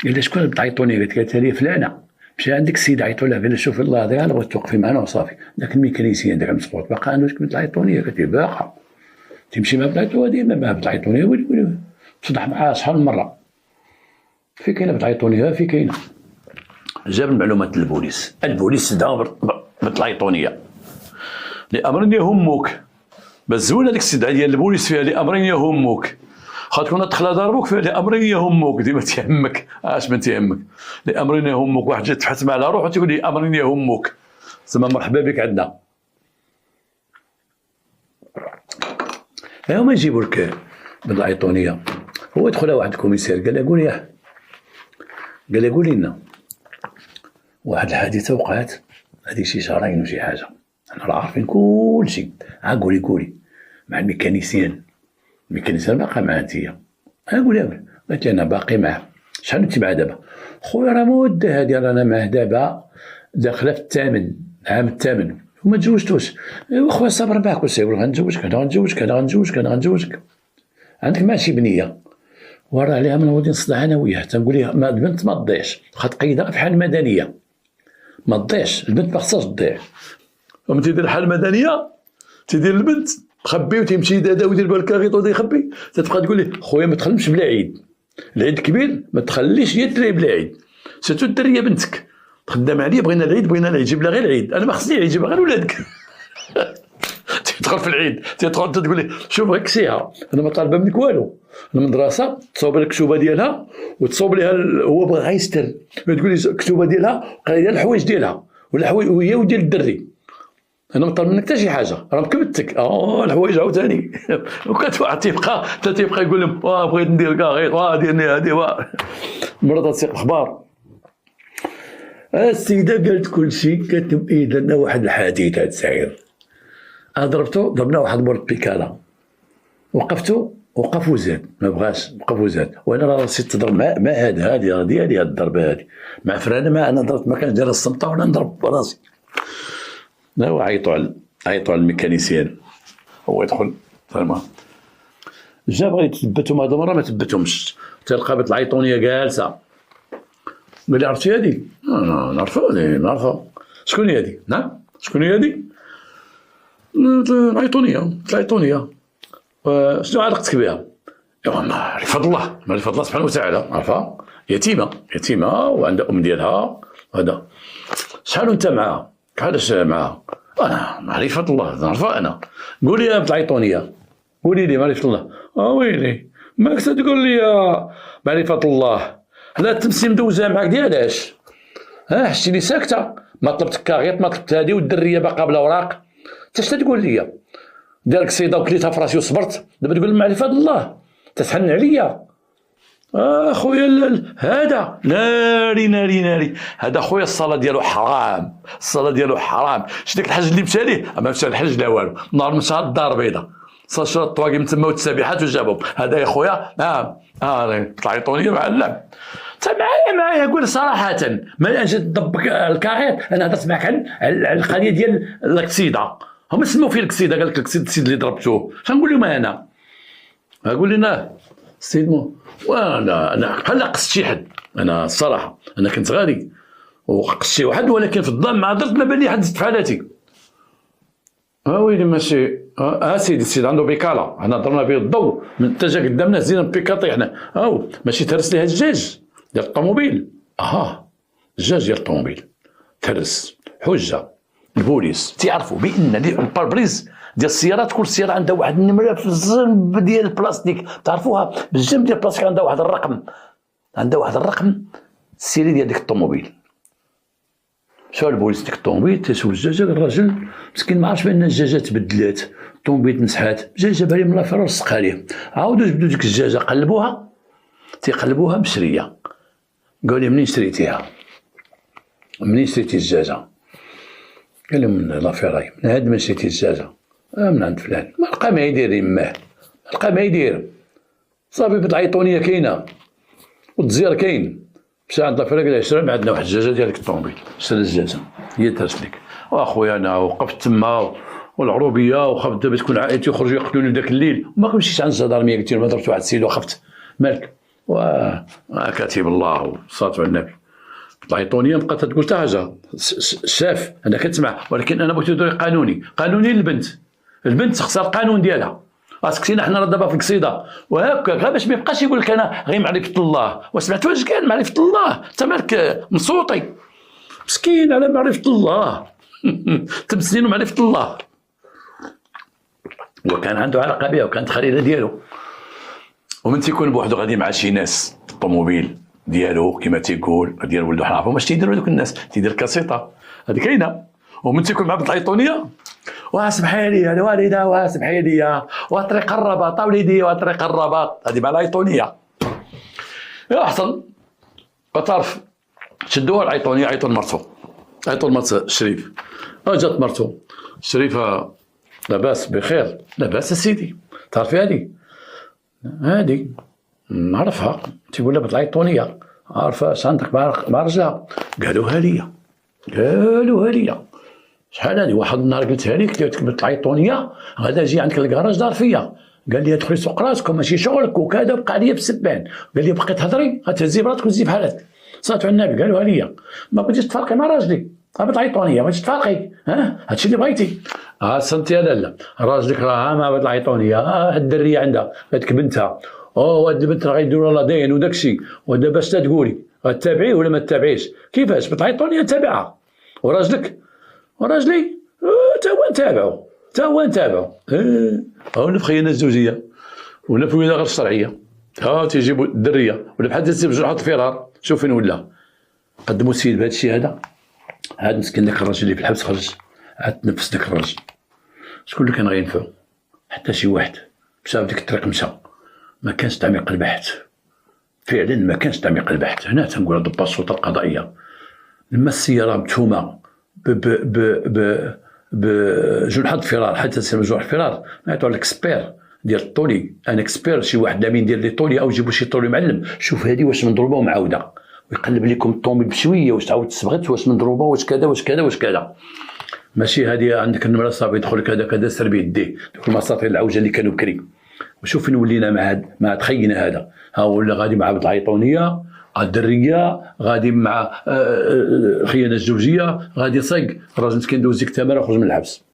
قال لها شكون بنت العيطونيه؟ قالت لها فلانه. مشى عندك السيده عيطوا لها قال لها شوفي الله هذا انا بغيت توقفي معنا وصافي. ذاك الميكانيسيان ذاك المسقوط باقا عنده بنت العيطونيه. قالت لي باقا تمشي مع بنت العيطونيه ديما مع بنت العيطونيه تصدح معاها شحال من مره. في كاينه بنت العيطونيه في كاينه. جاب المعلومات للبوليس، البوليس داو بنت العيطونيه لامر يهمك. بس زوينه ديك السيده ديال البوليس فيها لامر يهمك، خاطر دخل ضربوك فيها لامر يهمك ديما تيهمك. اش من تيهمك لامر يهمك. واحد جا تحتم على روحه تيقول لي امر يهمك، تسمى مرحبا بك عندنا. هما يجيبوا لك بنت العيطونيه. هو يدخل واحد الكوميسير قال له قول لنا واحد الحادثه وقعت هذه شي شهرين وشي حاجه، احنا راه عارفين كل شيء. قولي مع الميكانيسيان باقي معاه انتيا؟ قولي. قالت لي انا باقي معاه. شحال انت معاه دابا؟ خويا راه مده هادي رانا معاه دابا داخله في العام الثامن وما تزوجتوش. ايوا خويا صبر معاك وسير غنجوزك عندك مع شي بنيه وراه عليها من ودي نصدع انا وياه. تنقول لها ما البنت ما تضيعش، خاطر قيدها في حال مدنيه ما تضيعش البنت، ما خصهاش تضيع. ومن تيدير حال مدنيه تيدير البنت تخبي وتيمشي يدادا ويدير بالكاغيط ويدير يخبي. تتبقى تقول لي خويا ما تخدمش بلا عيد، العيد كبير ما تخليش هي الدري بلا عيد، سيرتو الدريه بنتك تخدم عليا بغينا العيد جيب لها غير العيد، انا ما خصني العيد جيبها غير ولادك. تدخل في العيد تدخل تقول لي شوف غير كسيها انا ما طالبه منك والو، انا من المدرسه تصوب لك الكتوبه ديالها وتصوب لها هو بغى يستر تقول لي الكتوبه ديالها قال لي الحوايج ديالها ولا الحوايج وهي وديال الدري، انا ما طالب منك حتى شي حاجه راه مكبتك. الحوايج عاوتاني وكتبقى تيبقى يقول لهم بغيت ندير كاغيط ديرني هادي مرات تسيق الاخبار. السيده قالت كل شيء. قالت لهم درنا واحد الحادثه سعير ضربنا واحد مورد بيكالا، وقفتو وقف وزاد، ما بغاش، وقف وزاد. وانا راسي تضرب ما هذه ديالي هاد الضربه هذه مع فرانه، ما انا ضربت، ما كانش داير الصمته ولا نضرب براسي. هو عيطوا على الميكانيسيان، هو يدخل فريمون جا بغا يتثبتهم، هذا مره ما تثبتهمش، تلقى بنت العيطونيه جالسه. قال لي عرفتي هذه؟ نعرفها. شكون هي هذه؟ نعم شكون هي هذه؟ العيطونيه. شنو علاقتك بها؟ ايوا معرفة الله سبحانه وتعالى، عرفها، يتيمه وعندها ام ديالها، هذا. شحال وانت معها؟ علاش معها؟ انا معرفة الله نعرفها انا. قولي يا بنت العيطونيه، قولي لي معرفة الله. ويلي ماك تقول لي معرفة الله؟ لا تمسي مدوزه معاك ديالاش؟ حشتيني ساكته، ما طلبتك كاغيط، ما طلبت هذه، والدريه باقا بلا اوراق، انت اش تقول لي؟ دارك صيده وكليتها في راسي وصبرت، دابا تقول معرفة الله؟ تسحن عليا خويا. هذا ناري هذا خويا، الصلاه ديالو حرام. شتي داك الحج اللي مشى ليه؟ ما مشى الحج لا والو، نهار مشى الدار البيضاء صار شرا الطواقم تما والتسابيحات وجابهم. هذا يا خويا العيطونيه معلم. انت معايا قول صراحه، ما اجي تضبك الكاغيط. انا هضرت معك على القضيه ديال الكسيده، هما سموا فيه الكسيده، قال لك السيد اللي ضربته. شنقول لهم انا؟ قول لنا السيد وانا بحال قصت شي حد. انا الصراحه انا كنت غالي وقصت شي واحد، ولكن في الظلام ما درت، ما بان لي حد زدت في حالاتي. ويلي ماشي سيدي السيد عنده بيكالا، حنا ضربنا به الضوء من اتجاه قدامنا، زينا بيكا طيحنا. ماشي تهرس ليها الدجاج ديال الطوموبيل. الدجاج ديال الطوموبيل تهرس، حجه البوليس تيعرفوا بان الباربريز ديال السيارات، كل سياره عندها واحد النمره في الجنب ديال البلاستيك، تعرفوها بالجنب ديال البلاستيك عندها واحد الرقم، السيري ديال ديك الطوموبيل. مشاو البوليس ديك الطوموبيل تيسول الدجاجه، الراجل مسكين ما عرفش بان الدجاجه تبدلات، الطوموبيل تنسحات، جا جابها ليه من لافير ولصقها ليه. عاودوا جبدوا ديك الدجاجه قلبوها مشريه. قالوا لي منين شريتي الدجاجه؟ قال لهم من لافيراي، من هاد ما شريتي الدجاجه؟ من عند فلان. ما لقى ما يدير يماه، صافي بنت العيطونيه كاينه والتزير كاين. مشى عند لافيراي قال له شرا عندنا واحد الدجاجه ديالك الطوموبيل، شرا الدجاجه هي تهرس لك. واخويا انا وقفت تما والعروبيه، وخفت دابا تكون عائلتي يخرجوا يقتلوني ذاك الليل، وما مشيتش عند الجدارميه، قلت لهم ضربت واحد السيد وخفت. مالك؟ كاتب الله وصلاه على النبي. العيطونيه بقات تقول حتى حاجه، شاف انا كنسمع، ولكن انا بغيت ندير قانوني البنت تخسر القانون ديالها. سكتينا حنا دابا في القصيده وهكا، غير باش ما يبقاش يقول لك انا غير معرفه الله. وسمعت واش كان معرفه الله؟ انت مالك مصوطي مسكين على معرفه الله. تمسين معرفه الله، وكان عنده علاقه بها وكانت خليله ديالو. ومن تيكون بوحدو غادي مع شي ناس الطوموبيل ديالو كما تيقول ديال ولدو، حنا عارفين واش تيديروا هذوك الناس، تيدير كاسيطه هذه كاينه. ومن تيكون مع بنت العيطونيه، واسمحي لي الوالده، واسمحي لي، وطريق الرباط وليدي، وطريق الرباط، هذه مع العيطونيه. يا حصل تعرف شدوها العيطونيه، عيطوا لمرتو الشريف. جات مرتو الشريفه لاباس بخير؟ لاباس سيدي. تعرفي هذه نعرفها، تيقول لها بنت العيطونيه، عارفه اش عندك مع رجلها؟ قالوها لي. شحال هذه؟ واحد النهار قلتها لك، قلت لك بنت العيطونيه غادا اجي عندك الكراج دار فيا، قال لي ادخلي سوق راسكم ماشي شغلك وكذا، بقى عليا بالسبان. قال لي بقيت تهضري غتهزي براسك وتزي بحالك. صلاه على النبي. قالوها لي، ما بغيتيش تفرقي مع راجلي، بنت العيطونيه، بغيتيش تفرقي، هادشي اللي بغيتي. سنتي لا راجلك راه مع بنت العيطونيه، هاد الدريه عندها هاديك بنتها، هاد البنت راه غيديروا لها دين وداكشي، ودابا اش تقولي؟ غتتابعيه ولا ما تتابعيش؟ كيفاش بنت العيطونيه تابعها، وراجلي تا هو نتابعو. هاونا في خيانه الزوجيه، ولا في ولاده غير الشرعيه. تيجيبوا الدريه ولا بحال تيجيب جرحه الفرار. شوف فين ولا قدموا السيد بهذا الشيء هذا. عاد مسكين داك الراجل اللي في الحبس خرج، عاد تنفس داك الراجل. شكون اللي كان غينفعو؟ حتى شي واحد. مشى بديك الطريق، ما كانش تعميق البحث، فعلا ما كانش تعميق البحث. هنا تنقول ضباط السلطه القضائيه لما السياره متهومه بجنحه الفرار، حتى تسمى جنح الفرار، نعيطوا على الاكسبير ديال الطولي، انا اكسبير، شي واحد لامين يدير لي طولي او جيبوا شي طولي معلم، شوف هذه واش مضروبه ومعاوده، ويقلب لكم الطوموبيل بشويه، واش تعاود تصبغت، واش مضروبه، واش كذا واش كذا واش كذا. ماشي هذه عندك النمره صافي يدخل كذا كذا سر بيديه، دوك المساطيل العوجه اللي كانوا بكري. وشوف فين ولينا مع تخينا هذا، ها ولا غادي مع العيطونيه الدريه، غادي مع خيانه الزوجيه، غادي صق الراجل مسكين دوز ديك التماره وخرج من الحبس.